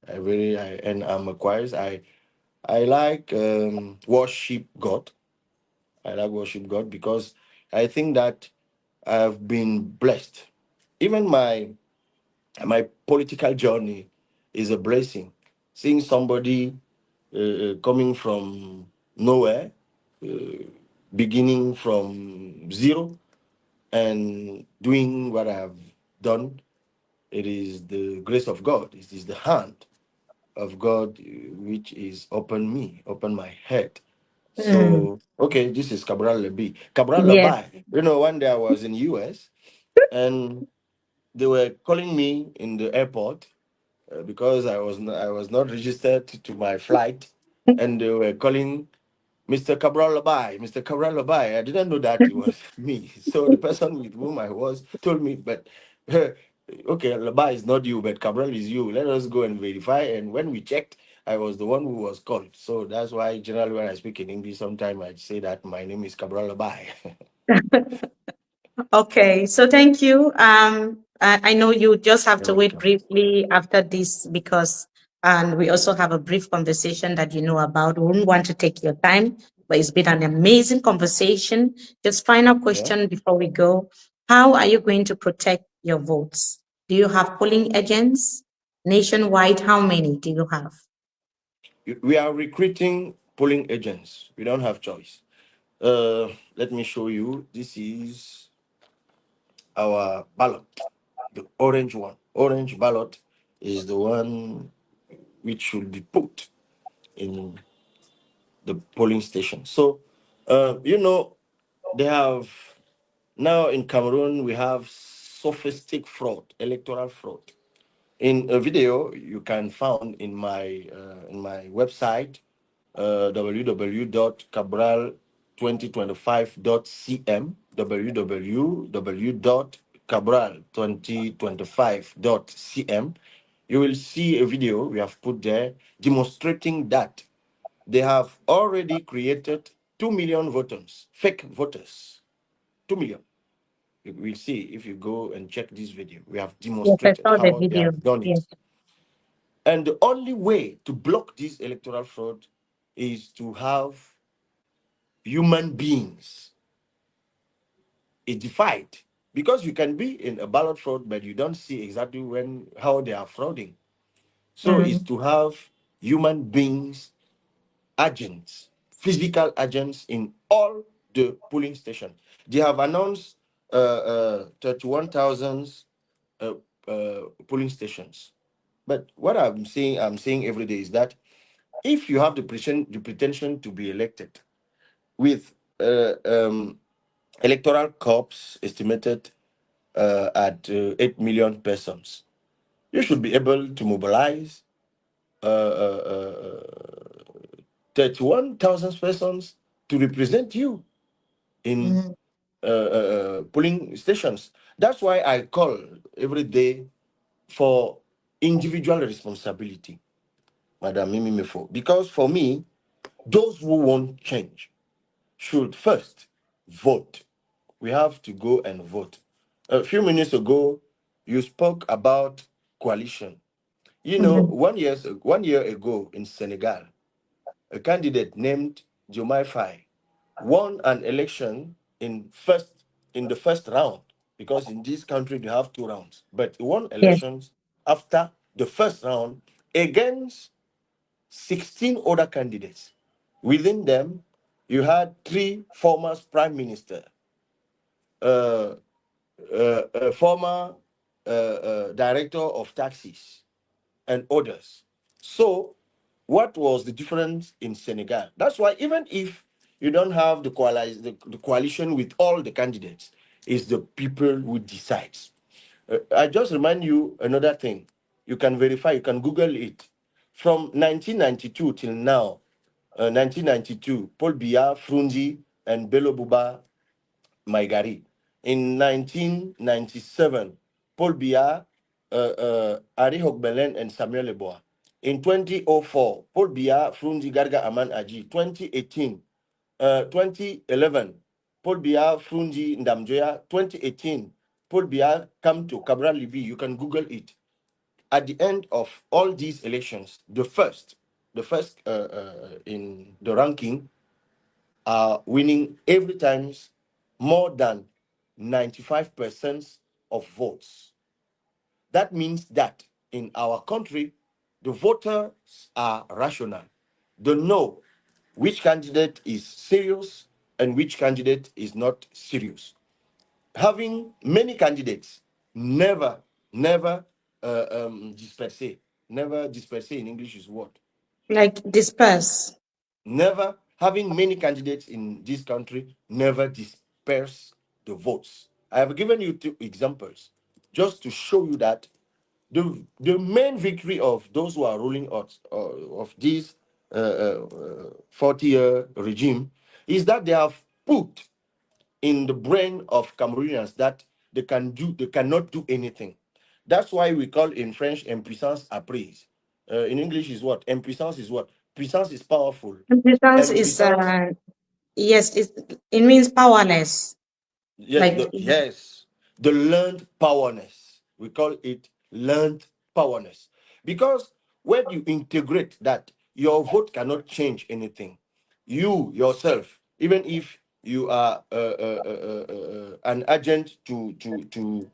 and I'm a choir. I like worship God. I like worship God because I think that I've been blessed. Even my political journey is a blessing. Seeing somebody coming from nowhere, uh, beginning from zero, and doing what I've done, it is the grace of God. It is the hand of God which is open my head. mm, So okay, this is Cabral Libii. Cabral yes. Libii. One day I was in US and they were calling me in the airport because I was not registered to my flight, and they were calling Mr. Cabral Libii, Mr. Cabral Libii. I didn't know that it was me. So the person with whom I was told me, but okay, Libii is not you, but Cabral is you. Let us go and verify. And when we checked, I was the one who was called. So that's why generally when I speak in English, sometimes I say that my name is Cabral Libii. Okay, so thank you. I know you just have You're to wait welcome. briefly after this because, and we also have a brief conversation that you know about. We wouldn't want to take your time, but it's been an amazing conversation. Just final Yeah. question before we go. How are you going to protect your votes? Do you have polling agents nationwide? How many do you have? We are recruiting polling agents. We don't have choice. Let me show you. This is our ballot, the orange one. Orange ballot is the one which should be put in the polling station. So, they have now in Cameroon we have sophisticated fraud, electoral fraud. In a video you can find in my website, www.cabral2025.cm, www.cabral2025.cm. You will see a video we have put there demonstrating that they have already created 2 million voters, fake voters, 2 million. You will see if you go and check this video. We have Yes, I demonstrated saw the how they video. have done Yes. it. And the only way to block this electoral fraud is to have human beings edified. Because you can be in a ballot fraud, but you don't see exactly how they are frauding. So it's Mm, to have human beings, agents, physical agents in all the polling stations. They have announced 31,000 uh, polling stations. But what I'm saying every day is that if you have the pretension to be elected with electoral corps estimated at 8 million persons, you should be able to mobilize uh, uh, uh, 31,000 persons to represent you in mm, polling stations. That's why I call every day for individual responsibility, Madam Mimi Mefo. Because for me, those who want change should first vote. We have to go and vote. A few minutes ago, you spoke about coalition. mm, 1 year ago in Senegal, a candidate named Jomai Faye won an election in the first round, because in this country they have 2 rounds. But he won yes. elections after the first round against 16 other candidates. Within them, you had 3 former prime minister, uh, a former director of taxis, and others. So, what was the difference in Senegal? That's why even if you don't have the coalition with all the candidates, it's the people who decides. I just remind you another thing. You can verify. You can Google it. From 1992 till now, 1992, Paul Biya, Frunzi, and Bello Buba Maigari. In 1997, Paul Biya, Ari Hogbelen, and Samuel Leboa. In 2004, Paul Biya, Frunzi Garga Aman Aji. 2018, 2011, Paul Biya, Frunzi Ndamjoya. 2018, Paul Biya come to Cabral Libii. You can Google it. At the end of all these elections, the first in the ranking are winning every time more than 95% of votes. That means that in our country, the voters are rational. They know which candidate is serious and which candidate is not serious. Having many candidates never disperse. Never disperse in English is what? Like disperse. Never having many candidates in this country never disperse the votes. I have given you two examples just to show you that the main victory of those who are ruling of this 40-year regime is that they have put in the brain of Cameroonians that they cannot do anything. That's why we call in French impuissance apprise. In English is what? Impuissance is what? Puissance is powerful. Impotence is Impuissance, yes, it means powerless. yes, Like the learned powerness. We call it learned powerness. Because when you integrate that, your vote cannot change anything. You yourself, even if you are an agent to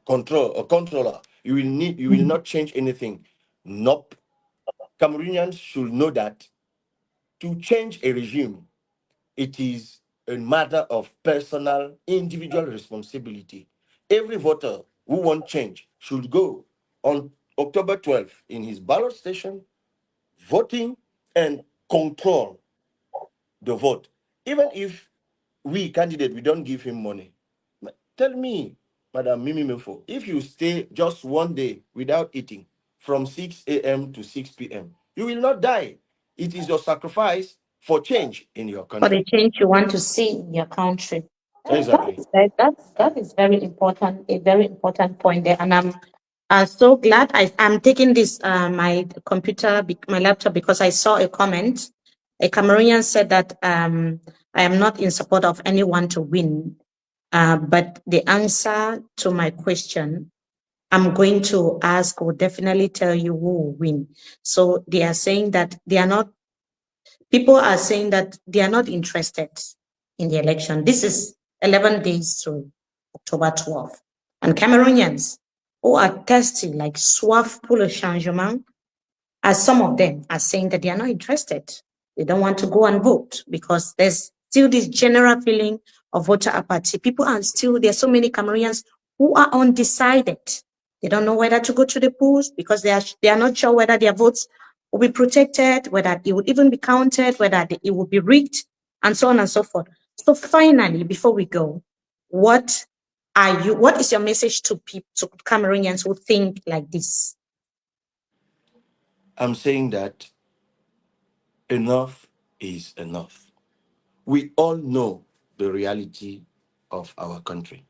control a controller, you will not change anything. Nope. Cameroonians should know that to change a regime, it is a matter of personal, individual responsibility. Every voter who wants change should go on October 12th in his ballot station, voting and control the vote. Even if we candidate, we don't give him money. Tell me, Madam Mimi Mefo, if you stay just one day without eating from 6 a.m. to 6 p.m., you will not die. It is your sacrifice for change in your for the country. change you want to see in your country. Exactly. That is very important, a very important point there. And I'm so glad I'm taking this my computer, my laptop, because I saw a comment. A Cameroonian said that I am not in support of anyone to win. But the answer to my question I'm going to ask will definitely tell you who will win. So they are saying that they are not, people are saying that they are not interested in the election. This is 11 days to October 12th. And Cameroonians who are thirsty, like soif pour le changement, as some of them are saying that they are not interested. They don't want to go and vote because there's still this general feeling of voter apathy. People are still, there's so many Cameroonians who are undecided. They don't know whether to go to the polls because they are not sure whether their votes will be protected, whether it would even be counted, whether it will be rigged, and so on and so forth. So finally, before we go, what what is your message to people, to Cameroonians who think like this? I'm saying that enough is enough. We all know the reality of our country.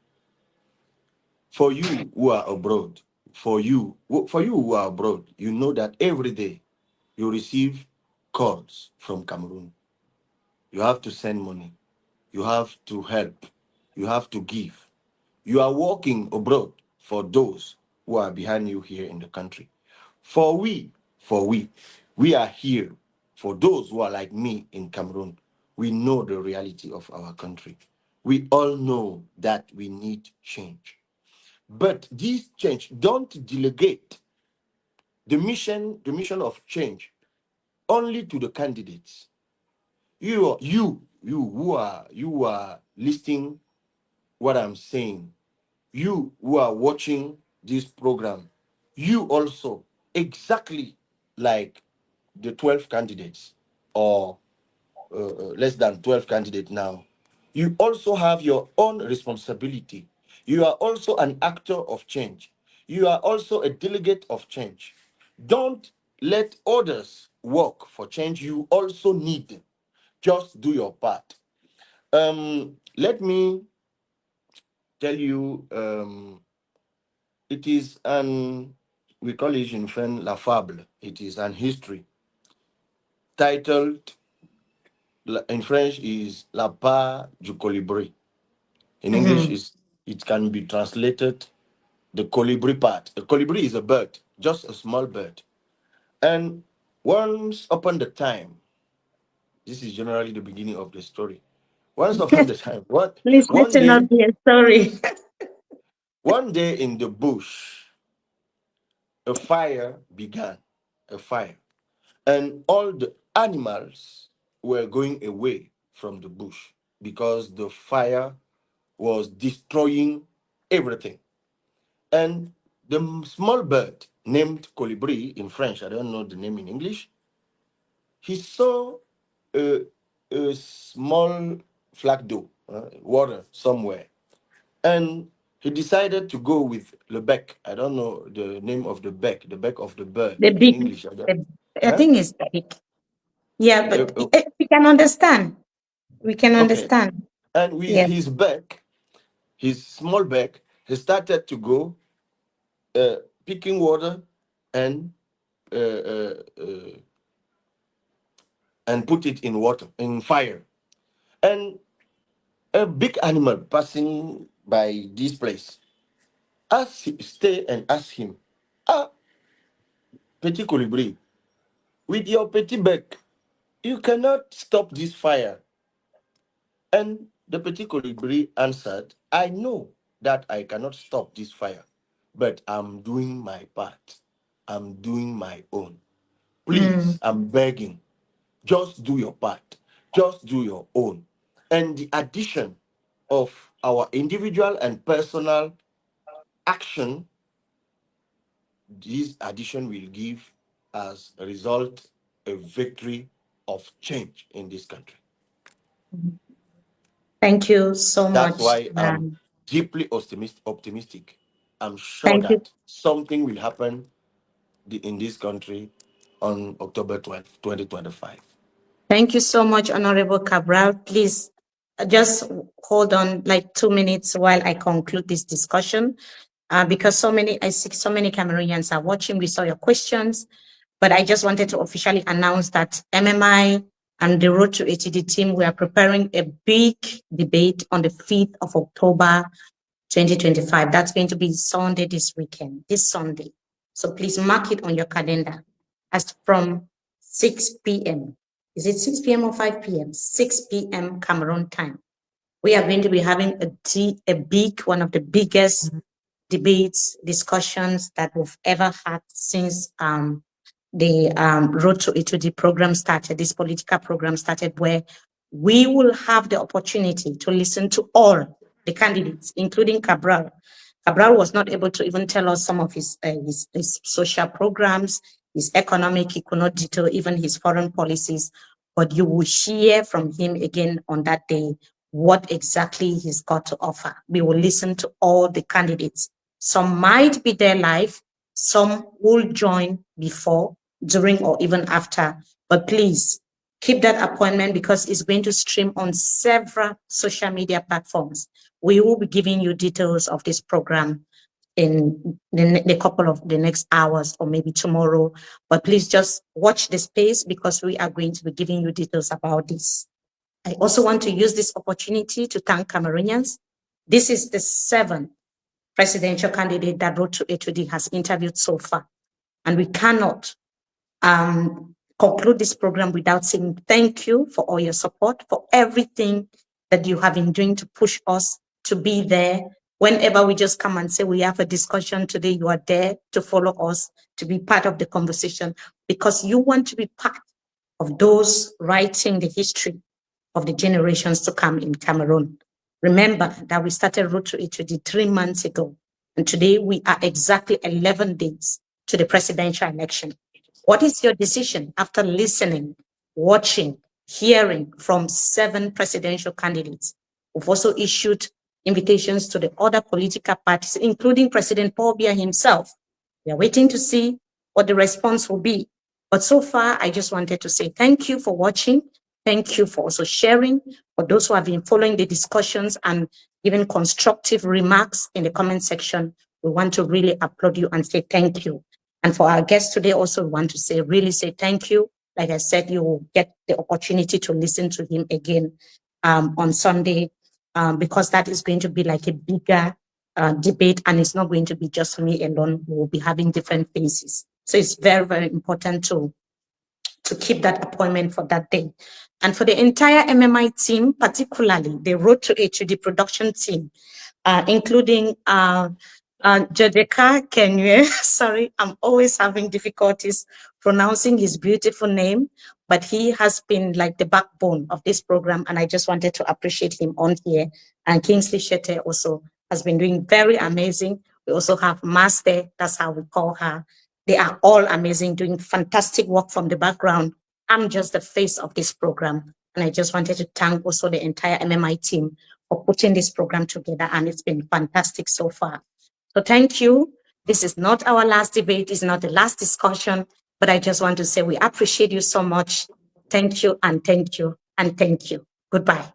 For you who are abroad, for you who are abroad, you know that every day you receive calls from Cameroon. You have to send money. You have to help. You have to give. You are working abroad for those who are behind you here in the country. For we are here for those who are like me in Cameroon. We know the reality of our country. We all know that we need change. But this change, don't delegate the mission of change only to the candidates. You who are listening what I'm saying, you who are watching this program, you also, exactly like the 12 candidates, or less than 12 candidates now, you also have your own responsibility. You are also an actor of change. You are also a delegate of change. Don't let others work for change. You also need. Just do your part. Let me tell you it is an, we call it in French la fable. It is an history titled in French is La part du colibri. In English Mhm. is, it can be translated the colibri part. A colibri is a bird, just a small bird. And once upon the time, this is generally the beginning of the story. Once upon the time, what Please let one it day, not be a story. one day in the bush, a fire began. A fire. And all the animals were going away from the bush because the fire was destroying everything. And the small bird named colibri in French, I don't know the name in English, he saw a, a small flaque d'eau, water somewhere. And he decided to go with le bec. I don't know the name of the bec of the bird The in big, English. I don't, the, I huh? think it's the big. Yeah, but Uh, we can understand. We can okay. understand. And with Yes. his bec, his small bec, he started to go uh, picking water and uh, uh, uh, and put it in water, in fire. And a big animal passing by this place stay and ask him, ah, petit colibri, with your petit bec, you cannot stop this fire. And the petit colibri answered, I know that I cannot stop this fire, but I'm doing my part. I'm doing my own. Please, Mm. I'm begging, just do your part. Just do your own. And the addition of our individual and personal action, this addition will give as a result a victory of change in this country. Thank you so That's much. why I'm deeply optimistic. I'm sure Thank you. that something will happen in this country on October 12th, 2025. Thank you so much, Honorable Cabral. Please just hold on like 2 minutes while I conclude this discussion. Because I see so many Cameroonians are watching. We saw your questions, but I just wanted to officially announce that MMI and the Road to ATD team, we are preparing a big debate on the 5th of October, 2025. That's going to be Sunday this weekend, this Sunday. So please mark it on your calendar as from 6 p.m. Is it 6 p.m. or 5 p.m.? 6 p.m. Cameroon time. We are going to be having a big, one of the biggest debates, discussions that we've ever had since the Road to E2D program started, this political program started, where we will have the opportunity to listen to all the candidates, including Cabral. Cabral was not able to even tell us some of his social programs, his economic, he could not detail even his foreign policies, but you will hear from him again on that day what exactly he's got to offer. We will listen to all the candidates. Some might be there live, some will join before, during, or even after. But please keep that appointment because it's going to stream on several social media platforms. We will be giving you details of this program in the couple of the next hours or maybe tomorrow. But please just watch the space because we are going to be giving you details about this. I also want to use this opportunity to thank Cameroonians. This is the seventh presidential candidate that Road to A2D has interviewed so far. And we cannot conclude this program without saying thank you for all your support, for everything that you have been doing to push us to be there. Whenever we just come and say we have a discussion today, you are there to follow us, to be part of the conversation, because you want to be part of those writing the history of the generations to come in Cameroon. Remember that we started Road to E2D 3 months ago, and today we are exactly 11 days to the presidential election. What is your decision after listening, watching, hearing from 7 presidential candidates? We've also issued invitations to the other political parties, including President Paul Biya himself. We are waiting to see what the response will be. But so far, I just wanted to say thank you for watching. Thank you for also sharing. For those who have been following the discussions and giving constructive remarks in the comment section, we want to really applaud you and say thank you. And for our guests today also, we want to say, really say thank you. Like I said, you will get the opportunity to listen to him again on Sunday, because that is going to be like a bigger debate, and it's not going to be just me alone. We will be having different faces. So it's very, very important to keep that appointment for that day. And for the entire MMI team, particularly the Road to HUD production team, including Jodeka Kenye. Sorry, I'm always having difficulties pronouncing his beautiful name, but he has been like the backbone of this program, and I just wanted to appreciate him on here. And Kingsley Shete also has been doing very amazing. We also have Master, that's how we call her. They are all amazing, doing fantastic work from the background. I'm just the face of this program, and I just wanted to thank also the entire MMI team for putting this program together, and it's been fantastic so far. So thank you. This is not our last debate, it's not the last discussion, but I just want to say we appreciate you so much. Thank you and thank you and thank you. Goodbye.